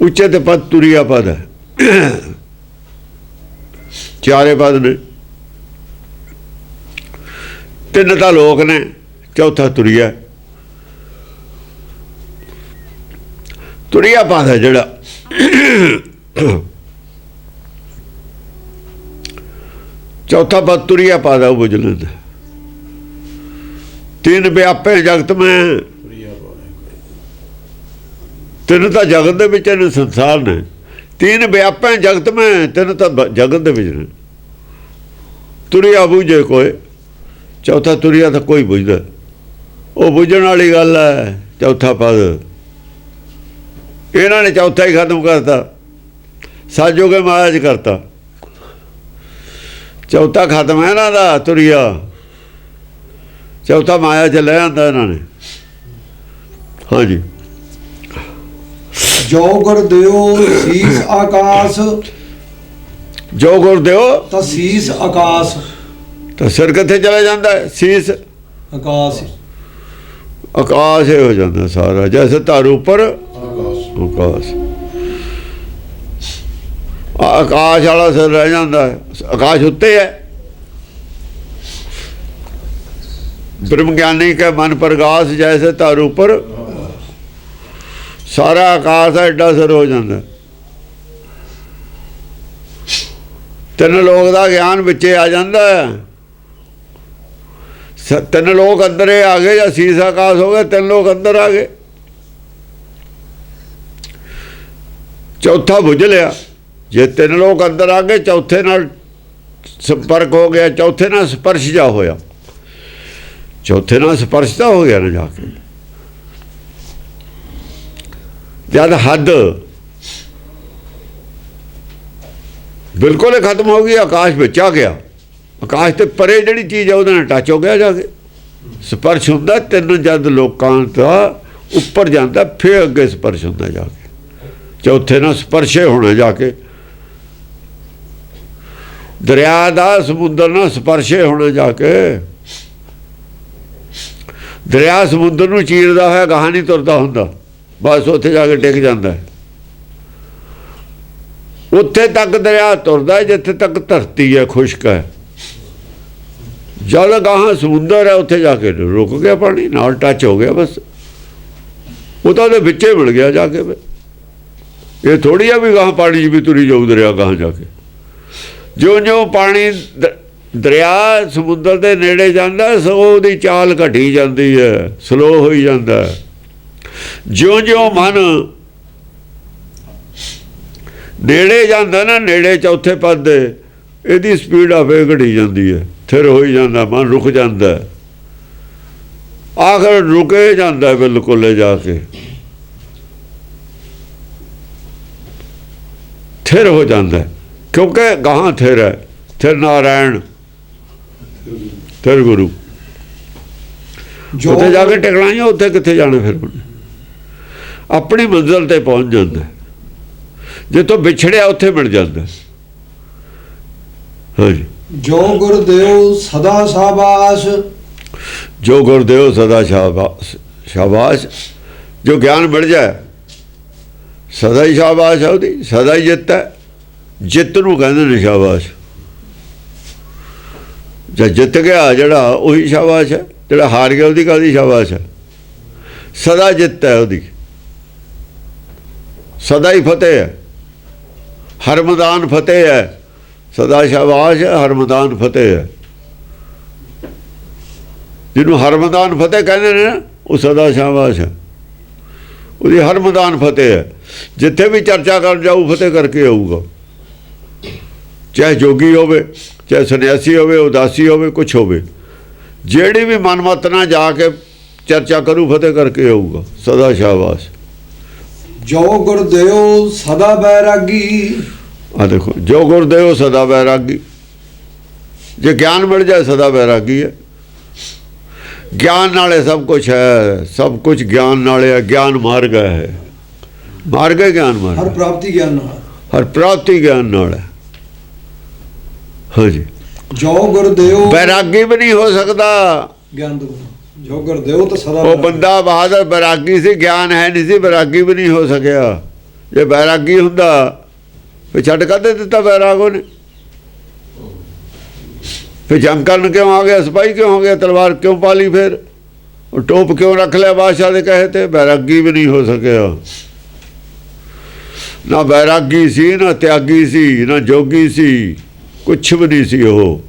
ਉੱਚੇ ਤੇ ਪਦ ਤੁਰਿਆ ਪਦ ਹੈ। ਚਾਰੇ ਪਦ ਨੇ, ਤਿੰਨ ਤਾਂ ਲੋਕ ਨੇ, ਚੌਥਾ ਤੁਰਿਆ ਪਦ ਹੈ ਜਿਹੜਾ। ਚੌਥਾ ਪਦ ਤੁਰਿਆ ਪਦ ਹੈ, ਉਹ ਬੁਝ ਲੈਂਦਾ। ਤਿੰਨ ਵਿਆਪੇ ਜਗਤ ਮੈਂ, ਤਿੰਨ ਤਾਂ ਜਗਤ ਦੇ ਵਿੱਚ ਨੇ, ਸੰਸਾਰ ਨੇ। ਤਿੰਨ ਵਿਆਪੇ ਜਗਤ ਮੈਂ, ਤਿੰਨ ਤਾਂ ਜਗਤ ਦੇ ਵਿੱਚ ਨੇ। ਤੁਰਿਆ ਬੁਝੇ ਕੋਏ, ਚੌਥਾ ਤੁਰਿਆ ਤਾਂ ਕੋਈ ਬੁਝਦਾ। ਉਹ ਬੁਝਣ ਵਾਲੀ ਗੱਲ ਹੈ ਚੌਥਾ ਪਦ। ਇਹਨਾਂ ਨੇ ਚੌਥਾ ਹੀ ਖਤਮ ਕਰਤਾ, ਸਾਜੋਗੇ ਮਾਇਆ 'ਚ ਕਰਤਾ। ਚੌਥਾ ਖਤਮ ਹੈ ਇਹਨਾਂ ਦਾ, ਤੁਰਿਆ। ਚੌਥਾ ਮਾਇਆ 'ਚ ਲੈ ਆਂਦਾ ਇਹਨਾਂ ਨੇ। ਹਾਂਜੀ, ਜੋ ਗੁਰਦੇਵ ਸੀਸ ਆਕਾਸ਼, ਜੋ ਗੁਰਦੇਵ ਤਾਂ ਸੀਸ ਆਕਾਸ਼। ਤਾਂ ਸਿਰ ਕਿੱਥੇ ਚਲਾ ਜਾਂਦਾ? ਸੀਸ ਆਕਾਸ਼, ਆਕਾਸ਼ ਹੋ ਜਾਂਦਾ ਸਾਰਾ। ਜੈਸੇ ਧਰ ਉੱਪਰ ਆਕਾਸ਼, ਆਕਾਸ਼ ਵਾਲਾ ਸਿਰ ਰਹਿ ਜਾਂਦਾ। ਆਕਾਸ਼ ਉੱਤੇ ਹੈ। ਬ੍ਰਹਮ ਗਿਆਨੀ ਕੇ ਮਨ ਪ੍ਰਗਾਸ, ਜੈਸੇ ਧਰ ਉੱਪਰ। ਸਾਰਾ ਆਕਾਸ਼ ਦਾ ਐਡਾ ਸਿਰ ਹੋ ਜਾਂਦਾ। ਤਿੰਨ ਲੋਕ ਦਾ ਗਿਆਨ ਵਿੱਚੇ ਆ ਜਾਂਦਾ। ਤਿੰਨ ਲੋਕ ਅੰਦਰੇ ਆ ਗਏ ਜਾਂ ਸੀਸ ਆਕਾਸ਼ ਹੋ ਗਿਆ, ਤਿੰਨ ਲੋਕ ਅੰਦਰ ਆ ਗਏ। ਚੌਥਾ ਬੁੱਝ ਲਿਆ। ਜੇ ਤਿੰਨ ਲੋਕ ਅੰਦਰ ਆ ਗਏ, ਚੌਥੇ ਨਾਲ ਸੰਪਰਕ ਹੋ ਗਿਆ, ਚੌਥੇ ਨਾਲ ਸਪਰਸ਼ ਜਾ ਹੋਇਆ, ਚੌਥੇ ਨਾਲ ਸਪਰਸ਼ ਤਾਂ ਹੋ ਗਿਆ ਨਾ ਜਾ ਕੇ। ਜਦ ਹੱਦ ਬਿਲਕੁਲ ਹੀ ਖਤਮ ਹੋ ਗਈ, ਆਕਾਸ਼ ਵਿੱਚ ਆ ਗਿਆ, ਆਕਾਸ਼ ਤੇ ਪਰੇ ਜਿਹੜੀ ਚੀਜ਼ ਆ ਉਹਦੇ ਨਾਲ ਟੱਚ ਹੋ ਗਿਆ ਜਾ ਕੇ। ਸਪਰਸ਼ ਹੁੰਦਾ ਤਿੰਨ, ਜਦ ਲੋਕਾਂ ਦਾ ਉੱਪਰ ਜਾਂਦਾ ਫਿਰ ਅੱਗੇ ਸਪਰਸ਼ ਹੁੰਦਾ ਜਾ ਕੇ, ਚੌਥੇ ਨਾਲ ਸਪਰਸ਼ੇ ਹੋਣਾ ਜਾ ਕੇ। ਦਰਿਆ ਦਾ ਸਮੁੰਦਰ ਨਾਲ ਸਪਰਸ਼ੇ ਹੋਣਾ ਜਾ ਕੇ। ਦਰਿਆ ਸਮੁੰਦਰ ਨੂੰ ਚੀਰਦਾ ਹੋਇਆ ਗਾਹਾਂ ਨਹੀਂ ਤੁਰਦਾ ਹੁੰਦਾ, ਬਸ ਉੱਥੇ ਜਾ ਕੇ ਟਿਕ ਜਾਂਦਾ ਹੈ। ਉੱਥੇ ਤੱਕ ਦਰਿਆ ਤੁਰਦਾ ਜਿੱਥੇ ਤੱਕ ਧਰਤੀ ਹੈ, ਖੁਸ਼ਕ ਹੈ। ਜਦ ਗਾਹਾਂ ਸਮੁੰਦਰ ਹੈ ਉੱਥੇ ਜਾ ਕੇ ਰੁਕ ਗਿਆ, ਪਾਣੀ ਨਾਲ ਟੱਚ ਹੋ ਗਿਆ, ਬਸ ਉਹ ਤਾਂ ਉਹਦੇ ਵਿੱਚੇ ਮਿਲ ਗਿਆ ਜਾ ਕੇ। ਇਹ ਥੋੜੀ ਆ ਵੀ ਗਾਹਾਂ ਪਾਣੀ 'ਚ ਵੀ ਤੁਰੀ ਜਾਊ ਦਰਿਆ ਗਾਹਾਂ ਜਾ ਕੇ। ਜਿਉਂ-ਜਿਉਂ ਪਾਣੀ ਦਰਿਆ ਸਮੁੰਦਰ ਦੇ ਨੇੜੇ ਜਾਂਦਾ, ਸਗੋਂ ਉਹਦੀ ਚਾਲ ਘਟੀ ਜਾਂਦੀ ਹੈ, ਸਲੋ ਹੋਈ ਜਾਂਦਾ। ਜਿਉਂ-ਜਿਉਂ ਮਨ ਨੇੜੇ ਜਾਂਦਾ ਨਾ, ਨੇੜੇ ਚੌਥੇ ਪਦ ਦੇ, ਇਹਦੀ ਸਪੀਡ ਆਪੇ ਘਟੀ ਜਾਂਦੀ ਹੈ, ਥਿਰ ਹੋਈ ਜਾਂਦਾ, ਮਨ ਰੁਕ ਜਾਂਦਾ, ਆਖਰ ਰੁਕੇ ਜਾਂਦਾ ਬਿਲਕੁਲ ਜਾ ਕੇ, ਥਿਰ ਹੋ ਜਾਂਦਾ, ਕਿਉਂਕਿ ਗਾਹਾਂ ਥਿਰ ਹੈ, ਥਿਰ ਨਾਰਾਇਣ, ਥਿਰ ਗੁਰੂ। ਉੱਥੇ ਜਾ ਕੇ ਟਿਕਣਾ ਹੀ, ਉੱਥੇ ਕਿੱਥੇ ਜਾਣਾ ਫਿਰ? ਆਪਣੀ ਮੰਜ਼ਿਲ ਤੇ ਪਹੁੰਚ ਜਾਂਦਾ, ਜਿੱਥੋਂ ਵਿਛੜਿਆ ਉੱਥੇ ਮਿਲ ਜਾਂਦਾ। ਹਾਂਜੀ, ਜੋ ਗੁਰਦੇਵ ਸਦਾ ਸ਼ਾਬਾਸ਼, ਜੋ ਗੁਰਦੇਵ ਸਦਾ ਸ਼ਾਬਾਸ਼, ਸ਼ਾਬਾਸ਼। ਜੋ ਗਿਆਨ ਮਿਲ ਜਾਏ ਸਦਾ ਹੀ ਸ਼ਾਬਾਸ਼ ਹੈ ਉਹਦੀ, ਸਦਾ ਹੀ ਜਿੱਤ ਹੈ। ਜਿੱਤ ਨੂੰ ਕਹਿੰਦੇ ਨੇ ਸ਼ਾਬਾਸ਼। ਜੇ ਜਿੱਤ ਗਿਆ ਜਿਹੜਾ, ਉਹੀ ਸ਼ਾਬਾਸ਼ ਹੈ। ਜਿਹੜਾ ਹਾਰ ਗਿਆ ਉਹਦੀ ਕਾਹਦੀ ਸ਼ਾਬਾਸ਼ ਹੈ? ਸਦਾ ਜਿੱਤ ਹੈ ਉਹਦੀ, ਸਦਾ ਹੀ ਫਤਿਹ ਹੈ, ਹਰ ਮੈਦਾਨ ਫਤਿਹ ਹੈ। ਸਦਾ ਸ਼ਾਬਾਸ਼ ਹੈ, ਹਰ ਮੈਦਾਨ ਫਤਿਹ ਹੈ। ਜਿਹਨੂੰ ਹਰ ਮੈਦਾਨ ਫਤਿਹ ਕਹਿੰਦੇ ਨੇ ਨਾ, ਉਹ ਸਦਾ ਸ਼ਾਬਾਸ਼ ਹੈ, ਉਹਦੀ ਹਰ ਮੈਦਾਨ ਫਤਿਹ ਹੈ। ਜਿੱਥੇ ਵੀ ਚਰਚਾ ਕਰਨ ਜਾਊ ਫਤਿਹ ਕਰਕੇ ਆਊਗਾ, ਚਾਹੇ ਜੋਗੀ ਹੋਵੇ, ਚਾਹੇ ਸੰਨਿਆਸੀ ਹੋਵੇ, ਉਦਾਸੀ ਹੋਵੇ, ਕੁਛ ਹੋਵੇ, ਜਿਹੜੀ ਵੀ ਮਨਮਤ ਨਾਲ ਜਾ ਕੇ ਚਰਚਾ ਕਰੂ ਫਤਿਹ ਕਰਕੇ ਆਊਗਾ। ਸਦਾ ਸ਼ਾਬਾਸ਼। ਜੋ ਗੁਰਦੇਵ ਸਦਾ ਬੈਰਾਗੀ, ਆ ਦੇਖੋ, ਜੋ ਗੁਰਦੇਵ ਸਦਾ ਬੈਰਾਗੀ। ਜੇ ਗਿਆਨ ਮਿਲ ਜਾਏ ਸਦਾ ਬੈਰਾਗੀ ਹੈ। ਗਿਆਨ ਨਾਲੇ ਸਭ ਕੁਛ ਹੈ, ਸਭ ਕੁਛ ਗਿਆਨ ਨਾਲੇ ਹੈ। ਗਿਆਨ ਮਾਰਗ ਹੈ, ਮਾਰਗ ਹੈ ਗਿਆਨ ਮਾਰਗ। ਹਰ ਪ੍ਰਾਪਤੀ ਗਿਆਨ ਨਾਲ, ਹਰ ਪ੍ਰਾਪਤੀ ਗਿਆਨ ਨਾਲ ਹੈ। ਹਾਂਜੀ, ਜੋ ਗੁਰਦੇਵ ਬੈਰਾਗੀ ਵੀ ਨਹੀਂ ਹੋ ਸਕਦਾ। ਗਿਆਨ ਦੋ, ਜੋ ਗੁਰਦੇਵ ਤਾਂ ਸਦਾ। ਉਹ ਬੰਦਾ ਬਹਾਦਰ ਬੈਰਾਗੀ ਸੀ, ਗਿਆਨ ਹੈ ਨਹੀਂ ਸੀ, ਬੈਰਾਗੀ ਵੀ ਨਹੀਂ ਹੋ ਸਕਿਆ। ਜੇ ਬੈਰਾਗੀ ਹੁੰਦਾ ਫਿਰ ਛੱਡ ਕਾਹਦੇ ਦਿੱਤਾ ਬੈਰਾਗ ਉਹਨੇ? ਫਿਰ ਜੰਗ ਕਰਨ ਕਿਉਂ ਆ ਗਿਆ? ਸਿਪਾਹੀ ਕਿਉਂ ਹੋ ਗਿਆ? ਤਲਵਾਰ ਕਿਉਂ ਪਾਲੀ? ਫਿਰ ਉਹ ਟੋਪ ਕਿਉਂ ਰੱਖ ਲਿਆ ਬਾਦਸ਼ਾਹ ਦੇ ਕਹੇ ਤੇ? ਬੈਰਾਗੀ ਵੀ ਨਹੀਂ ਹੋ ਸਕਿਆ। ਨਾ ਬੈਰਾਗੀ ਸੀ, ਨਾ ਤਿਆਗੀ ਸੀ, ਨਾ ਜੋਗੀ ਸੀ, ਕੁਛ ਵੀ ਨਹੀਂ ਸੀ ਉਹ।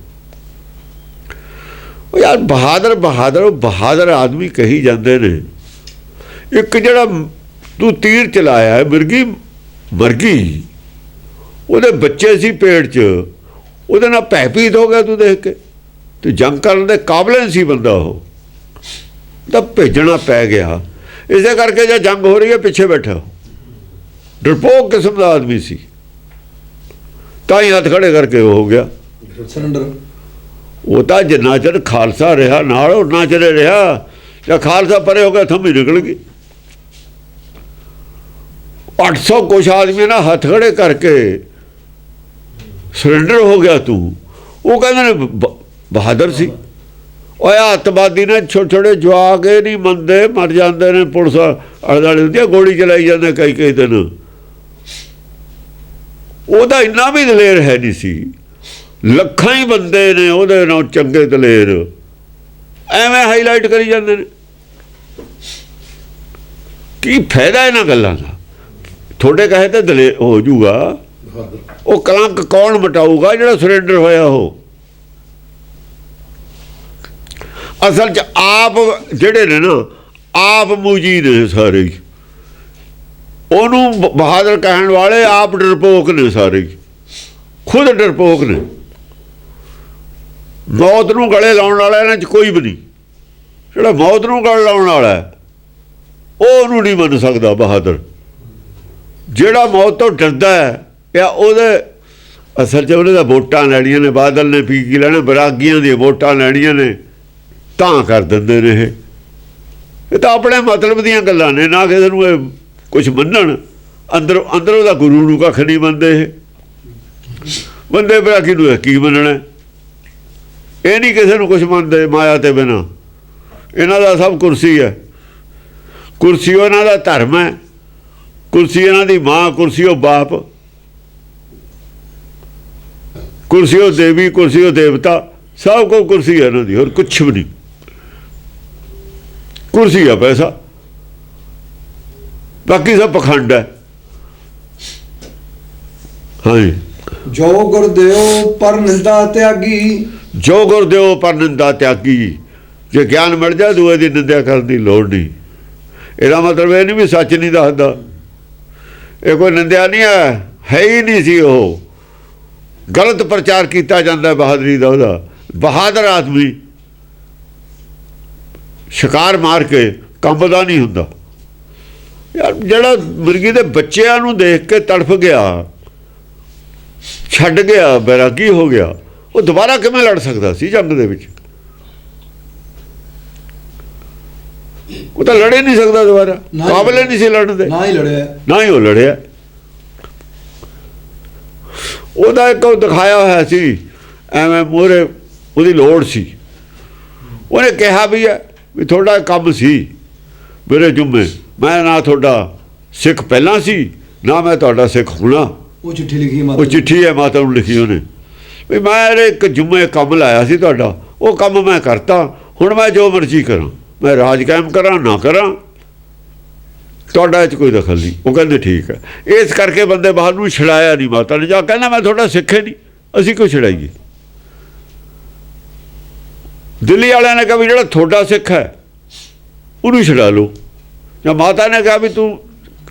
ਯਾਰ ਬਹਾਦਰ ਬਹਾਦਰ ਬਹਾਦਰ ਆਦਮੀ ਕਹੀ ਜਾਂਦੇ ਨੇ। ਇੱਕ ਜਿਹੜਾ ਤੂੰ ਤੀਰ ਚਲਾਇਆ ਹੈ, ਮਿਰਗੀ ਮਰ ਗਈ, ਉਹਦੇ ਬੱਚੇ ਸੀ ਪੇਟ 'ਚ, ਉਹਦੇ ਨਾਲ ਭੈਭੀਤ ਹੋ ਗਿਆ ਤੂੰ ਦੇਖ ਕੇ। ਤੂੰ ਜੰਗ ਕਰਨ ਦੇ ਕਾਬਲ ਸੀ ਬੰਦਾ, ਉਹ ਤਾਂ ਭੇਜਣਾ ਪੈ ਗਿਆ। ਇਸੇ ਕਰਕੇ ਜੇ ਜੰਗ ਹੋ ਰਹੀ ਹੈ ਪਿੱਛੇ ਬੈਠਾ, ਡਰਪੋਕ ਕਿਸਮ ਦਾ ਆਦਮੀ ਸੀ, ਤਾਂ ਹੀ ਹੱਥ ਖੜੇ ਕਰਕੇ ਉਹ ਹੋ ਗਿਆ ਸਰੈਂਡਰ। ਉਹ ਤਾਂ ਜਿੰਨਾ ਚਿਰ ਖਾਲਸਾ ਰਿਹਾ ਨਾਲ, ਉਹਨਾਂ ਚਿਰ ਰਿਹਾ। ਜਾਂ ਖਾਲਸਾ ਪਰੇ ਹੋ ਗਿਆ, ਥੰਮੀ ਨਿਕਲ ਗਈ। 800 ਕੁਛ ਆਦਮੀ ਨਾ ਹੱਥ ਖੜੇ ਕਰਕੇ ਸਰੈਂਡਰ ਹੋ ਗਿਆ ਤੂੰ। ਉਹ ਕਹਿੰਦੇ ਨੇ ਬਹਾਦਰ ਸੀ। ਉਹ ਅੱਤਵਾਦੀ ਨੇ ਛੋਟੇ ਛੋਟੇ ਜਵਾਕ ਇਹ ਨਹੀਂ ਮੰਨਦੇ, ਮਰ ਜਾਂਦੇ ਨੇ। ਪੁਲਿਸ ਆਲੇ ਦੁਆਲੇ ਹੁੰਦੀ ਆ, ਗੋਲੀ ਚਲਾਈ ਜਾਂਦੇ ਕਈ ਕਈ ਦਿਨ। ਉਹਦਾ ਇੰਨਾ ਵੀ ਦਲੇਰ ਹੈ ਨਹੀਂ ਸੀ। ਲੱਖਾਂ ਹੀ ਬੰਦੇ ਨੇ ਉਹਦੇ ਨਾਲ ਚੰਗੇ ਦਲੇਰ, ਐਵੇਂ ਹਾਈਲਾਈਟ ਕਰੀ ਜਾਂਦੇ ਨੇ। ਕੀ ਫਾਇਦਾ ਇਹਨਾਂ ਗੱਲਾਂ ਦਾ? ਤੁਹਾਡੇ ਕਹੇ ਤੇ ਦਲੇਰ ਹੋ ਜੂਗਾ। ਉਹ ਕਲੰਕ ਕੌਣ ਮਿਟਾਊਗਾ? ਜਿਹੜਾ ਸਰੈਂਡਰ ਹੋਇਆ ਉਹ। ਅਸਲ 'ਚ ਆਪ ਜਿਹੜੇ ਨੇ ਨਾ ਆਪ ਮੂਜੀ ਨੇ ਸਾਰੇ ਹੀ। ਉਹਨੂੰ ਬਹਾਦਰ ਕਹਿਣ ਵਾਲੇ ਆਪ ਡਰਪੋਕ ਨੇ ਸਾਰੇ ਹੀ, ਖੁਦ ਡਰਪੋਕ ਨੇ। ਮੌਤ ਨੂੰ ਗਲੇ ਲਾਉਣ ਵਾਲਾ ਇਹਨਾਂ 'ਚ ਕੋਈ ਵੀ ਨਹੀਂ। ਜਿਹੜਾ ਮੌਤ ਨੂੰ ਗਲੇ ਲਾਉਣ ਵਾਲਾ ਉਹ ਉਹਨੂੰ ਨਹੀਂ ਮੰਨ ਸਕਦਾ ਬਹਾਦਰ। ਜਿਹੜਾ ਮੌਤ ਤੋਂ ਡਰਦਾ ਹੈ ਜਾਂ ਉਹਦੇ ਅਸਲ 'ਚ ਉਹਨੇ ਤਾਂ ਵੋਟਾਂ ਲੈਣੀਆਂ ਨੇ, ਬਾਦਲ ਨੇ ਪੀ ਕੀ ਲੈਣਾ, ਬਰਾਗੀਆਂ ਦੀਆਂ ਵੋਟਾਂ ਲੈਣੀਆਂ ਨੇ ਤਾਂ ਕਰ ਦਿੰਦੇ ਨੇ। ਇਹ ਤਾਂ ਆਪਣੇ ਮਤਲਬ ਦੀਆਂ ਗੱਲਾਂ ਨੇ, ਨਾ ਕਿਸੇ ਨੂੰ ਇਹ ਕੁਛ ਮੰਨਣ। ਅੰਦਰੋਂ ਉਹਦਾ ਗੁਰੂ ਨੂੰ ਕੱਖ ਨਹੀਂ ਮੰਨਦੇ ਇਹ ਬੰਦੇ। ਬਰਾਗੀ ਨੂੰ ਕੀ ਮੰਨਣਾ? ਇਹ ਨਹੀਂ ਕਿਸੇ ਨੂੰ ਕੁਛ ਮੰਨਦੇ ਮਾਇਆ ਤੇ ਬਿਨਾਂ। ਇਹਨਾਂ ਦਾ ਸਭ ਕੁਰਸੀ ਹੈ, ਕੁਰਸੀ ਉਹਨਾਂ ਦਾ ਧਰਮ ਹੈ, ਕੁਰਸੀ ਇਹਨਾਂ ਦੀ ਮਾਂ, ਕੁਰਸੀ ਉਹ ਬਾਪ, ਕੁਰਸੀ ਉਹ ਦੇਵੀ, ਕੁਰਸੀ ਉਹ ਦੇਵਤਾ, ਸਭ ਕੋ ਕੁਰਸੀ ਹੈ ਇਹਨਾਂ ਦੀ, ਹੋਰ ਕੁਛ ਵੀ ਨਹੀਂ। ਕੁਰਸੀ ਆ ਪੈਸਾ, ਬਾਕੀ ਸਭ ਪਖੰਡ ਹੈ। ਹਾਂਜੀ। ਜੋ ਗੁਰਦੇਵ ਪਰ ਨਿੰਦਾ ਤਿਆਗੀ, ਜੋ ਗੁਰਦੇਵ ਪਰ ਨਿੰਦਾ ਤਿਆਗੀ। ਜੇ ਗਿਆਨ ਮਿਲ ਜਾ ਦੂਏ ਦੀ ਨਿੰਦਿਆ ਕਰਨ ਦੀ ਲੋੜ ਨਹੀਂ। ਇਹਦਾ ਮਤਲਬ ਇਹ ਨਹੀਂ ਵੀ ਸੱਚ ਨਹੀਂ ਦੱਸਦਾ। ਇਹ ਕੋਈ ਨਿੰਦਿਆ ਨਹੀਂ ਹੈ ਹੀ ਨਹੀਂ ਸੀ। ਉਹ ਗਲਤ ਪ੍ਰਚਾਰ ਕੀਤਾ ਜਾਂਦਾ ਬਹਾਦਰੀ ਦਾ। ਉਹਦਾ ਬਹਾਦਰ ਆਦਮੀ ਸ਼ਿਕਾਰ ਮਾਰ ਕੇ ਕੰਬਦਾ ਨਹੀਂ ਹੁੰਦਾ। ਯਾਰ ਜਿਹੜਾ ਮੁਰਗੀ ਦੇ ਬੱਚਿਆਂ ਨੂੰ ਦੇਖ ਕੇ ਤੜਫ ਗਿਆ, ਛੱਡ ਗਿਆ, ਬੈਰਾਗੀ ਹੋ ਗਿਆ, ਉਹ ਦੁਬਾਰਾ ਕਿਵੇਂ ਲੜ ਸਕਦਾ ਸੀ ਜੰਗ ਦੇ ਵਿੱਚ? ਉਹ ਤਾਂ ਲੜੇ ਨਹੀਂ ਸਕਦਾ ਦੁਬਾਰਾ, ਕਾਬਲੇ ਨਹੀਂ ਸੀ ਲੜਨ ਦੇ। ਨਾ ਹੀ ਲੜਿਆ, ਨਾ ਹੀ ਉਹ ਲੜਿਆ। ਉਹਦਾ ਇੱਕ ਦਿਖਾਇਆ ਹੋਇਆ ਸੀ ਐਵੇਂ ਮੂਹਰੇ, ਉਹਦੀ ਲੋੜ ਸੀ। ਉਹਨੇ ਕਿਹਾ ਵੀ ਹੈ ਵੀ ਤੁਹਾਡਾ ਕੰਮ ਸੀ ਮੇਰੇ ਜੁੰਮੇ, ਮੈਂ ਨਾ ਤੁਹਾਡਾ ਸਿੱਖ ਪਹਿਲਾਂ ਸੀ ਨਾ ਮੈਂ ਤੁਹਾਡਾ ਸਿੱਖ ਹੋਣਾ। ਉਹ ਚਿੱਠੀ ਲਿਖੀ, ਉਹ ਚਿੱਠੀ ਹੈ ਮਾਤਾ ਨੂੰ ਲਿਖੀ ਉਹਨੇ ਵੀ ਮੈਂ ਇੱਕ ਜੁੰਮੇ ਕੰਮ ਲਾਇਆ ਸੀ ਤੁਹਾਡਾ, ਉਹ ਕੰਮ ਮੈਂ ਕਰਤਾ, ਹੁਣ ਮੈਂ ਜੋ ਮਰਜ਼ੀ ਕਰਾਂ, ਮੈਂ ਰਾਜ ਕਾਇਮ ਕਰਾਂ ਨਾ ਕਰਾਂ, ਤੁਹਾਡਾ ਇਹ 'ਚ ਕੋਈ ਦਖਲ ਨਹੀਂ। ਉਹ ਕਹਿੰਦੇ ਠੀਕ ਹੈ। ਇਸ ਕਰਕੇ ਬੰਦੇ ਬਾਹਰ ਨੂੰ ਛੜਾਇਆ ਨਹੀਂ ਮਾਤਾ ਨੇ। ਜਾ ਕਹਿੰਦਾ ਮੈਂ ਤੁਹਾਡਾ ਸਿੱਖ ਹੀ ਨਹੀਂ, ਅਸੀਂ ਕਿਉਂ ਛੜਾਈਏ? ਦਿੱਲੀ ਵਾਲਿਆਂ ਨੇ ਕਿਹਾ ਵੀ ਜਿਹੜਾ ਤੁਹਾਡਾ ਸਿੱਖ ਹੈ ਉਹਨੂੰ ਛਡਾ ਲਓ। ਜਾਂ ਮਾਤਾ ਨੇ ਕਿਹਾ ਵੀ ਤੂੰ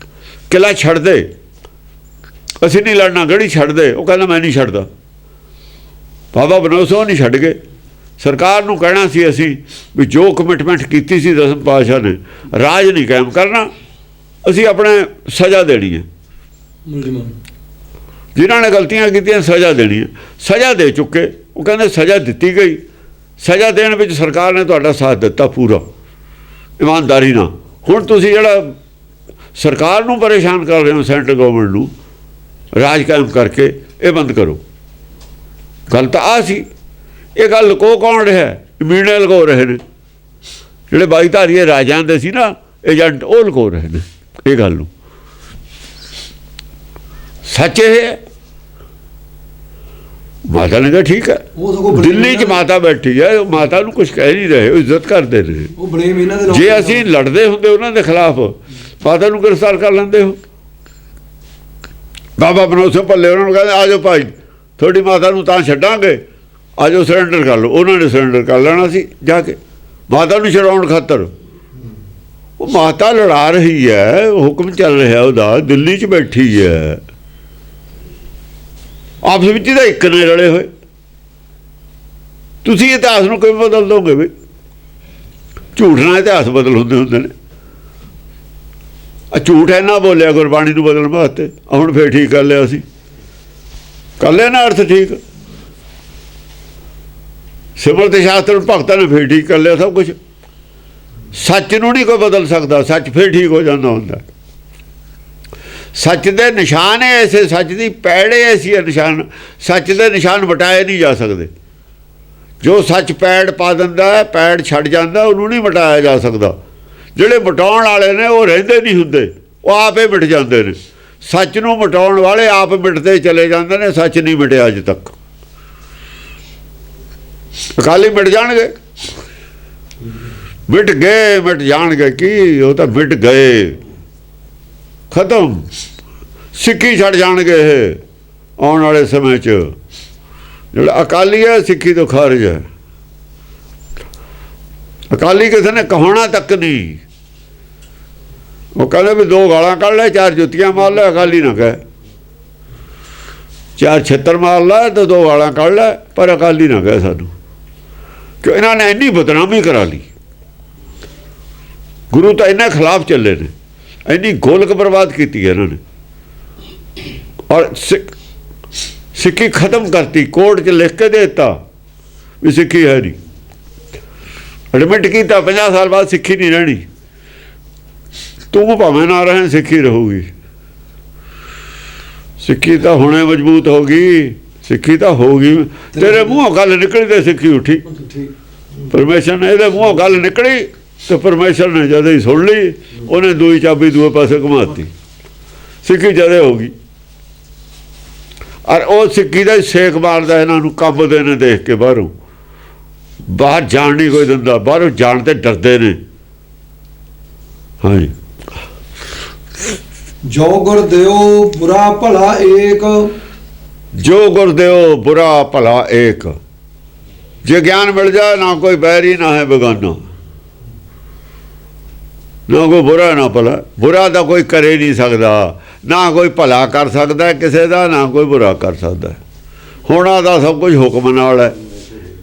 ਕਿਲ੍ਹਾ ਛੱਡ ਦੇ, ਅਸੀਂ ਨਹੀਂ ਲੜਨਾ, ਗੜੀ ਛੱਡ ਦੇ। ਉਹ ਕਹਿੰਦਾ ਮੈਂ ਨਹੀਂ ਛੱਡਦਾ। ਬਾਬਾ ਬਨੌਰ ਸਿੰਘ ਨਹੀਂ ਛੱਡ ਗਏ। ਸਰਕਾਰ ਨੂੰ ਕਹਿਣਾ ਸੀ ਅਸੀਂ ਵੀ ਜੋ ਕਮਿਟਮੈਂਟ ਕੀਤੀ ਸੀ ਦਸਮ ਪਾਤਸ਼ਾਹ ਨੇ, ਰਾਜ ਨਹੀਂ ਕਾਇਮ ਕਰਨਾ, ਅਸੀਂ ਆਪਣੇ ਸਜ਼ਾ ਦੇਣੀ ਹੈ। ਜਿਨ੍ਹਾਂ ਨੇ ਗਲਤੀਆਂ ਕੀਤੀਆਂ ਸਜ਼ਾ ਦੇਣੀ ਹੈ। ਸਜ਼ਾ ਦੇ ਚੁੱਕੇ। ਉਹ ਕਹਿੰਦੇ ਸਜ਼ਾ ਦਿੱਤੀ ਗਈ। ਸਜ਼ਾ ਦੇਣ ਵਿੱਚ ਸਰਕਾਰ ਨੇ ਤੁਹਾਡਾ ਸਾਥ ਦਿੱਤਾ ਪੂਰਾ ਇਮਾਨਦਾਰੀ ਨਾਲ। ਹੁਣ ਤੁਸੀਂ ਜਿਹੜਾ ਸਰਕਾਰ ਨੂੰ ਪਰੇਸ਼ਾਨ ਕਰ ਰਹੇ ਹੋ, ਸੈਂਟਰ ਗਵਰਨਮੈਂਟ ਨੂੰ, ਰਾਜ ਕਾਇਮ ਕਰਕੇ ਇਹ ਬੰਦ ਕਰੋ। ਗੱਲ ਤਾਂ ਆ ਸੀ। ਇਹ ਗੱਲ ਲੁਕੋ ਕੌਣ ਰਿਹਾ? ਮੀਡੀਆ ਲੁਕੋ ਰਹੇ ਨੇ। ਜਿਹੜੇ ਬਾਈਧਾਰੀਏ ਰਾਜਾਂ ਦੇ ਸੀ ਨਾ ਏਜੰਟ, ਉਹ ਲੁਕੋ ਰਹੇ ਨੇ ਇਹ ਗੱਲ ਨੂੰ। ਸੱਚ ਇਹ ਹੈ। ਮਾਤਾ ਨੇ ਕਿਹਾ ਠੀਕ ਹੈ। ਦਿੱਲੀ 'ਚ ਮਾਤਾ ਬੈਠੀ ਹੈ, ਮਾਤਾ ਨੂੰ ਕੁਛ ਕਹਿ ਨਹੀਂ ਰਹੇ, ਉਹ ਇੱਜ਼ਤ ਕਰਦੇ ਨੇ। ਜੇ ਅਸੀਂ ਲੜਦੇ ਹੁੰਦੇ ਉਹਨਾਂ ਦੇ ਖਿਲਾਫ, ਮਾਤਾ ਨੂੰ ਗ੍ਰਿਫਤਾਰ ਕਰ ਲੈਂਦੇ ਹੋ। ਬਾਬਾ ਬਨੌਰ ਸਿੰਘ ਭੱਲੇ ਉਹਨਾਂ ਨੂੰ ਕਹਿੰਦੇ ਆ ਜਾਓ ਭਾਈ, ਤੁਹਾਡੀ ਮਾਤਾ ਨੂੰ ਤਾਂ ਛੱਡਾਂਗੇ, ਆ ਜਾਓ ਸਰੈਂਡਰ ਕਰ ਲਓ। ਉਹਨਾਂ ਨੇ ਸਰੈਂਡਰ ਕਰ ਲੈਣਾ ਸੀ ਜਾ ਕੇ ਮਾਤਾ ਨੂੰ ਛਡਾਉਣ ਖਾਤਰ। ਉਹ ਮਾਤਾ ਲੜਾ ਰਹੀ ਹੈ, ਹੁਕਮ ਚੱਲ ਰਿਹਾ ਉਹਦਾ, ਦਿੱਲੀ 'ਚ ਬੈਠੀ ਹੈ, ਆਪਸ ਵਿੱਚ ਤਾਂ ਇੱਕ ਨੇ ਰਲੇ ਹੋਏ। ਤੁਸੀਂ ਇਤਿਹਾਸ ਨੂੰ ਕਿਵੇਂ ਬਦਲ ਦੋਗੇ ਬਈ? ਝੂਠ ਨਾਲ ਇਤਿਹਾਸ ਬਦਲ ਹੁੰਦੇ ਨੇ। ਝੂਠ ਇੰਨਾ ਬੋਲਿਆ ਗੁਰਬਾਣੀ ਨੂੰ ਬਦਲਣ ਵਾਸਤੇ, ਹੁਣ ਫੇਰ ਠੀਕ ਕਰ ਲਿਆ ਅਸੀਂ, ਕਰ ਲਿਆ ਨਾ ਅਰਥ ਠੀਕ। ਸਿਮਰਤ ਸ਼ਾਸਤਰ ਭਗਤਾਂ ਨੇ ਫੇਰ ਠੀਕ ਕਰ ਲਿਆ ਸਭ ਕੁਛ। ਸੱਚ ਨੂੰ ਨਹੀਂ ਕੋਈ ਬਦਲ ਸਕਦਾ, ਸੱਚ ਫੇਰ ਠੀਕ ਹੋ ਜਾਂਦਾ ਹੁੰਦਾ। ਸੱਚ ਦੇ ਨਿਸ਼ਾਨ ਹੈ ਐਸੇ, ਸੱਚ ਦੀ ਪੈੜ ਐਸੀ ਹੈ ਨਿਸ਼ਾਨ, ਸੱਚ ਦੇ ਨਿਸ਼ਾਨ ਮਿਟਾਏ ਨਹੀਂ ਜਾ ਸਕਦੇ। ਜੋ ਸੱਚ ਪੈੜ ਪਾ ਦਿੰਦਾ ਹੈ, ਪੈੜ ਛੱਡ ਜਾਂਦਾ, ਉਹਨੂੰ ਨਹੀਂ ਮਿਟਾਇਆ ਜਾ ਸਕਦਾ। ਜਿਹੜੇ ਮਿਟਾਉਣ ਵਾਲੇ ਨੇ ਉਹ ਰਹਿੰਦੇ ਨਹੀਂ ਹੁੰਦੇ, ਉਹ ਆਪੇ ਮਿਟ ਜਾਂਦੇ ਨੇ। ਸੱਚ ਨੂੰ ਮਿਟਾਉਣ ਵਾਲੇ ਆਪ ਮਿਟਦੇ ਚਲੇ ਜਾਂਦੇ ਨੇ। ਸੱਚ ਨਹੀਂ ਮਿਟਿਆ ਅੱਜ ਤੱਕ। ਅਕਾਲੀ ਮਿਟ ਜਾਣਗੇ, ਮਿਟ ਗਏ, ਮਿਟ ਜਾਣਗੇ ਕੀ? ਉਹ ਤਾਂ ਮਿਟ ਗਏ, ਖਤਮ। ਸਿੱਖੀ ਛੱਡ ਜਾਣਗੇ ਇਹ ਆਉਣ ਵਾਲੇ ਸਮੇਂ 'ਚ। ਜਿਹੜਾ ਅਕਾਲੀ ਹੈ ਸਿੱਖੀ ਤੋਂ ਖਾਰਜ ਹੈ। ਅਕਾਲੀ ਕਿਸੇ ਨੇ ਕਹਾਉਣਾ ਤੱਕ ਨਹੀਂ। ਉਹ ਕਹਿੰਦੇ ਵੀ 2 ਗਾਲਾਂ ਕੱਢ ਲੈ, 4 ਜੁੱਤੀਆਂ ਮਾਰ ਲੈ, ਅਕਾਲੀ ਨਾ ਕਹੇ। 4 ਛਿੱਤਰ ਮਾਰ ਲੈ ਤੇ 2 ਗਾਲਾਂ ਕੱਢ ਲੈ, ਪਰ ਅਕਾਲੀ ਨਾ ਕਹੇ ਸਾਨੂੰ। ਕਿ ਇਹਨਾਂ ਨੇ ਇੰਨੀ ਬਦਨਾਮੀ ਕਰਾ ਲਈ, ਗੁਰੂ ਤਾਂ ਇਹਨਾਂ ਖਿਲਾਫ ਚੱਲੇ ਨੇ, ਇੰਨੀ ਗੋਲਕ ਬਰਬਾਦ ਕੀਤੀ ਹੈ ਇਹਨਾਂ ਨੇ। ਔਰ ਸਿੱਖੀ ਖਤਮ ਕਰਤੀ, ਕੋਰਟ 'ਚ ਲਿਖ ਕੇ ਦੇ ਦਿੱਤਾ ਵੀ ਸਿੱਖੀ ਹੈ ਨਹੀਂ। ਐਡਮਿਟ ਕੀਤਾ 50 ਸਾਲ ਬਾਅਦ ਸਿੱਖੀ ਨਹੀਂ ਰਹਿਣੀ, ਤੂੰ ਭਾਵੇਂ ਨਾ ਰਹੇ ਸਿੱਖੀ ਰਹੂਗੀ। ਸਿੱਖੀ ਤਾਂ ਹੁਣੇ ਮਜ਼ਬੂਤ ਹੋ ਗਈ, ਸਿੱਖੀ ਤਾਂ ਹੋ ਗਈ। ਤੇਰੇ ਮੂੰਹੋਂ ਗੱਲ ਨਿਕਲੀ ਤੇ ਸਿੱਖੀ ਉੱਠੀ। ਪਰਮੇਸ਼ਰ ਨੇ ਇਹਦੇ ਮੂੰਹੋਂ ਗੱਲ ਨਿਕਲੀ ਤੇ ਪਰਮੇਸ਼ਰ ਨੇ ਜਦੋਂ ਹੀ ਸੁਣ ਲਈ, ਉਹਨੇ ਦੂਈ ਚਾਬੀ ਦੂਏ ਪਾਸੇ ਘੁਮਾਤੀ, ਸਿੱਖੀ ਜਦੇ ਹੋ ਗਈ। ਔਰ ਉਹ ਸਿੱਖੀ ਦਾ ਸੇਕ ਮਾਰਦਾ ਇਹਨਾਂ ਨੂੰ, ਕੰਬਦੇ ਨੇ ਦੇਖ ਕੇ। ਬਾਹਰ ਜਾਣ ਨਹੀਂ ਕੋਈ ਦਿੰਦਾ, ਬਾਹਰੋਂ ਜਾਣ ਤੇ ਡਰਦੇ ਨੇ। ਹਾਂਜੀ, ਜੋ ਗੁਰ ਦਿਓ ਬੁਰਾ ਭਲਾ ਏਕ, ਜੋ ਗੁਰ ਦਿਓ ਬੁਰਾ ਭਲਾ ਏਕ। ਜੇ ਗਿਆਨ ਮਿਲ ਜਾਏ, ਨਾ ਕੋਈ ਬੈਰੀ ਨਾ ਹੈ ਬੇਗਾਨਾ, ਨਾ ਕੋਈ ਬੁਰਾ ਨਾ ਭਲਾ। ਬੁਰਾ ਤਾਂ ਕੋਈ ਕਰੇ ਨਹੀਂ ਸਕਦਾ, ਨਾ ਕੋਈ ਭਲਾ ਕਰ ਸਕਦਾ ਕਿਸੇ ਦਾ, ਨਾ ਕੋਈ ਬੁਰਾ ਕਰ ਸਕਦਾ। ਹੋਣਾ ਦਾ ਸਭ ਕੁਝ ਹੁਕਮ ਨਾਲ ਹੈ।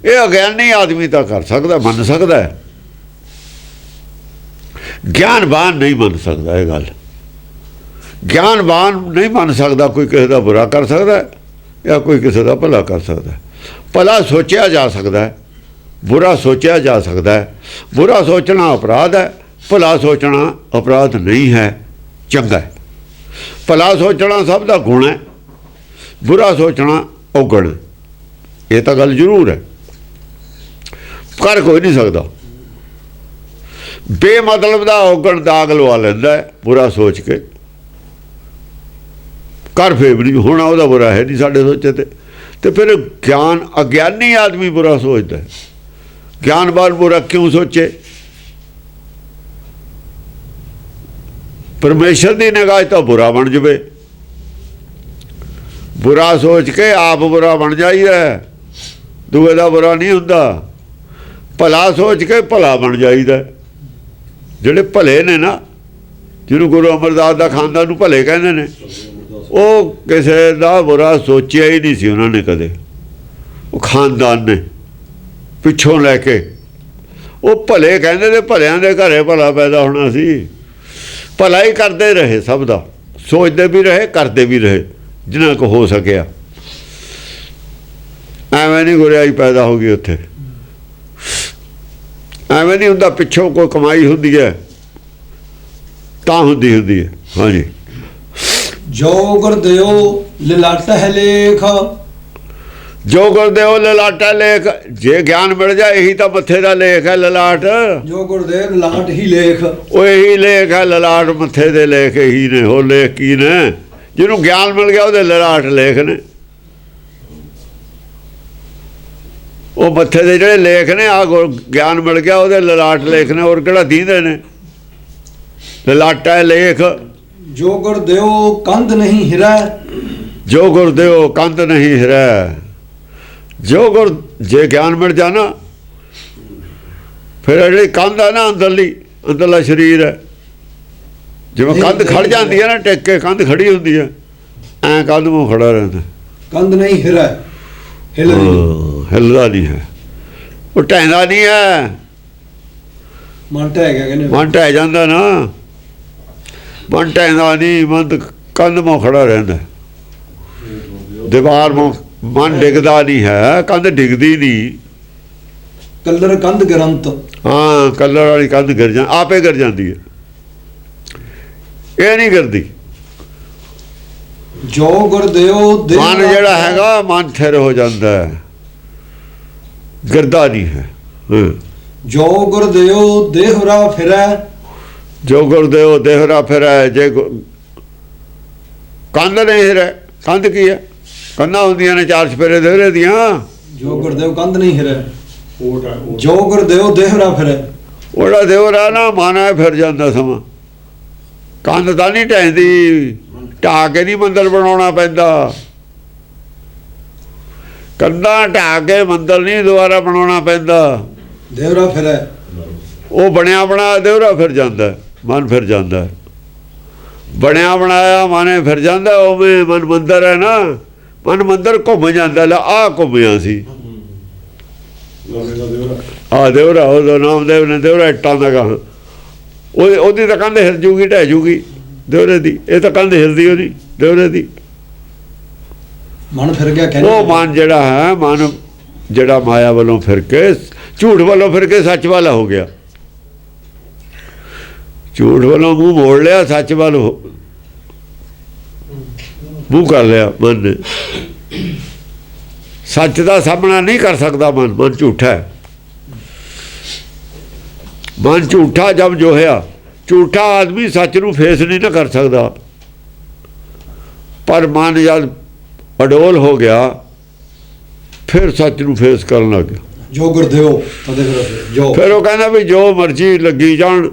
ਇਹ ਅਗਿਆਨੀ ਆਦਮੀ ਤਾਂ ਕਰ ਸਕਦਾ, ਮੰਨ ਸਕਦਾ ਹੈ, ਗਿਆਨਵਾਨ ਨਹੀਂ ਮੰਨ ਸਕਦਾ। ਇਹ ਗੱਲ ਗਿਆਨਵਾਨ ਨਹੀਂ ਮੰਨ ਸਕਦਾ। ਕੋਈ ਕਿਸੇ ਦਾ ਬੁਰਾ ਕਰ ਸਕਦਾ ਜਾਂ ਕੋਈ ਕਿਸੇ ਦਾ ਭਲਾ ਕਰ ਸਕਦਾ। ਭਲਾ ਸੋਚਿਆ ਜਾ ਸਕਦਾ ਹੈ, ਬੁਰਾ ਸੋਚਿਆ ਜਾ ਸਕਦਾ ਹੈ। ਬੁਰਾ ਸੋਚਣਾ ਅਪਰਾਧ ਹੈ, ਭਲਾ ਸੋਚਣਾ ਅਪਰਾਧ ਨਹੀਂ ਹੈ, ਚੰਗਾ ਹੈ। ਭਲਾ ਸੋਚਣਾ ਸਭ ਦਾ ਗੁਣ ਹੈ, ਬੁਰਾ ਸੋਚਣਾ ਔਗਣ। ਇਹ ਤਾਂ ਗੱਲ ਜ਼ਰੂਰ ਹੈ, ਕਰ ਕੋਈ ਨਹੀਂ ਸਕਦਾ। ਬੇਮਤਲਬ ਦਾ ਔਗਣ ਦਾਗ ਲਵਾ ਲੈਂਦਾ ਹੈ ਬੁਰਾ ਸੋਚ ਕੇ। ਕਰ ਫੇਰ ਨਹੀਂ ਹੋਣਾ, ਉਹਦਾ ਬੁਰਾ ਹੈ ਨਹੀਂ ਸਾਡੇ ਸੋਚੇ ਤੇ ਫਿਰ ਗਿਆਨ ਅਗਿਆਨੀ ਆਦਮੀ ਬੁਰਾ ਸੋਚਦਾ ਹੈ। ਗਿਆਨਵਾਨ ਬੁਰਾ ਕਿਉਂ ਸੋਚੇ? ਪਰਮੇਸ਼ਰ ਦੀ ਨਿਗਾਹ ਤਾਂ ਬੁਰਾ ਬਣ ਜਾਵੇ। ਬੁਰਾ ਸੋਚ ਕੇ ਆਪ ਬੁਰਾ ਬਣ ਜਾਈਦਾ, ਦੂਏ ਦਾ ਬੁਰਾ ਨਹੀਂ ਹੁੰਦਾ। ਭਲਾ ਸੋਚ ਕੇ ਭਲਾ ਬਣ ਜਾਈਦਾ। ਜਿਹੜੇ ਭਲੇ ਨੇ ਨਾ, ਜਿਹਨੂੰ ਗੁਰੂ ਅਮਰਦਾਸ ਦਾ ਖਾਨਦਾਨ ਨੂੰ ਭਲੇ ਕਹਿੰਦੇ ਨੇ, ਉਹ ਕਿਸੇ ਦਾ ਬੁਰਾ ਸੋਚਿਆ ਹੀ ਨਹੀਂ ਸੀ ਉਹਨਾਂ ਨੇ ਕਦੇ। ਉਹ ਖਾਨਦਾਨ ਨੇ ਪਿੱਛੋਂ ਲੈ ਕੇ ਉਹ ਭਲੇ ਕਹਿੰਦੇ ਨੇ, ਭਲਿਆਂ ਦੇ ਘਰੇ ਭਲਾ ਪੈਦਾ ਹੋਣਾ ਸੀ। ਭਲਾ ਹੀ ਕਰਦੇ ਰਹੇ, ਸਭ ਦਾ ਸੋਚਦੇ ਵੀ ਰਹੇ, ਕਰਦੇ ਵੀ ਰਹੇ ਜਿੰਨਾ ਕੁ ਹੋ ਸਕਿਆ। ਐਵੇਂ ਨਹੀਂ ਗੁਰਿਆਈ ਪੈਦਾ ਹੋ ਗਈ ਉੱਥੇ, ਐਵੇਂ ਨਹੀਂ ਹੁੰਦਾ। ਪਿੱਛੋਂ ਕੋਈ ਕਮਾਈ ਹੁੰਦੀ ਹੈ ਤਾਂ ਹੁੰਦੀ ਹੈ। ਹਾਂਜੀ, ਜੋ ਗੁਰ ਦਿਓ ਲਲਾਟਹਿ ਲੇਖ, ਜੋ ਗੁਰ ਦਿਓ ਲਲਾਟਾ ਲੇਖ। ਜੇ ਗਿਆਨ ਮਿਲ ਜਾ, ਇਹੀ ਤਾਂ ਮੱਥੇ ਦਾ ਲੇਖ ਹੈ, ਲਲਾਟ। ਜੋ ਗੁਰਦੇਵ ਲਲਾਟ ਹੀ ਲੇਖ, ਉਹ ਇਹੀ ਲੇਖ ਹੈ, ਲਲਾਟ ਮੱਥੇ ਦੇ ਲੇਖ ਇਹੀ ਨੇ। ਹੋਰ ਲੇਖ ਕੀ ਨੇ? ਜਿਹਨੂੰ ਗਿਆਨ ਮਿਲ ਗਿਆ ਉਹਦੇ ਲਲਾਟ ਲੇਖ ਨੇ। ਉਹ ਮੱਥੇ ਦੇ ਜਿਹੜੇ ਲੇਖ ਨੇ, ਆ ਗਿਆਨ ਮਿਲ ਗਿਆ ਉਹਦੇ ਲਲਾਟ ਲੇਖ ਨੇ। ਹੋਰ ਕਿਹੜਾ ਦੀਂਦੇ ਨੇ? ਲਲਾਟਾ ਲੇਖ। ਜੋ ਗੁਰ ਦਿਓ ਕੰਧ ਨਹੀਂ ਹਿਰੈ, ਜੋ ਗੁਰ ਦਿਓ ਕੰਧ ਨਹੀਂ ਹਿਰੈ। ਜੋ ਗੁਰ, ਜੇ ਗਿਆਨ ਮਿਲ ਜਾਣਾ, ਫਿਰ ਜਿਹੜੀ ਕੰਧ ਹੈ ਨਾ ਅੰਦਰਲੀ, ਅੰਦਰਲਾ ਸਰੀਰ ਹੈ, ਜਿਵੇਂ ਕੰਧ ਖੜ ਜਾਂਦੀ ਹੈ ਨਾ, ਟਿਕ ਕੇ ਕੰਧ ਖੜੀ ਹੁੰਦੀ ਹੈ, ਐਂ ਕੰਧ ਮੂੰਹ ਖੜਾ ਰਹਿੰਦਾ। ਕੰਧ ਨਹੀਂ ਹਿਰੈ, ਹਿੱਲਦਾ ਨਹੀਂ ਹੈ, ਉਹ ਢਹਿੰਦਾ ਨਹੀਂ ਹੈ। ਮਨ ਢਹਿ ਗਿਆ ਕਹਿੰਦੇ, ਮਨ ਢਹਿ ਜਾਂਦਾ ਨਾ, ਮਨ ਢਹਿੰਦਾ ਨਹੀਂ, ਮਨ ਕੰਧ ਮੂੰਹ ਖੜਾ ਰਹਿੰਦਾ। ਦੀਵਾਰ ਮੂੰਹ ਮਨ ਡਿੱਗਦਾ ਨਹੀਂ ਹੈ, ਕੰਧ ਡਿੱਗਦੀ ਨਹੀਂ। ਕੱਲਰ ਕੰਧ ਗਰੰਤ, ਹਾਂ, ਕੱਲਰ ਵਾਲੀ ਕੰਧ ਗਿਰ ਆਪੇ ਗਿਰ ਜਾਂਦੀ ਹੈ, ਇਹ ਨਹੀਂ ਗਿਰਦੀ। ਜੋ ਗੁਰ ਦਿਓ ਮਨ ਜਿਹੜਾ ਹੈਗਾ, ਮਨ ਥਿਰ ਹੋ ਜਾਂਦਾ ਹੈ, ਗਿਰਦਾ ਨਹੀਂ ਹੈ। ਜੋ ਗੁਰ ਦਿਓ ਦੇਹੁਰਾ ਫਿਰੈ, ਜੋ ਗੁਰ ਦਿਓ ਦੇਹੁਰਾ ਫਿਰੈ। ਜੇ ਕੰਧ ਨਹੀਂ ਹਿਰੈ, ਕੰਧ ਕੀ ਹੈ? ਕੰਧਾਂ ਹੁੰਦੀਆਂ ਨੇ 4 ਚੁਫੇਰੇ ਦੇਹੁਰੇ ਦੀਆਂ। ਜੋ ਗੁਰ ਦਿਓ ਕੰਧ ਨਹੀਂ ਹਿਰੈ, ਜੋ ਗੁਰ ਦਿਓ ਦੇਹੁਰਾ ਫਿਰੈ। ਉਹਦਾ ਦੇਹੁਰਾ ਨਾ ਮਨ ਹੈ, ਫਿਰ ਜਾਂਦਾ ਸਮਾਂ। ਕੰਧ ਤਾਂ ਨਹੀਂ ਢਹਿੰਦੀ, ਢਾਹ ਕੇ ਨਹੀਂ ਮੰਦਰ ਬਣਾਉਣਾ ਪੈਂਦਾ। ਕੰਧਾਂ ਢਾਹ ਕੇ ਮੰਦਰ ਨਹੀਂ ਦੁਬਾਰਾ ਬਣਾਉਣਾ ਪੈਂਦਾ। ਦੇਹੁਰਾ ਫਿਰੈ, ਉਹ ਬਣਿਆ ਬਣਾਇਆ ਦੇਵਰਾ ਫਿਰ ਜਾਂਦਾ, ਮਨ ਫਿਰ ਜਾਂਦਾ। ਬਣਿਆ ਬਣਾਇਆ ਮਨ ਫਿਰ ਜਾਂਦਾ। ਉਵੇਂ ਮਨ ਮੰਦਰ ਹੈ ਨਾ, ਮਨ ਮੰਦਰ ਘੁੰਮ ਜਾਂਦਾ। ਲੈ ਆਹ ਘੁੰਮਿਆ ਸੀ ਆ ਦੇਵਰਾ, ਉਹਦਾ ਨਾਮਦੇਵ ਨੇ ਦੇਵਰਾ ਇੱਟਾਂ ਦਾ ਕਹਾ। ਉਹਦੀ ਤਾਂ ਕੰਧ ਹਿਲ ਜੂਗੀ, ਢਹਿ ਜੂਗੀ ਦੇਵਰੇ ਦੀ। ਇਹ ਤਾਂ ਕੰਧ ਹਿਲਦੀ ਉਹਦੀ ਦੇਵਰੇ ਦੀ। ਮਨ ਫਿਰ ਗਿਆ ਉਹ ਮਨ ਜਿਹੜਾ ਹੈ, ਮਨ ਜਿਹੜਾ ਮਾਇਆ ਵੱਲੋਂ ਫਿਰ ਕੇ, ਝੂਠ ਵੱਲੋਂ ਫਿਰ ਕੇ ਸੱਚ ਵਾਲਾ ਹੋ ਗਿਆ। ਝੂਠ ਵੱਲੋਂ ਮੂੰਹ ਮੋੜ ਲਿਆ, ਸੱਚ ਵੱਲ ਮੂੰਹ ਕਰ ਲਿਆ ਮਨ ਨੇ। ਸੱਚ ਦਾ ਸਾਹਮਣਾ ਨਹੀਂ ਕਰ ਸਕਦਾ ਮਨ। ਮਨ ਝੂਠਾ ਹੈ। ਮਨ ਝੂਠਾ ਜਬ ਜੋ ਹੋਇਆ। ਝੂਠਾ ਆਦਮੀ ਸੱਚ ਨੂੰ ਫੇਸ ਨਹੀਂ ਨਾ ਕਰ ਸਕਦਾ। ਪਰ ਮਨ ਜਦ ਅਡੋਲ ਹੋ ਗਿਆ ਫਿਰ ਸੱਚ ਨੂੰ ਫੇਸ ਕਰਨ ਲੱਗ ਗਿਆ। ਜੋ ਗੁਰਦੇਵ ਜੋ ਫਿਰ ਉਹ ਕਹਿੰਦਾ ਵੀ ਜੋ ਮਰਜ਼ੀ ਲੱਗੀ ਜਾਣ।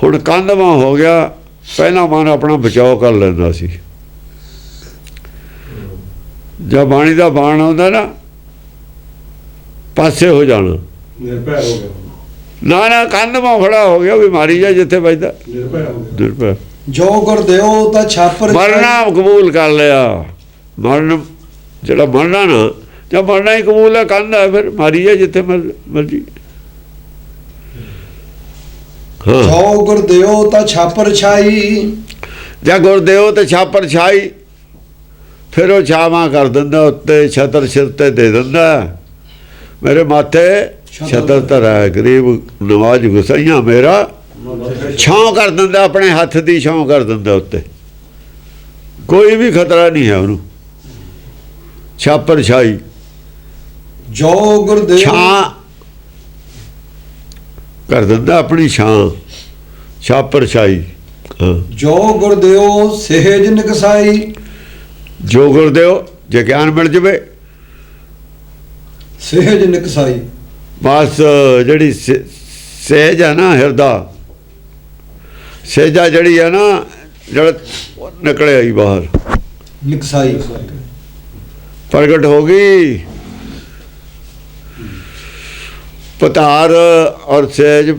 ਹੁਣ ਕੰਧਵਾਂ ਹੋ ਗਿਆ। ਪਹਿਲਾਂ ਮਨ ਆਪਣਾ ਬਚਾਓ ਕਰ ਲੈਂਦਾ ਸੀ। ਜਦ ਬਾਣੀ ਦਾ ਬਾਣ ਆਉਂਦਾ ਨਾ, ਪਾਸੇ ਹੋ ਜਾਣਾ, ਨਿਰਭੈ ਹੋ ਗਿਆ। ਨਾ ਨਾ ਕੰਧਵਾਂ ਖੜਾ ਹੋ ਗਿਆ ਵੀ ਮਾਰੀ ਜਾ ਜਿੱਥੇ ਵੱਜਦਾ। ਨਿਰਭੈ ਜੋ ਗੁਰਦੇਵ ਤਾਂ ਛਾਪਰ ਮਰਨਾ ਕਬੂਲ ਕਰ ਲਿਆ। ਮਰਨ ਜਿਹੜਾ ਮਰਨਾ ਨਾ, ਜਾਂ ਮਰਨਾ ਹੀ ਕਬੂਲ ਹੈ, ਕੰਧ ਹੈ, ਫਿਰ ਮਾਰੀ ਜਾ ਜਿੱਥੇ ਮਰਜੀ। ਹਾਂ, ਜੋ ਗੁਰਦੇਵ ਤਾਂ ਛਾਪਰ ਛਾਈ। ਜਾਂ ਗੁਰਦੇਵ ਤੇ ਛਾਪਰ ਛਾਈ। ਫਿਰ ਉਹ ਛਾਵਾਂ ਕਰ ਦਿੰਦਾ ਉੱਤੇ, ਛਤਰ ਸਿਰ ਤੇ ਦੇ ਦਿੰਦਾ। ਮੇਰੇ ਮਾਥੇ ਛਤਰ ਧਰੈ, ਗਰੀਬ ਨਵਾਜ ਗੁਸਾਈਆਂ ਮੇਰਾ। ਛਾਂ ਕਰ ਦਿੰਦਾ, ਆਪਣੇ ਹੱਥ ਦੀ ਛਾਂ ਕਰ ਦਿੰਦਾ ਉੱਤੇ। ਕੋਈ ਵੀ ਖਤਰਾ ਨਹੀਂ ਹੈ ਉਹਨੂੰ। ਛਾਪਰ ਛਾਈ, ਜੋ ਗੁਰਦੇਵ ਛਾਂ ਕਰ ਦਿੰਦਾ ਆਪਣੀ ਛਾਂ। ਛਾਪਰ ਛਾਈ। ਜੋ ਗੁਰਦੇਵ ਸਹਿਜ ਨਿਕਸਾਈ। ਜੋ ਗੁਰਦੇਵ ਜੇ ਗਿਆਨ ਮਿਲ ਜਾਵੇ, ਸਹਿਜ ਨਿਕਸਾਈ। ਬਸ ਜਿਹੜੀ ਸਹਿਜ ਹੈ ਨਾ, ਹਿਰਦਾ ਸਹਿਜਾ ਜਿਹੜੀ ਹੈ ਨਾ, ਜਿਹੜਾ ਨਿਕਲੇ ਆਈ ਬਾਹਰ, ਨਿਕਸਾਈ ਪ੍ਰਗਟ ਹੋ ਗਈ। ਪਤਾਰ ਔਰ ਸਹਿਜ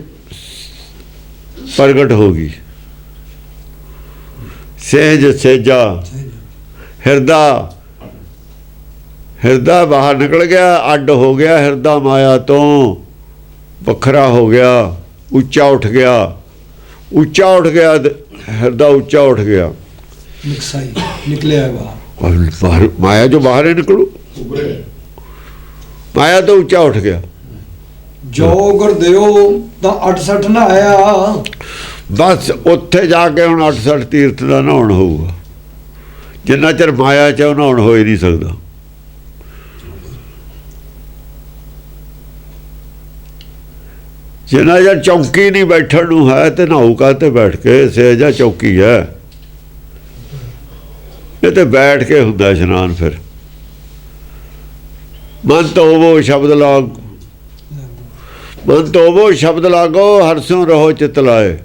ਪ੍ਰਗਟ ਹੋ ਗਈ। ਸਹਿਜ ਸਹਿਜਾ ਹਿਰਦਾ, ਹਿਰਦਾ ਬਾਹਰ ਨਿਕਲ ਗਿਆ, ਅੱਡ ਹੋ ਗਿਆ ਹਿਰਦਾ ਮਾਇਆ ਤੋਂ, ਵੱਖਰਾ ਹੋ ਗਿਆ, ਉੱਚਾ ਉੱਠ ਗਿਆ। ਉੱਚਾ ਉੱਠ ਗਿਆ ਹਿਰਦਾ, ਉੱਚਾ ਉੱਠ ਗਿਆ। ਨਿਕਸਾਈ ਨਿਕਲਿਆ ਬਾਹਰ। ਮਾਇਆ ਜੋ ਬਾਹਰ ਹੀ ਨਿਕਲੂ, ਮਾਇਆ ਤੋਂ ਉੱਚਾ ਉੱਠ ਗਿਆ। ਜੋ ਗੁਰਦੇਵ ਤਾਂ 68 ਨਾ ਆਇਆ। ਬਸ ਉੱਥੇ ਜਾ ਕੇ ਹੁਣ 68 ਤੀਰਥ ਦਾ ਨਹਾਉਣ ਹੋਊਗਾ। ਜਿੰਨਾ ਚਿਰ ਮਾਇਆ 'ਚ ਉਹ ਨਹਾਉਣ ਹੋ ਹੀ ਨਹੀਂ ਸਕਦਾ। ਜਿੰਨਾ ਚਿਰ ਚੌਕੀ ਨਹੀਂ ਬੈਠਣ ਨੂੰ ਹੈ ਤੇ ਨਹਾਊ ਕਾਹਤੇ ਬੈਠ ਕੇ। ਸਹਿਜਾ ਚੌਕੀ ਹੈ, ਇਹ ਤੇ ਬੈਠ ਕੇ ਹੁੰਦਾ ਇਸ਼ਨਾਨ। ਫਿਰ ਮਨ ਧੋਵੋ ਸ਼ਬਦ ਲਾਗ, ਮਨ ਧੋਵੋ ਸ਼ਬਦ ਲਾਗੋ, ਹਰਸੋਂ ਰਹੋ ਚਿਤ ਲਾਏ।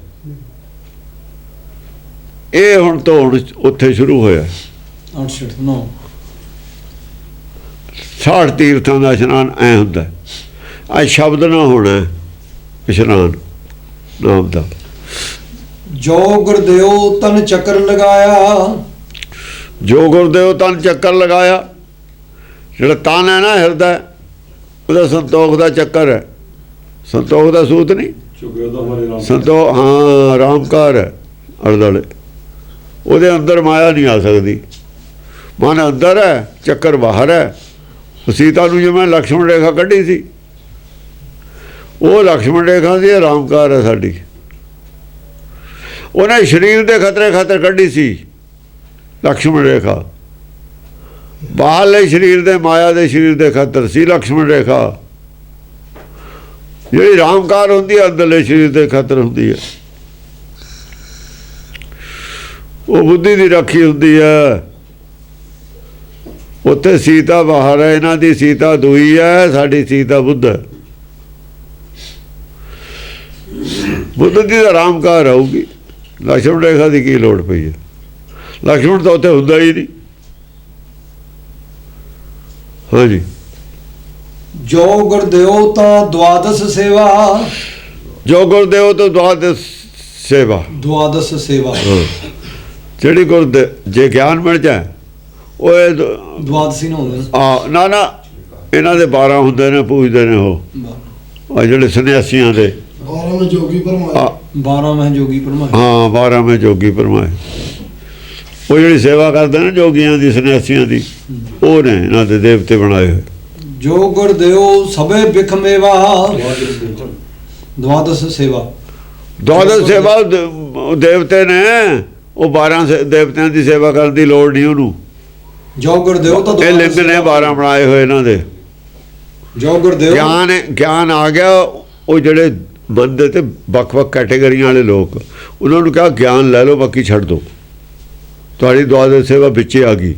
ਇਹ ਹੁਣ ਧੋਣ ਉੱਥੇ ਸ਼ੁਰੂ ਹੋਇਆ। 60 ਤੀਰਥਾਂ ਦਾ ਇਸ਼ਨਾਨ ਐ ਹੁੰਦਾ। ਅੱਜ ਸ਼ਬਦ ਨਾ ਹੋਣਾ ਇਸ਼ਨਾਨ ਨਾਮ ਦਾ। ਜੋ ਗੁਰਦੇਵ ਤਨ ਚੱਕਰ ਲਗਾਇਆ। ਜੋ ਗੁਰਦੇਵ ਤਨ ਚੱਕਰ ਲਗਾਇਆ। ਜਿਹੜਾ ਤਨ ਹੈ ਨਾ ਹਿਰਦਾ, ਉਹਦਾ ਸੰਤੋਖ ਦਾ ਚੱਕਰ ਹੈ। ਸੰਤੋਖ ਦਾ ਸੂਤ ਨਹੀਂ, ਸੰਤੋਖ ਹਾਂ ਰਾਮਕਾਰ ਹੈ ਆਲੇ ਦੁਆਲੇ। ਉਹਦੇ ਅੰਦਰ ਮਾਇਆ ਨਹੀਂ ਆ ਸਕਦੀ। ਮਨ ਅੰਦਰ ਹੈ, ਚੱਕਰ ਬਾਹਰ ਹੈ। ਸੀਤਾ ਨੂੰ ਜਿਵੇਂ ਲਕਸ਼ਮਣ ਰੇਖਾ ਕੱਢੀ ਸੀ, ਉਹ ਲਕਸ਼ਮਣ ਰੇਖਾ ਸੀ, ਰਾਮਕਾਰ ਹੈ ਸਾਡੀ। ਉਹਨੇ ਸਰੀਰ ਦੇ ਖਤਰੇ ਖਾਤਰ ਕੱਢੀ ਸੀ ਲਕਸ਼ਮਣ ਰੇਖਾ। ਬਾਹਰਲੇ ਸਰੀਰ ਦੇ, ਮਾਇਆ ਦੇ ਸਰੀਰ ਦੇ ਖਾਤਰ ਸੀ ਲਕਸ਼ਮਣ ਰੇਖਾ। ਜਿਹੜੀ ਰਾਮਕਾਰ ਹੁੰਦੀ ਹੈ, ਅੰਦਰਲੇ ਸਰੀਰ ਦੇ ਖਾਤਰ ਹੁੰਦੀ ਹੈ। ਉਹ ਬੁੱਧੀ ਦੀ ਰਾਖੀ ਹੁੰਦੀ ਹੈ। ਉੱਥੇ ਸੀਤਾ ਬਾਹਰ ਹੈ, ਇਹਨਾਂ ਦੀ ਸੀਤਾ ਦੂਈ ਹੈ, ਸਾਡੀ ਸੀਤਾ ਬੁੱਧ ਹੈ। ਬੁੱਧ ਦੀ ਤਾਂ ਰਾਮਕਾਰ ਆਊਗੀ, ਲਕਸ਼ਮਣ ਰੇਖਾ ਦੀ ਕੀ ਲੋੜ ਪਈ ਹੈ। ਲਕਸ਼ਮਣ ਤਾਂ ਉੱਥੇ ਹੁੰਦਾ ਹੀ ਨਹੀਂ। ਹਾਂਜੀ, ਜੋ ਗੁਰਦੇਵ ਤਾਂ ਦਵਾਦਸ ਸੇਵਾ। ਜੋ ਗੁਰਦੇਵ ਤੋਂ ਦੁਆਦਸ ਸੇਵਾ, ਦੁਆਦਸ ਸੇਵਾ। ਜਿਹੜੀ ਗੁਰਦੇ ਜੇ ਗਿਆਨ ਮਿਲ ਜਾਏ ਉਹ ਇਹ ਦੁਆਦਸੀ ਨਾ ਹੁੰਦੇ ਨਾ ਨਾ ਇਹਨਾਂ ਦੇ 12 ਹੁੰਦੇ ਨੇ, ਪੂਜਦੇ ਨੇ ਉਹ ਜਿਹੜੇ ਸੰਨਿਆਸੀਆਂ ਦੇ 12ਵੇਂ ਜੋਗੀ ਪਰਮਾਇਆ। 12ਵੇਂ ਜੋਗੀ ਪਰਮਾਇਆ। ਹਾਂ 12ਵੇਂ ਜੋਗੀ ਪਰਮਾਏ। ਉਹ ਜਿਹੜੀ ਸੇਵਾ ਕਰਦੇ ਨੇ ਜੋਗੀਆਂ ਦੀ, ਸੰਨਿਆਸੀਆਂ ਦੀ, ਉਹ ਨੇ ਇਹਨਾਂ ਦੇ ਦੇਵਤੇ ਬਣਾਏ ਹੋਏ। ਜੋ ਗੁਰਦੇਵ ਸਭੇ ਬਿਖ ਮੇਵਾ, ਦੁਆਦਸ ਸੇਵਾ। ਦੁਆਦਸ ਸੇਵਾ ਉਹ ਦੇਵਤੇ ਨੇ, ਉਹ 12 ਦੇਵਤਿਆਂ ਦੀ ਸੇਵਾ ਕਰਨ ਦੀ ਲੋੜ ਨਹੀਂ ਉਹਨੂੰ। ਜੋ ਗੁਰਦੇਵ ਤਾਂ ਇਹ ਲਿੰਗ ਨੇ 12 ਬਣਾਏ ਹੋਏ ਇਹਨਾਂ ਦੇ। ਜੋ ਗੁਰਦੇਵ ਗਿਆਨ ਆ ਗਿਆ, ਉਹ ਜਿਹੜੇ ਬੰਦੇ ਤੇ ਵੱਖ-ਵੱਖ ਕੈਟੇਗਰੀਆਂ ਵਾਲੇ ਲੋਕ, ਉਹਨਾਂ ਨੂੰ ਕਿਹਾ ਗਿਆਨ ਲੈ ਲਓ, ਬਾਕੀ ਛੱਡ ਦਿਓ। ਤੁਹਾਡੀ ਦੁਆਦਸ ਸੇਵਾ ਵਿੱਚੇ ਆ ਗਈ।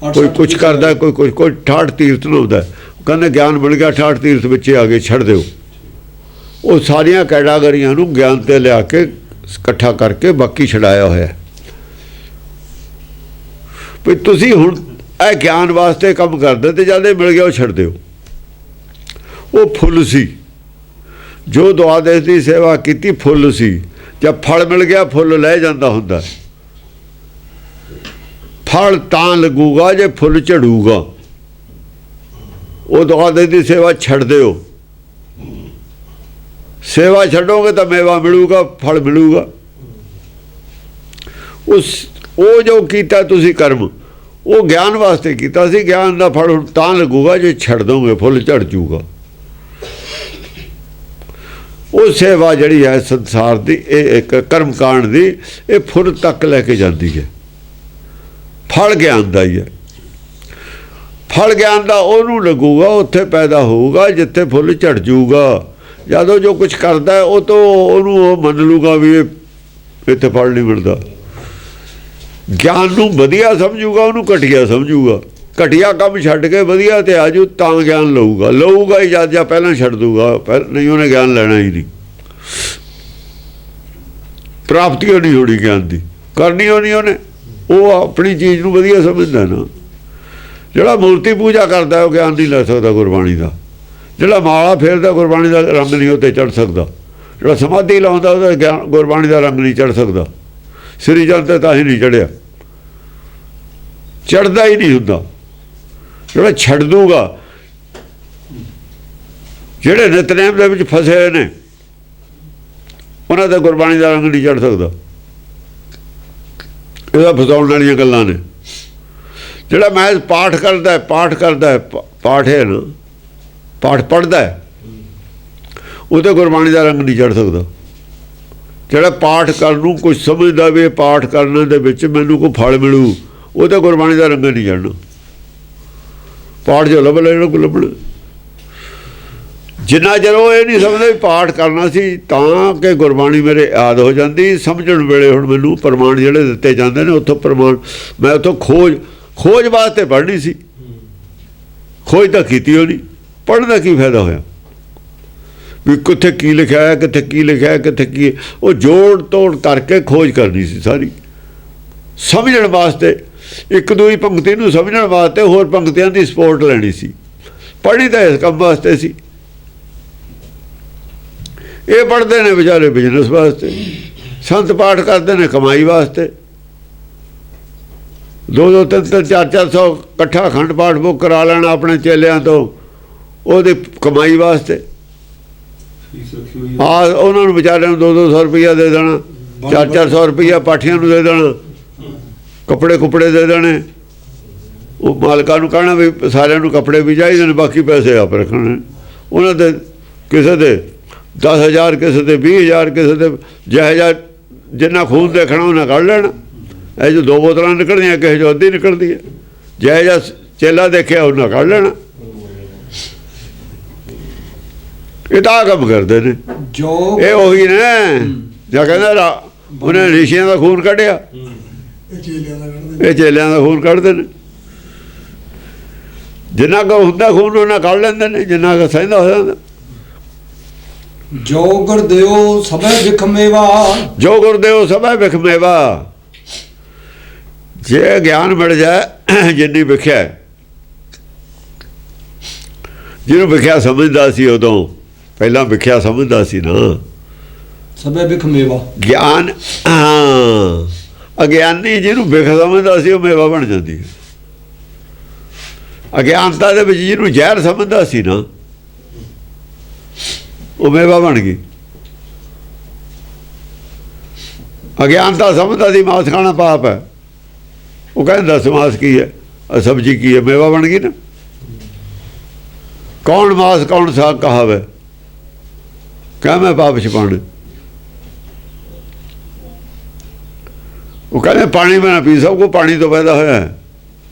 ਕੋਈ ਕੁਛ ਕਰਦਾ, ਕੋਈ 68 ਤੀਰਥ ਲਾਉਂਦਾ, ਕਹਿੰਦੇ ਗਿਆਨ ਮਿਲ ਗਿਆ, 68 ਤੀਰਥ ਵਿੱਚੇ ਆ ਗਏ, ਛੱਡ ਦਿਓ। ਉਹ ਸਾਰੀਆਂ ਕੈਟਾਗਰੀਆਂ ਨੂੰ ਗਿਆਨ ਤੇ ਲਿਆ ਕੇ ਇਕੱਠਾ ਕਰਕੇ ਬਾਕੀ ਛਡਾਇਆ ਹੋਇਆ। ਵੀ ਤੁਸੀਂ ਹੁਣ ਇਹ ਗਿਆਨ ਵਾਸਤੇ ਕੰਮ ਕਰਦੇ ਤੇ ਜਦ ਇਹ ਮਿਲ ਗਿਆ ਉਹ ਛੱਡ ਦਿਓ। ਉਹ ਫੁੱਲ ਸੀ, ਜੋ ਦੁਆਦਸ ਦੀ ਸੇਵਾ ਕੀਤੀ ਫੁੱਲ ਸੀ। ਜਦ ਫਲ ਮਿਲ ਗਿਆ ਫੁੱਲ ਲੈ ਜਾਂਦਾ ਹੁੰਦਾ। ਫਲ ਤਾਂ ਲੱਗੂਗਾ ਜੇ ਫੁੱਲ ਝੜੂਗਾ। ਉਹ ਦੁਆਦਸ ਦੀ ਸੇਵਾ ਛੱਡ ਦਿਓ। ਸੇਵਾ ਛੱਡੋਗੇ ਤਾਂ ਮੇਵਾ ਮਿਲੂਗਾ, ਫਲ ਮਿਲੂਗਾ। ਉਹ ਜੋ ਕੀਤਾ ਤੁਸੀਂ ਕਰਮ, ਉਹ ਗਿਆਨ ਵਾਸਤੇ ਕੀਤਾ ਸੀ। ਗਿਆਨ ਦਾ ਫਲ ਤਾਂ ਲੱਗੂਗਾ ਜੇ ਛੱਡ ਦੋਗੇ, ਫੁੱਲ ਝੜ ਜੂਗਾ। ਉਹ ਸੇਵਾ ਜਿਹੜੀ ਹੈ ਸੰਸਾਰ ਦੀ, ਇਹ ਇੱਕ ਕਰਮ ਕਾਂਡ ਦੀ, ਇਹ ਫੁੱਲ ਤੱਕ ਲੈ ਕੇ ਜਾਂਦੀ ਹੈ। ਫਲ ਗਿਆਨ ਦਾ ਹੀ ਹੈ। ਫਲ ਗਿਆਨ ਦਾ ਉਹਨੂੰ ਲੱਗੂਗਾ, ਉੱਥੇ ਪੈਦਾ ਹੋਊਗਾ ਜਿੱਥੇ ਫੁੱਲ ਝੜ ਜੂਗਾ। ਜਦੋਂ ਜੋ ਕੁਝ ਕਰਦਾ ਉਹ ਤੋਂ ਉਹਨੂੰ ਉਹ ਮੰਨ ਲੂਗਾ ਵੀ ਇਹ ਇੱਥੇ ਫਲ ਨਹੀਂ ਮਿਲਦਾ। ਗਿਆਨ ਨੂੰ ਵਧੀਆ ਸਮਝੂਗਾ, ਉਹਨੂੰ ਘਟੀਆ ਸਮਝੂਗਾ। ਘਟੀਆ ਕੰਮ ਛੱਡ ਕੇ ਵਧੀਆ ਤੇ ਆਜੂ ਤਾਂ ਗਿਆਨ ਲਊਗਾ ਹੀ। ਜਦ ਜਾਂ ਪਹਿਲਾਂ ਛੱਡ ਦੂਗਾ, ਨਹੀਂ ਉਹਨੇ ਗਿਆਨ ਲੈਣਾ ਹੀ ਨਹੀਂ। ਪ੍ਰਾਪਤੀ ਉਹ ਨਹੀਂ ਹੋਣੀ ਗਿਆਨ ਦੀ, ਕਰਨੀ ਹੋਣੀ ਉਹਨੇ। ਉਹ ਆਪਣੀ ਚੀਜ਼ ਨੂੰ ਵਧੀਆ ਸਮਝਦਾ ਨਾ। ਜਿਹੜਾ ਮੂਰਤੀ ਪੂਜਾ ਕਰਦਾ ਉਹ ਗਿਆਨ ਨਹੀਂ ਲੈ ਸਕਦਾ ਗੁਰਬਾਣੀ ਦਾ। ਜਿਹੜਾ ਮਾਲਾ ਫੇਰਦਾ ਗੁਰਬਾਣੀ ਦਾ ਰੰਗ ਨਹੀਂ ਉੱਤੇ ਚੜ੍ਹ ਸਕਦਾ। ਜਿਹੜਾ ਸਮਾਧੀ ਲਾਉਂਦਾ ਉਹਦਾ ਗਿਆਨ ਗੁਰਬਾਣੀ ਦਾ ਰੰਗ ਨਹੀਂ ਚੜ੍ਹ ਸਕਦਾ। ਸ੍ਰੀ ਚੰਦ ਤੇ ਤਾਂ ਹੀ ਨਹੀਂ ਚੜ੍ਹਿਆ, ਚੜ੍ਹਦਾ ਹੀ ਨਹੀਂ ਹੁੰਦਾ। ਜਿਹੜਾ ਛੱਡ ਦੂਗਾ, ਜਿਹੜੇ ਨਿਤਨੇਮ ਦੇ ਵਿੱਚ ਫਸੇ ਹੋਏ ਨੇ, ਉਹਨਾਂ ਦਾ ਗੁਰਬਾਣੀ ਦਾ ਰੰਗ ਨਹੀਂ ਚੜ੍ਹ ਸਕਦਾ। ਇਹਦਾ ਫਸਾਉਣ ਵਾਲੀਆਂ ਗੱਲਾਂ ਨੇ। ਜਿਹੜਾ ਮੈਂ ਪਾਠ ਕਰਦਾ ਪਾਠ ਹੈ ਨਾ, ਪਾਠ ਪੜ੍ਹਦਾ ਉਹ ਤਾਂ ਗੁਰਬਾਣੀ ਦਾ ਰੰਗ ਨਹੀਂ ਚੜ੍ਹ ਸਕਦਾ। ਜਿਹੜਾ ਪਾਠ ਕਰਨ ਨੂੰ ਕੁਝ ਸਮਝਦਾ ਵੀ ਇਹ ਪਾਠ ਕਰਨ ਦੇ ਵਿੱਚ ਮੈਨੂੰ ਕੋਈ ਫਲ ਮਿਲੂ, ਉਹ ਤਾਂ ਗੁਰਬਾਣੀ ਦਾ ਰੰਗ ਨਹੀਂ ਚੜ੍ਹਨਾ। ਪਾਠ ਜੋ ਲੱਭ ਲੈਣਾ ਕੋ ਲੱਭਣਾ। ਜਿੰਨਾ ਚਿਰ ਉਹ ਇਹ ਨਹੀਂ ਸਮਝਦਾ ਵੀ ਪਾਠ ਕਰਨਾ ਸੀ ਤਾਂ ਕਿ ਗੁਰਬਾਣੀ ਮੇਰੇ ਯਾਦ ਹੋ ਜਾਂਦੀ। ਸਮਝਣ ਵੇਲੇ ਹੁਣ ਮੈਨੂੰ ਪ੍ਰਮਾਣ ਜਿਹੜੇ ਦਿੱਤੇ ਜਾਂਦੇ ਨੇ, ਉੱਥੋਂ ਪ੍ਰਮਾਣ ਮੈਂ ਉੱਥੋਂ ਖੋਜ ਵਾਸਤੇ ਪੜ੍ਹਨੀ ਸੀ। ਖੋਜ ਤਾਂ ਕੀਤੀ ਉਹ ਨਹੀਂ, ਪੜ੍ਹਨ ਦਾ ਕੀ ਫਾਇਦਾ ਹੋਇਆ ਵੀ ਕਿੱਥੇ ਕੀ ਲਿਖਿਆ ਹੈ, ਕਿੱਥੇ ਕੀ ਲਿਖਿਆ ਹੈ, ਕਿੱਥੇ ਕੀ। ਉਹ ਜੋੜ ਤੋੜ ਕਰਕੇ ਖੋਜ ਕਰਨੀ ਸੀ ਸਾਰੀ, ਸਮਝਣ ਵਾਸਤੇ। ਇੱਕ ਦੂਈ ਪੰਕਤੀ ਨੂੰ ਸਮਝਣ ਵਾਸਤੇ ਹੋਰ ਪੰਕਤੀਆਂ ਦੀ ਸਪੋਰਟ ਲੈਣੀ ਸੀ। ਪੜ੍ਹਨੀ ਤਾਂ ਇਸ ਕੰਮ ਵਾਸਤੇ ਸੀ। ਇਹ ਪੜ੍ਹਦੇ ਨੇ ਵਿਚਾਰੇ ਬਿਜ਼ਨਸ ਵਾਸਤੇ, ਸੰਤ ਪਾਠ ਕਰਦੇ ਨੇ ਕਮਾਈ ਵਾਸਤੇ। 2-2, 3-3, 4-400 ਇਕੱਠਾ ਅਖੰਡ ਪਾਠ ਬੁੱਕ ਕਰਾ ਲੈਣਾ ਆਪਣੇ ਚੇਲਿਆਂ ਤੋਂ, ਉਹਦੀ ਕਮਾਈ ਵਾਸਤੇ। ਉਹਨਾਂ ਨੂੰ ਵਿਚਾਰਿਆਂ ਨੂੰ 200-200 ਰੁਪਈਆ ਦੇ ਦੇਣਾ, 400-400 ਰੁਪਈਆ ਪਾਠੀਆਂ ਨੂੰ ਦੇ ਦੇਣਾ, ਕੱਪੜੇ ਦੇ ਦੇਣੇ। ਉਹ ਮਾਲਕਾਂ ਨੂੰ ਕਹਿਣਾ ਵੀ ਸਾਰਿਆਂ ਨੂੰ ਕੱਪੜੇ ਵੀ ਚਾਹੀਦੇ ਨੇ, ਬਾਕੀ ਪੈਸੇ ਆਪ ਰੱਖਣੇ। ਉਹਨਾਂ ਦੇ ਕਿਸੇ ਦੇ 10,000, ਕਿਸੇ ਦੇ 20,000, ਕਿਸੇ ਦੇ ਜਿਹੋ ਜਿੰਨਾ ਖੂਨ ਦੇਖਣਾ ਉਹਨਾਂ ਕੱਢ ਲੈਣਾ। ਇਹ ਜੋ 2 ਬੋਤਲਾਂ ਨਿਕਲਦੀਆਂ, ਕਿਸੇ ਜੋ ਅੱਧੀ ਨਿਕਲਦੀ ਹੈ। ਜਿਹੋ ਜਿਹਾ ਚੇਲਾ ਦੇਖਿਆ ਉਹਨਾਂ ਕੱਢ ਲੈਣਾ। ਇਹ ਤਾਂ ਕੰਮ ਕਰਦੇ ਨੇ। ਇਹ ਉਹੀ ਨੇ ਜਾਂ ਕਹਿੰਦਾ ਉਹਨੇ ਰਿਸ਼ੀਆਂ ਦਾ ਖੂਨ ਕੱਢਿਆ, ਇਹ ਚੇਲਿਆਂ ਦਾ ਖੂਨ ਕੱਢਦੇ ਨੇ। ਜਿੰਨਾ ਕੁ ਹੁੰਦਾ ਖੂਨ ਉਹਨਾਂ ਕੱਢ ਲੈਂਦੇ ਨੇ, ਜਿੰਨਾ ਕੁ ਸਹਿੰਦਾ ਹੋ ਜਾਂਦਾ। ਜੋ ਗੁਰਦੇਵ ਸਭੈ ਬਿਖ ਮੇਵਾ, ਜੋ ਗੁਰਦੇਵ ਸਭੈ ਬਿਖ ਮੇਵਾ। ਜੇ ਗਿਆਨ ਮਿਲ ਜਾਏ, ਜਿੰਨੀ ਵਿਖਿਆ, ਜਿਹਨੂੰ ਵਿਖਿਆ ਸਮਝਦਾ ਸੀ, ਉਦੋਂ ਪਹਿਲਾਂ ਵਿਖਿਆ ਸਮਝਦਾ ਸੀ ਨਾ, ਸਭੇ ਬਿਖ ਮੇਵਾ। ਗਿਆਨ, ਹਾਂ, ਅਗਿਆਨੀ ਜਿਹਨੂੰ ਬਿਖ ਸਮਝਦਾ ਸੀ ਉਹ ਮੇਵਾ ਬਣ ਜਾਂਦੀ ਹੈ। ਅਗਿਆਨਤਾ ਦੇ ਵਿੱਚ ਜਿਹਨੂੰ ਜ਼ਹਿਰ ਸਮਝਦਾ ਸੀ ਨਾ ਉਹ ਮੇਵਾ ਬਣ ਗਈ। ਅਗਿਆਨਤਾ ਸਮਝਦਾ ਸੀ ਮਾਸ ਖਾਣਾ ਪਾਪ ਹੈ, ਉਹ ਕਹਿੰਦਾ ਦੱਸ ਮਾਸ ਕੀ ਹੈ, ਸਬਜ਼ੀ ਕੀ ਹੈ, ਮੇਵਾ ਬਣ ਗਈ ਨਾ। ਕੌਣ ਮਾਸ ਕੌਣ ਸਾਗ ਕਹਾਵੇ, ਕਹਿ ਮੈਂ ਪਾਪ ਛਪਾਣ। ਉਹ ਕਹਿੰਦੇ ਪਾਣੀ ਮੈਂ ਨਾ ਪੀ, ਸਭ ਕੋ ਪਾਣੀ ਤੋਂ ਪੈਦਾ ਹੋਇਆ ਹੈ,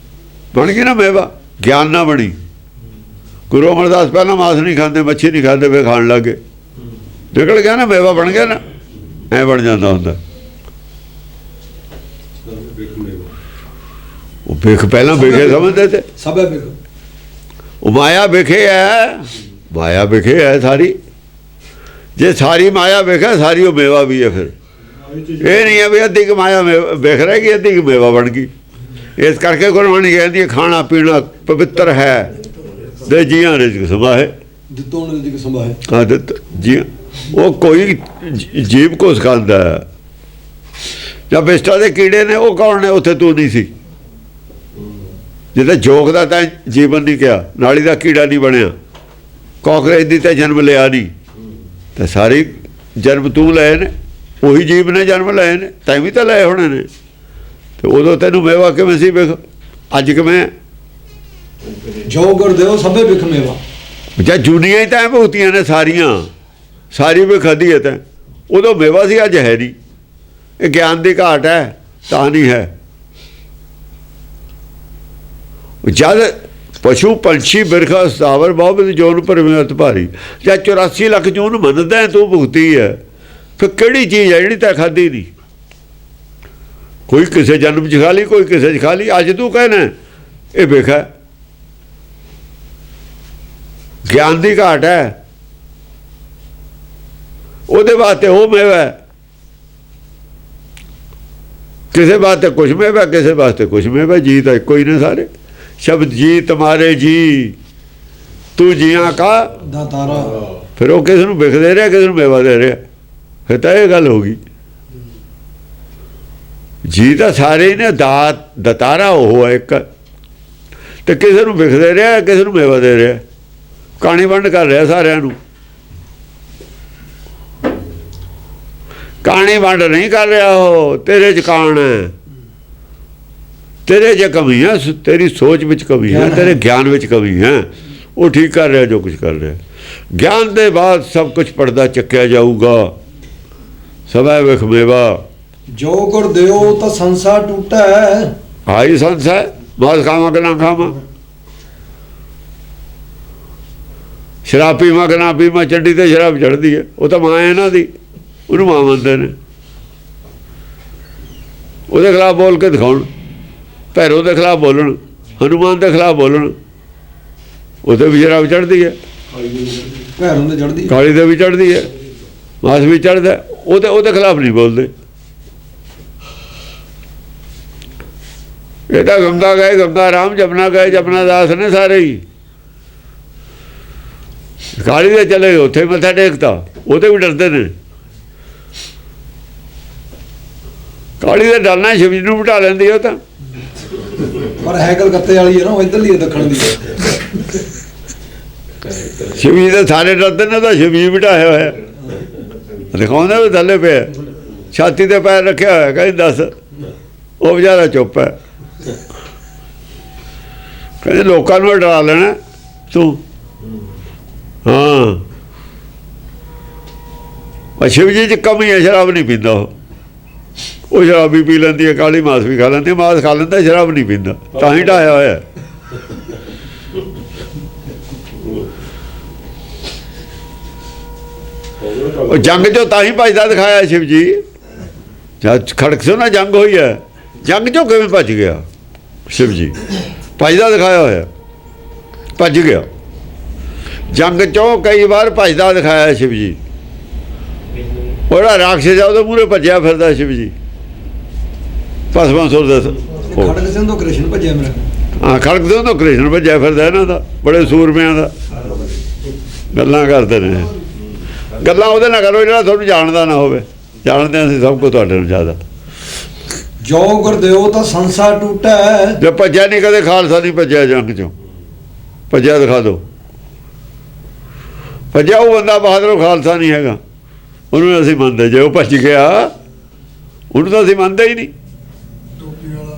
ਬਣ ਗਈ ਨਾ ਮੇਵਾ। ਗਿਆਨ ਨਾ ਬਣੀ। ਗੁਰੂ ਅਮਰਦਾਸ ਪਹਿਲਾਂ ਮਾਸ ਨਹੀਂ ਖਾਂਦੇ, ਮੱਛੀ ਨਹੀਂ ਖਾਂਦੇ, ਵੇ ਖਾਣ ਲੱਗੇ, ਨਿਕਲ ਗਿਆ ਨਾ, ਮੇਵਾ ਬਣ ਗਿਆ ਨਾ। ਐ ਬਣ ਜਾਂਦਾ ਹੁੰਦਾ। ਉਹ ਬਿਖ ਪਹਿਲਾਂ ਬਿਖੇ ਸਮਝਦੇ ਤੇ, ਸਭੇ ਬਿਖ। ਉਹ ਮਾਇਆ ਬਿਖੇ ਹੈ, ਮਾਇਆ ਬਿਖੇ ਹੈ ਸਾਰੀ। ਜੇ ਸਾਰੀ ਮਾਇਆ ਬਿਖੇ ਸਾਰੀ ਉਹ ਮੇਵਾ ਵੀ ਹੈ। ਫਿਰ ਇਹ ਨਹੀਂ ਹੈ ਵੀ ਅੱਧੀ ਕੁ ਮਾਇਆ ਬਿਖ ਰਹੇਗੀ, ਅੱਧੀ ਕੁ ਮੇਵਾ ਬਣ ਗਈ। ਇਸ ਕਰਕੇ ਗੁਰਬਾਣੀ ਕਹਿੰਦੀ ਹੈ ਖਾਣਾ ਪੀਣਾ ਪਵਿੱਤਰ ਹੈ, ਦੇ ਜੀਆਂ ਰਿਜ਼ਕ ਸਮਾਹੇ, ਦਿੱਤੋਂ ਰਿਜ਼ਕ ਸਮਾਹੇ। ਹਾਂ ਦਿੱਤ ਜੀ। ਉਹ ਕੋਈ ਜੀਵ ਕੋ ਸਿਖਾਉਂਦਾ ਹੈ। ਜਾਂ ਬਿਸਟਾ ਦੇ ਕੀੜੇ ਨੇ, ਉਹ ਕੌਣ ਨੇ? ਉੱਥੇ ਤੂੰ ਨਹੀਂ ਸੀ। ਜਿੱਦਾਂ ਜੋਗ ਦਾ ਤਾਂ ਜੀਵਨ ਨਹੀਂ ਕਿਹਾ, ਨਾਲੀ ਦਾ ਕੀੜਾ ਨਹੀਂ ਬਣਿਆ, ਕਾਕਰੇਜ ਦੀ ਤਾਂ ਜਨਮ ਲਿਆ ਨਹੀਂ, ਤਾਂ ਸਾਰੇ ਜਨਮ ਤੂੰ ਲਏ ਨੇ, ਉਹੀ ਜੀਵ ਨੇ ਜਨਮ ਲਏ ਨੇ, ਤੈਂ ਵੀ ਤਾਂ ਲਏ ਹੋਣੇ ਨੇ। ਤੇ ਉਦੋਂ ਤੈਨੂੰ ਮੇਵਾ ਕਿਵੇਂ ਸੀ ਬਿਖ, ਅੱਜ ਕਿਵੇਂ? ਜੋ ਗੁਰਦੇਵ ਸਭੇ ਬਿਖ ਮੇਵਾ। ਜਾਂ ਜੂਨੀਆਂ ਹੀ ਤਾਂ ਭੁਗਤੀਆਂ ਨੇ ਸਾਰੀਆਂ, ਸਾਰੀ ਬਿਖ ਖਾਧੀ ਹੈ ਤੈਂ। ਉਦੋਂ ਮੇਵਾ ਸੀ, ਅੱਜ ਹੈ ਨਹੀਂ। ਇਹ ਗਿਆਨ ਦੀ ਘਾਟ ਹੈ, ਤਾਂ ਨਹੀਂ ਹੈ। ਜਦ ਪਸ਼ੂ ਪੰਛੀ ਬਿਰਖਾ ਸਤਾਵਰ ਬਹੁਤ ਜੋਨ ਭਰਮਿਅਤ ਭਾਰੀ। ਜਾਂ 84 ਲੱਖ ਜੂਨ ਮੰਨਦਾ ਤੂੰ ਭੁਗਤੀ ਹੈ, ਫਿਰ ਕਿਹੜੀ ਚੀਜ਼ ਹੈ ਜਿਹੜੀ ਤੈਂ ਖਾਧੀ ਨਹੀਂ? ਕੋਈ ਕਿਸੇ ਜਨਮ 'ਚ ਖਾ ਲਈ, ਕੋਈ ਕਿਸੇ 'ਚ ਖਾ ਲਈ, ਅੱਜ ਤੂੰ ਕਹਿਣਾ ਇਹ ਬਿਖ ਹੈ। ਗਿਆਨ ਦੀ ਘਾਟ ਹੈ, ਉਹਦੇ ਵਾਸਤੇ ਉਹ ਮੇਵਾ ਹੈ। ਕਿਸੇ ਵਾਸਤੇ ਕੁਛ ਮੇਵਾ, ਕਿਸੇ ਵਾਸਤੇ ਕੁਛ ਮੇਵਾ। ਜੀ ਤਾਂ ਇੱਕੋ ਹੀ ਨੇ ਸਾਰੇ। ਸ਼ਬਦ ਜੀ ਤੁਮਾਰੇ ਜੀ, ਤੂੰ ਜੀਆਂ ਕਾ ਦਾਤਾਰਾ। ਫਿਰ ਉਹ ਕਿਸ ਨੂੰ ਬਿਖ ਦੇ ਰਿਹਾ, ਕਿਸ ਨੂੰ ਮੇਵਾ ਦੇ ਰਿਹਾ, ਫਿਰ ਤਾਂ ਇਹ ਗੱਲ ਹੋ ਗਈ। ਜੀ ਤਾਂ ਸਾਰੇ ਹੀ ਨੇ, ਦਤਾਰਾ ਉਹ ਹੈ ਇੱਕ। ਤੇ ਕਿਸੇ ਨੂੰ ਬਿਖ ਦੇ ਰਿਹਾ, ਕਿਸੇ ਨੂੰ ਮੇਵਾ ਦੇ ਰਿਹਾ, ਕਾਣੀ ਵੰਡ ਕਰ ਰਿਹਾ ਸਾਰਿਆਂ ਨੂੰ। ਕਾਣੀ ਵੰਡ ਨਹੀਂ ਕਰ ਰਿਹਾ, ਉਹ ਤੇਰੇ 'ਚ ਕਾਣ ਹੈ, ਤੇਰੇ 'ਚ ਕਮੀ ਹੈ, ਤੇਰੀ ਸੋਚ ਵਿੱਚ ਕਮੀ ਹੈ, ਤੇਰੇ ਗਿਆਨ ਵਿੱਚ ਕਮੀ ਹੈ। ਉਹ ਠੀਕ ਕਰ ਰਿਹਾ ਜੋ ਕੁਝ ਕਰ ਰਿਹਾ। ਗਿਆਨ ਦੇ ਬਾਅਦ ਸਭ ਕੁਝ ਪਰਦਾ ਚੱਕਿਆ ਜਾਊਗਾ। ਸਭੈ ਬਿਖ ਮੇਵਾ। ਜੋ ਗੁਰਦੇਵ ਤਾਂ ਸੰਸਾਰ ਟੂਟਾ ਹੈ। ਆਈ ਸੰਸ ਹੈ, ਮਾਸ ਖਾਵਾਂ ਕਿ ਨਾ ਖਾਵਾਂ, ਸ਼ਰਾਬ ਪੀਵਾਂ ਕਿ ਨਾ ਪੀਵਾਂ, ਚੱਡੀ ਤੇ ਸ਼ਰਾਬ ਚੜ੍ਹਦੀ ਹੈ। ਉਹ ਤਾਂ ਮਾਂ ਇਹਨਾਂ ਦੀ, ਉਹਨੂੰ ਮਾਂ ਮੰਨਦੇ ਨੇ। ਉਹਦੇ ਖਿਲਾਫ ਬੋਲ ਕੇ ਦਿਖਾਉਣ, ਭੈਰੋ ਦੇ ਖਿਲਾਫ ਬੋਲਣ, ਹਨੂਮਾਨ ਦੇ ਖਿਲਾਫ ਬੋਲਣ, ਉਹਦੇ ਵੀ ਸ਼ਰਾਬ ਚੜ੍ਹਦੀ ਹੈ, ਭੈਰੋਂ ਤੇ ਚੜ੍ਹਦੀ, ਕਾਲੀ ਦੇ ਵੀ ਚੜ੍ਹਦੀ ਹੈ, ਮਾਸ ਵੀ ਚੜ੍ਹਦਾ। ਉਹਦੇ ਖਿਲਾਫ ਨਹੀਂ ਬੋਲਦੇ। ਇਹ ਤਾਂ ਗੰਗਾ ਗਏ ਗੰਗਾ ਰਾਮ, ਜਮਨਾ ਗਏ ਜਮਨਾ ਦਾਸ ਨੇ ਸਾਰੇ ਹੀ। ਕਾਲੀ ਦੇ ਚਲੇ ਗਏ, ਉੱਥੇ ਮੱਥਾ ਟੇਕਤਾ, ਉਹਦੇ ਵੀ ਡਰਦੇ ਨੇ। ਕਾਲੀ ਦੇ ਡਰਨਾ ਸ਼ਿਵ ਜੀ ਨੂੰ ਬਿਠਾ ਲੈਂਦੀ ਉਹ ਤਾਂ। ਪਰ ਹੈ ਕਲਕੱਤੇ ਵਾਲੀ ਹੈ ਨਾ, ਉਹ ਇੱਧਰਲੀ ਹੈ, ਦੱਖਣ ਦੀ। ਸ਼ਿਵ ਜੀ ਦੇ ਸਾਰੇ ਡਰਦੇ ਨੇ, ਤਾਂ ਸ਼ਿਵ ਜੀ ਬਿਠਾਇਆ ਹੋਇਆ ਦਿਖਾਉਂਦਾ ਵੀ ਥੱਲੇ ਪਿਆ, ਛਾਤੀ ਤੇ ਪੈਰ ਰੱਖਿਆ ਹੋਇਆ, ਕਹਿੰਦੇ ਦੱਸ। ਉਹ ਵਿਚਾਰਾ ਚੁੱਪ ਹੈ, ਕਹਿੰਦੇ ਲੋਕਾਂ ਨੂੰ ਡਰਾ ਲੈਣਾ ਤੂੰ। ਹਾਂ, ਸ਼ਿਵ ਜੀ 'ਚ ਕਮੀ ਹੈ, ਸ਼ਰਾਬ ਨਹੀਂ ਪੀਂਦਾ ਉਹ ਸ਼ਰਾਬ ਵੀ ਪੀ ਲੈਂਦੀ ਹੈ, ਕਾਲੀ ਮਾਸ ਵੀ ਖਾ ਲੈਂਦੀ, ਮਾਸ ਖਾ ਲੈਂਦਾ, ਸ਼ਰਾਬ ਨਹੀਂ ਪੀਂਦਾ, ਤਾਂ ਹੀ ਢਾਇਆ ਹੋਇਆ। ਉਹ ਜੰਗ 'ਚੋਂ ਤਾਂ ਹੀ ਭੱਜਦਾ ਦਿਖਾਇਆ ਸ਼ਿਵ ਜੀ। ਜਦ ਖੜਕ ਸੋ ਨਾ ਜੰਗ ਹੋਈ ਹੈ, ਜੰਗ 'ਚੋਂ ਕਿਵੇਂ ਭੱਜ ਗਿਆ ਸ਼ਿਵ ਜੀ? ਭੱਜਦਾ ਦਿਖਾਇਆ ਹੋਇਆ, ਭੱਜ ਗਿਆ। ਜੰਗ 'ਚੋਂ ਕਈ ਵਾਰ ਭੱਜਦਾ ਦਿਖਾਇਆ ਸ਼ਿਵ ਜੀ। ਉਹਦਾ ਰਾਖਸ਼ ਆ, ਉਹਦੇ ਮੂਹਰੇ ਭੱਜਿਆ ਫਿਰਦਾ ਸ਼ਿਵ ਜੀ। ਭਸਮਾਂ ਸੁਰ ਦੱਸ, ਖੜਕ ਸਿੰਘ ਤੋਂ ਕ੍ਰਿਸ਼ਨ ਭੱਜਿਆ ਮੇਰਾ। ਹਾਂ, ਖੜਕ ਸਿੰਘ ਤੋਂ ਕ੍ਰਿਸ਼ਨ ਭੱਜਿਆ ਫਿਰਦਾ ਇਹਨਾਂ ਦਾ, ਬੜੇ ਸੂਰਮਿਆਂ ਦਾ। ਗੱਲਾਂ ਕਰਦੇ ਨੇ। ਗੱਲਾਂ ਉਹਦੇ ਨਾਲ ਕਰੋ ਜਿਹੜਾ ਤੁਹਾਨੂੰ ਜਾਣਦਾ ਨਾ ਹੋਵੇ। ਜਾਣਦੇ ਹਾਂ ਅਸੀਂ ਸਭ ਕੁਝ ਤੁਹਾਡੇ ਨੂੰ ਜ਼ਿਆਦਾ। ਜੋ ਗੁਰਦੇਵ ਤਾਂ ਸੰਸਾਰ ਟੁੱਟੈ। ਜੇ ਭੱਜਿਆ ਨਹੀਂ ਕਦੇ, ਖਾਲਸਾ ਨਹੀਂ ਭੱਜਿਆ ਜੰਗ ਚੋਂ। ਭੱਜਿਆ ਦਿਖਾ ਦਿਓ, ਭੱਜਿਆ ਉਹ ਬੰਦਾ ਬਹਾਦਰ, ਖਾਲਸਾ ਨਹੀਂ ਹੈਗਾ। ਉਹਨੂੰ ਅਸੀਂ ਮੰਨਦੇ, ਜੇ ਉਹ ਭੱਜ ਗਿਆ ਉਹਨੂੰ ਤਾਂ ਅਸੀਂ ਮੰਨਦੇ ਹੀ ਨਹੀਂ। ਟੋਪੀ ਵਾਲਾ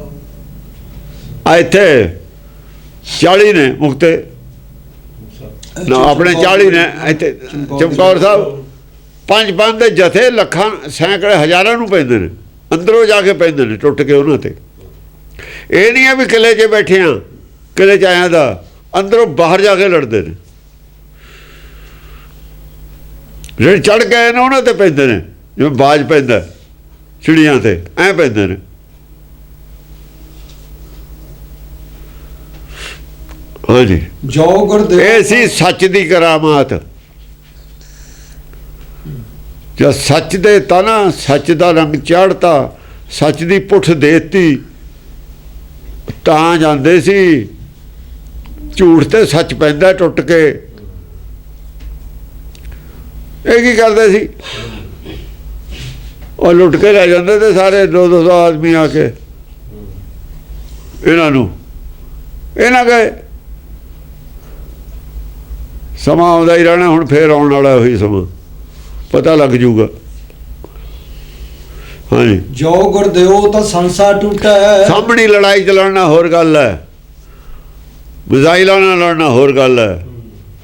ਆ ਇੱਥੇ 40 ਨੇ ਮੁਕਤੇ ਨਾ, ਆਪਣੇ 40 ਨੇ ਇੱਥੇ ਚਮਕੌਰ ਸਾਹਿਬ। 5 ਪੰਜ ਦੇ ਜਥੇ ਲੱਖਾਂ ਸੈਂਕੜੇ ਹਜ਼ਾਰਾਂ ਨੂੰ ਪੈਂਦੇ ਨੇ, ਅੰਦਰੋਂ ਜਾ ਕੇ ਪੈਂਦੇ ਨੇ ਟੁੱਟ ਕੇ ਉਹਨਾਂ ਤੇ। ਇਹ ਨਹੀਂ ਹੈ ਵੀ ਕਿਲੇ 'ਚ ਬੈਠੇ ਆ, ਕਿਲੇ 'ਚ ਆਇਆ ਦਾ, ਅੰਦਰੋਂ ਬਾਹਰ ਜਾ ਕੇ ਲੜਦੇ ਨੇ। ਜਿਹੜੇ ਚੜ੍ਹ ਗਏ ਨੇ ਉਹਨਾਂ ਤੇ ਪੈਂਦੇ ਨੇ, ਜਿਵੇਂ ਬਾਜ ਪੈਂਦਾ ਚਿੜੀਆਂ ਤੇ, ਐਂ ਪੈਂਦੇ ਨੇ। ਹਾਂਜੀ, ਜੋ ਗੁਰਦੇਵ ਇਹ ਸੀ ਸੱਚ ਦੀ ਕਰਾਮਾਤ। ਜਦ ਸੱਚ ਦੇ ਤਾਂ ਨਾ, ਸੱਚ ਦਾ ਰੰਗ ਚੜ੍ਹਤਾ, ਸੱਚ ਦੀ ਪੁੱਠ ਦੇਤੀ, ਤਾਂ ਜਾਂਦੇ ਸੀ। ਝੂਠ ਤੇ ਸੱਚ ਪੈਂਦਾ ਟੁੱਟ ਕੇ। ਇਹ ਕੀ ਕਰਦੇ ਸੀ? ਉਹ ਲੁੱਟ ਕੇ ਲੈ ਜਾਂਦੇ ਤੇ ਸਾਰੇ 200 ਆਦਮੀ ਆ ਕੇ ਇਹਨਾਂ ਨੂੰ। ਇਹਨਾਂ ਗਏ, ਸਮਾਂ ਆਉਂਦਾ ਹੀ ਰਹਿਣਾ। ਹੁਣ ਫੇਰ ਆਉਣ ਵਾਲਾ ਉਹੀ ਸਮਾਂ, ਪਤਾ ਲੱਗ ਜੂਗਾ। ਹਾਂਜੀ, ਜੋ ਗੁਰਦੇਵ ਤਾਂ ਸੰਸਾਰ ਟੁੱਟੈ। ਸਾਹਮਣੀ ਲੜਾਈ ਚ ਲੜਨਾ ਹੋਰ ਗੱਲ ਹੈ, ਮਿਜ਼ਾਈਲਾਂ ਨਾਲ ਲੜਨਾ ਹੋਰ ਗੱਲ ਹੈ,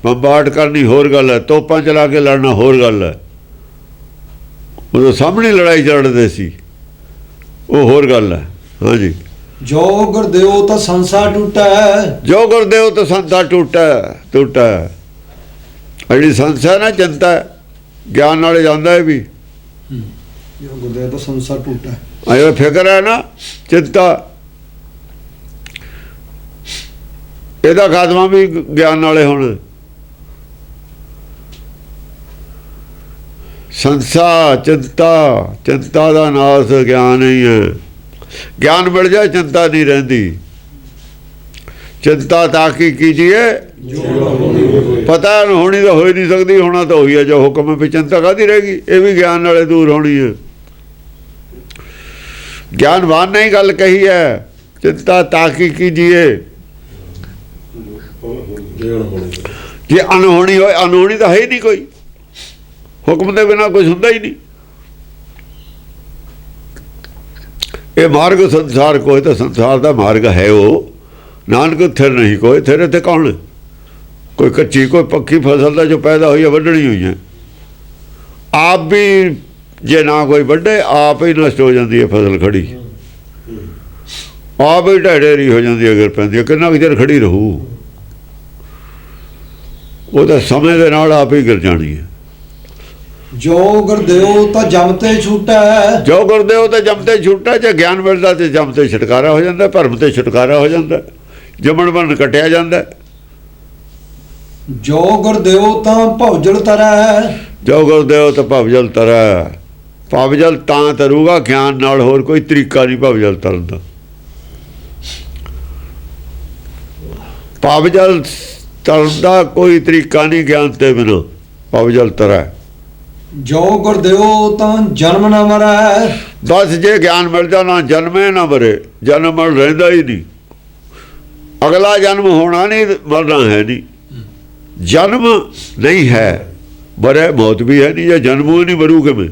ਬੰਬਾਰਡ ਕਰਨੀ ਹੋਰ ਗੱਲ ਹੈ, ਤੋਪਾਂ ਚਲਾ ਕੇ ਲੜਨਾ ਹੋਰ ਗੱਲ ਹੈ। ਉਦੋਂ ਸਾਹਮਣੇ ਲੜਾਈ ਲੜਦੇ ਸੀ, ਉਹ ਹੋਰ ਗੱਲ ਹੈ। ਹਾਂਜੀ, ਜੋ ਗੁਰਦੇਵ ਤਾਂ ਸੰਸਾਰ ਟੁੱਟੈ। ਜੋ ਗੁਰਦੇਵ ਤਾਂ ਸੰਤਾ ਟੁੱਟੈ ਟੁੱਟੈ। ਜਿਹੜੀ ਸੰਸਾ ਨਾ ਜਨਤਾ ਗਿਆਨ ਨਾਲ ਜਾਂਦਾ ਹੈ ਵੀ। ਜੋ ਗੁਰਦੇਵ ਤਾਂ ਸੰਸਾਰ ਟੁੱਟੈ। ਜਿਹੜਾ ਫਿਕਰ ਹੈ ਨਾ, ਚਿੰਤਾ, ਇਹਦਾ ਖਾਤਮਾ ਵੀ ਗਿਆਨ ਨਾਲੇ ਹੋਣਾ। ਸੰਸਾ ਚਿੰਤਾ, ਚਿੰਤਾ ਦਾ ਨਾਸ ਗਿਆਨ ਹੀ ਹੈ। ਗਿਆਨ ਮਿਲ ਜਾਏ ਚਿੰਤਾ ਨਹੀਂ ਰਹਿੰਦੀ। ਚਿੰਤਾ ਤਾਂ ਕੀ ਕੀਜੀਏ, ਪਤਾ ਹੋਣੀ ਤਾਂ ਹੋ ਹੀ ਨਹੀਂ ਸਕਦੀ, ਹੋਣਾ ਤਾਂ ਹੋਈ ਹੈ ਜੋ ਹੁਕਮ ਹੈ। ਵੀ ਚਿੰਤਾ ਕਾਹਦੀ ਰਹੇਗੀ? ਇਹ ਵੀ ਗਿਆਨ ਨਾਲੇ ਦੂਰ ਹੋਣੀ ਹੈ। ਗਿਆਨਵਾਨ ਨੇ ਹੀ ਗੱਲ ਕਹੀ ਹੈ, ਚਿੰਤਾ ਤਾਂ ਕੀ ਕੀਜੀਏ। ਜੇ ਅਨਹੋਣੀ ਹੋਏ, ਅਨਹੋਣੀ ਤਾਂ ਹੈ ਹੀ ਨਹੀਂ ਕੋਈ। ਹੁਕਮ ਦੇ ਬਿਨਾਂ ਕੁਝ ਹੁੰਦਾ ਹੀ ਨਹੀਂ। ਇਹ ਮਾਰਗ ਸੰਸਾਰ ਕੋਈ ਤਾਂ ਸੰਸਾਰ ਦਾ ਮਾਰਗ ਹੈ ਉਹ। ਨਾਨਕ ਥਿਰ ਨਹੀਂ ਕੋਈ, ਥਿਰ ਤੇ ਕੌਣ? ਕੋਈ ਕੱਚੀ ਕੋਈ ਪੱਕੀ ਫਸਲ ਦਾ ਜੋ ਪੈਦਾ ਹੋਈ ਹੈ, ਵੱਢਣੀ ਹੋਈ ਹੈ। ਆਪ ਵੀ ਜੇ ਨਾ ਕੋਈ ਵੱਢੇ, ਆਪ ਹੀ ਨਸ਼ਟ ਹੋ ਜਾਂਦੀ ਹੈ ਫਸਲ ਖੜੀ। ਆਪ ਹੀ ਢਹਿ ਹੋ ਜਾਂਦੀ ਹੈ, ਅਗਰ ਪੈਂਦੀ ਹੈ। ਕਿੰਨਾ ਕੁ ਚਿਰ ਖੜੀ ਰਹੂ? ਉਹ ਤਾਂ ਸਮੇਂ ਦੇ ਨਾਲ ਆਪ ਹੀ ਗਿਰ ਜਾਣੀ ਹੈ। ਜੋ ਗੁਰਦੇਵ ਤਾਂ ਜਮ ਤੇ ਛੁਟੈ। ਜੋ ਗੁਰਦੇਵ ਤਾਂ ਜਮ ਤੇ ਛੁੱਟਾ। ਜੇ ਗਿਆਨ ਮਿਲਦਾ ਤੇ ਜਮ ਤੇ ਛੁਟਕਾਰਾ ਹੋ ਜਾਂਦਾ, ਭਰਮ ਤੇ ਛੁਟਕਾਰਾ ਹੋ ਜਾਂਦਾ, ਜਮਣ ਬਣ ਕੱਟਿਆ ਜਾਂਦਾ। ਜੋ ਗੁਰਦੇਵ ਤਾਂ ਭਉਜਲ ਤਰੈ। ਜੋ ਗੁਰਦੇਵ ਤਾਂ ਭਵਜਲ ਤਰੈ। ਭਵਜਲ ਤਾਂ ਤਰੂਗਾ ਗਿਆਨ ਨਾਲ, ਹੋਰ ਕੋਈ ਤਰੀਕਾ ਨਹੀਂ ਭਵਜਲ ਤਰਨ ਦਾ। ਭਵਜਲ ਤਰਨ ਦਾ ਕੋਈ ਤਰੀਕਾ ਨਹੀਂ ਗਿਆਨ ਤੇ ਬਿਨਾਂ। ਭਵਜਲ ਤਰੈ। ਜੋ ਗੁਰਦੇਵ ਤਾਂ ਜਨਮ ਨਾ ਮਰੈ। ਬਸ ਜੇ ਗਿਆਨ ਮਿਲ ਜਾ, ਨਾ ਜਨਮੇ ਨਾ ਮਰੇ। ਜਨਮ ਰਹਿੰਦਾ ਹੀ ਨਹੀਂ। ਅਗਲਾ ਜਨਮ ਹੋਣਾ ਨਹੀਂ, ਮਰਨਾ ਹੈ ਨਹੀਂ। ਜਨਮ ਨਹੀਂ ਹੈ, ਮਰੇ ਮੌਤ ਵੀ ਹੈ ਨਹੀਂ। ਜੇ ਜਨਮ ਹੀ ਨਹੀਂ, ਮਰੂ ਕਿਵੇਂ?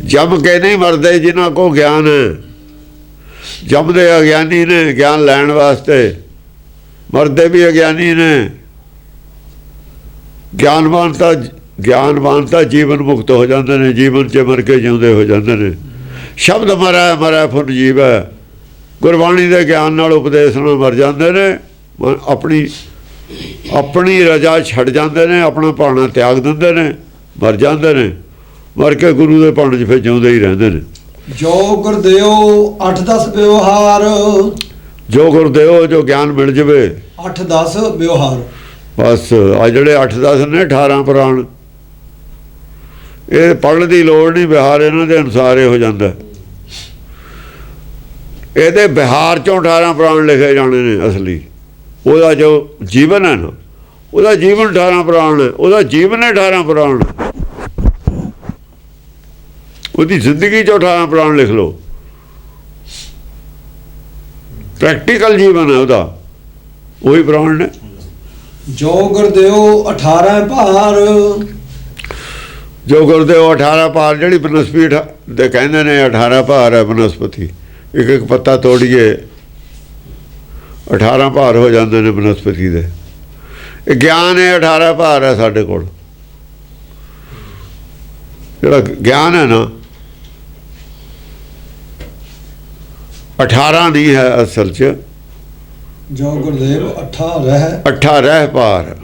ਜਮ ਕੇ ਨਹੀਂ ਮਰਦੇ ਜਿਨ੍ਹਾਂ ਕੋ ਗਿਆਨ ਹੈ। ਜਮਦੇ ਅਗਿਆਨੀ ਨੇ ਗਿਆਨ ਲੈਣ ਵਾਸਤੇ, ਮਰਦੇ ਵੀ ਅਗਿਆਨੀ ਨੇ। ਗਿਆਨਵਾਨ ਤਾਂ ਜੀਵਨ ਮੁਕਤ ਹੋ ਜਾਂਦੇ ਨੇ, ਜੀਵਨ 'ਚ ਮਰ ਕੇ ਜਿਉਂਦੇ ਹੋ ਜਾਂਦੇ ਨੇ। ਸ਼ਬਦ ਮਰੈ ਮਰੈ ਫੁਨ ਜੀਵੈ। ਗੁਰਬਾਣੀ ਦੇ ਗਿਆਨ ਨਾਲ, ਉਪਦੇਸ਼ ਨਾਲ ਮਰ ਜਾਂਦੇ ਨੇ। ਆਪਣੀ ਰਜਾ ਛੱਡ ਜਾਂਦੇ ਨੇ, ਆਪਣਾ ਭਾਣਾ ਤਿਆਗ ਦਿੰਦੇ ਨੇ, ਮਰ ਜਾਂਦੇ ਨੇ। ਮਰ ਕੇ ਗੁਰੂ ਦੇ ਭਾਣੇ 'ਚ ਫਿਰ ਜਿਉਂਦੇ ਹੀ ਰਹਿੰਦੇ ਨੇ। ਜੋ ਗੁਰਦੇਵ 8-10 ਵਿਵਹਾਰ। ਜੋ ਗੁਰਦੇਵ, ਜੋ ਗਿਆਨ ਮਿਲ ਜਾਵੇ। 8-10 ਵਿਵਹਾਰ। ਬਸ ਆ ਜਿਹੜੇ 8-10 ਨੇ 18 ਪੁਰਾਣ, ਇਹ ਪੜ੍ਹਨ ਦੀ ਲੋੜ ਨਹੀਂ। ਵਿਹਾਰ ਇਹਨਾਂ ਦੇ ਅਨੁਸਾਰ ਇਹ ਹੋ ਜਾਂਦਾ। ਇਹਦੇ ਬਿਹਾਰ 'ਚੋਂ 18 ਪੁਰਾਣ ਲਿਖੇ ਜਾਣੇ ਨੇ ਅਸਲੀ। ਉਹਦਾ ਜੋ ਜੀਵਨ ਹੈ ਨਾ, ਉਹਦਾ ਜੀਵਨ 18 ਪੁਰਾਣ ਹੈ, ਉਹਦਾ ਜੀਵਨ ਹੈ 18 ਪੁਰਾਣ, ਉਹਦੀ ਜ਼ਿੰਦਗੀ 'ਚ 18 ਪੁਰਾਣ ਲਿਖ ਲਓ। ਪ੍ਰੈਕਟੀਕਲ ਜੀਵਨ ਹੈ ਉਹਦਾ, ਉਹੀ ਪੁਰਾਣ ਨੇ। ਜੋ ਗੁਰਦੇਵ 18 ਭਾਰ, ਜੋ ਗੁਰਦੇਵ 18 ਭਾਰ, ਜਿਹੜੀ ਬਨਸਪਤੀ ਦੇ ਕਹਿੰਦੇ ਨੇ 18 ਭਾਰ ਹੈ ਬਨਸਪਤੀ, ਇੱਕ ਇੱਕ ਪੱਤਾ ਤੋੜੀਏ 18 ਭਾਰ ਹੋ ਜਾਂਦੇ ਨੇ ਬਨਸਪਤੀ ਦੇ। ਇਹ ਗਿਆਨ ਹੈ 18 ਭਾਰ ਹੈ ਸਾਡੇ ਕੋਲ, ਜਿਹੜਾ ਗਿਆਨ ਹੈ ਨਾ 18 ਨਹੀਂ ਹੈ ਅਸਲ 'ਚ, ਜੋ ਗੁਰਦੇਵ 18 ਅੱਠਾ ਰਹਿ ਭਾਰ,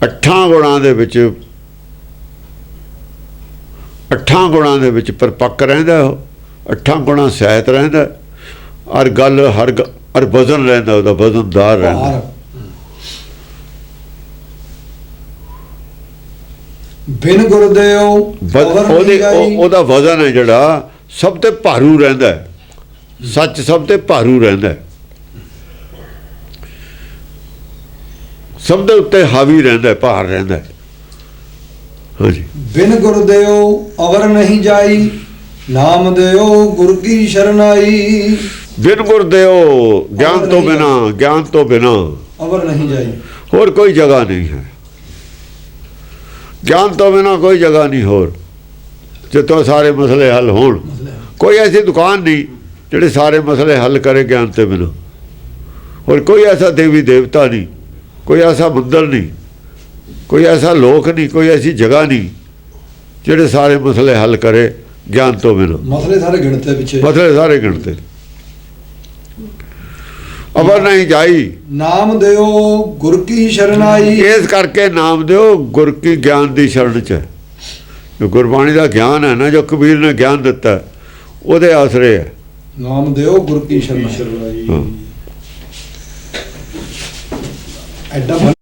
8 ਗੁਣਾਂ ਦੇ ਵਿੱਚ, 8 ਗੁਣਾਂ ਦੇ ਵਿੱਚ ਪਰਪੱਕ ਰਹਿੰਦਾ ਉਹ, 8 ਗੁਣਾਂ ਸਹਿਤ ਰਹਿੰਦਾ, ਔਰ ਗੱਲ ਹਰ ਔਰ ਵਜ਼ਨ ਰਹਿੰਦਾ, ਉਹਦਾ ਵਜ਼ਨਦਾਰ ਰਹਿੰਦਾ। ਭਾਰ ਬਿਨ ਗੁਰਦੇਵ ਉਹਦਾ ਵਜ਼ਨ ਹੈ ਜਿਹੜਾ ਸਭ ਤੇ ਭਾਰੂ ਰਹਿੰਦਾ ਹੈ, ਸੱਚ ਸਭ ਤੇ ਭਾਰੂ ਰਹਿੰਦਾ ਹੈ, ਸਭ ਦੇ ਉੱਤੇ ਹਾਵੀ ਰਹਿੰਦਾ, ਭਾਰ ਰਹਿੰਦਾ ਹੈ। ਹਾਂਜੀ, ਬਿਨ ਗੁਰਦੇਵ ਅਵਰ ਨਹੀਂ ਜਾਈ, ਨਾਮ ਦਿਓ ਗੁਰ ਕੀ ਸ਼ਰਨਾਈ। ਬਿਨ ਗੁਰਦੇਵ, ਗਿਆਨ ਤੋਂ ਬਿਨਾ, ਗਿਆਨ ਤੋਂ ਬਿਨਾ ਅਵਰ ਨਹੀਂ ਜਾਈ, ਹੋਰ ਕੋਈ ਜਗ੍ਹਾ ਨਹੀਂ ਹੈ। ਗਿਆਨ ਤੋਂ ਬਿਨਾ ਕੋਈ ਜਗ੍ਹਾ ਨਹੀਂ ਹੋਰ, ਜਿੱਥੋਂ ਸਾਰੇ ਮਸਲੇ ਹੱਲ ਹੋਣ। ਕੋਈ ਐਸੀ ਦੁਕਾਨ ਨਹੀਂ ਜਿਹੜੇ ਸਾਰੇ ਮਸਲੇ ਹੱਲ ਕਰੇ ਗਿਆਨ ਤੋਂ ਬਿਨਾ। ਹੋਰ ਕੋਈ ਐਸਾ ਦੇਵੀ ਦੇਵਤਾ ਨਹੀਂ, ਕੋਈ ਐਸਾ ਮੰਦਰ ਨਹੀਂ, ਕੋਈ ਐਸਾ ਲੋਕ ਨਹੀਂ, ਕੋਈ ਐਸੀ ਜਗ੍ਹਾ ਨਹੀਂ ਜਿਹੜੇ ਸਾਰੇ ਮਸਲੇ ਹੱਲ ਕਰੇ ਗਿਆਨ ਤੋਂ ਬਿਨਾ। ਮਸਲੇ ਸਾਰੇ ਗਿਣਤੇ ਪਿੱਛੇ, ਮਸਲੇ ਸਾਰੇ ਗਿਣਤੇ। ਅਵਰ ਨਹੀਂ ਜਾਈ, ਨਾਮ ਦਿਓ ਗੁਰ ਕੀ ਸ਼ਰਨਾਈ। ਇਸ ਕਰਕੇ ਨਾਮ ਦਿਓ ਗੁਰ ਕੀ, ਗਿਆਨ ਦੀ ਸ਼ਰਨ 'ਚ ਹੈ। ਜੋ ਗੁਰਬਾਣੀ ਦਾ ਗਿਆਨ ਹੈ ਨਾ, ਜੋ ਕਬੀਰ ਨੇ ਗਿਆਨ ਦਿੱਤਾ, ਉਹਦੇ ਆਸਰੇ ਹੈ। ਨਾਮ ਦਿਓ ਗੁਰ ਕੀ ਸ਼ਰਨਾਈ। ਹਾਂ। ਐਡਾ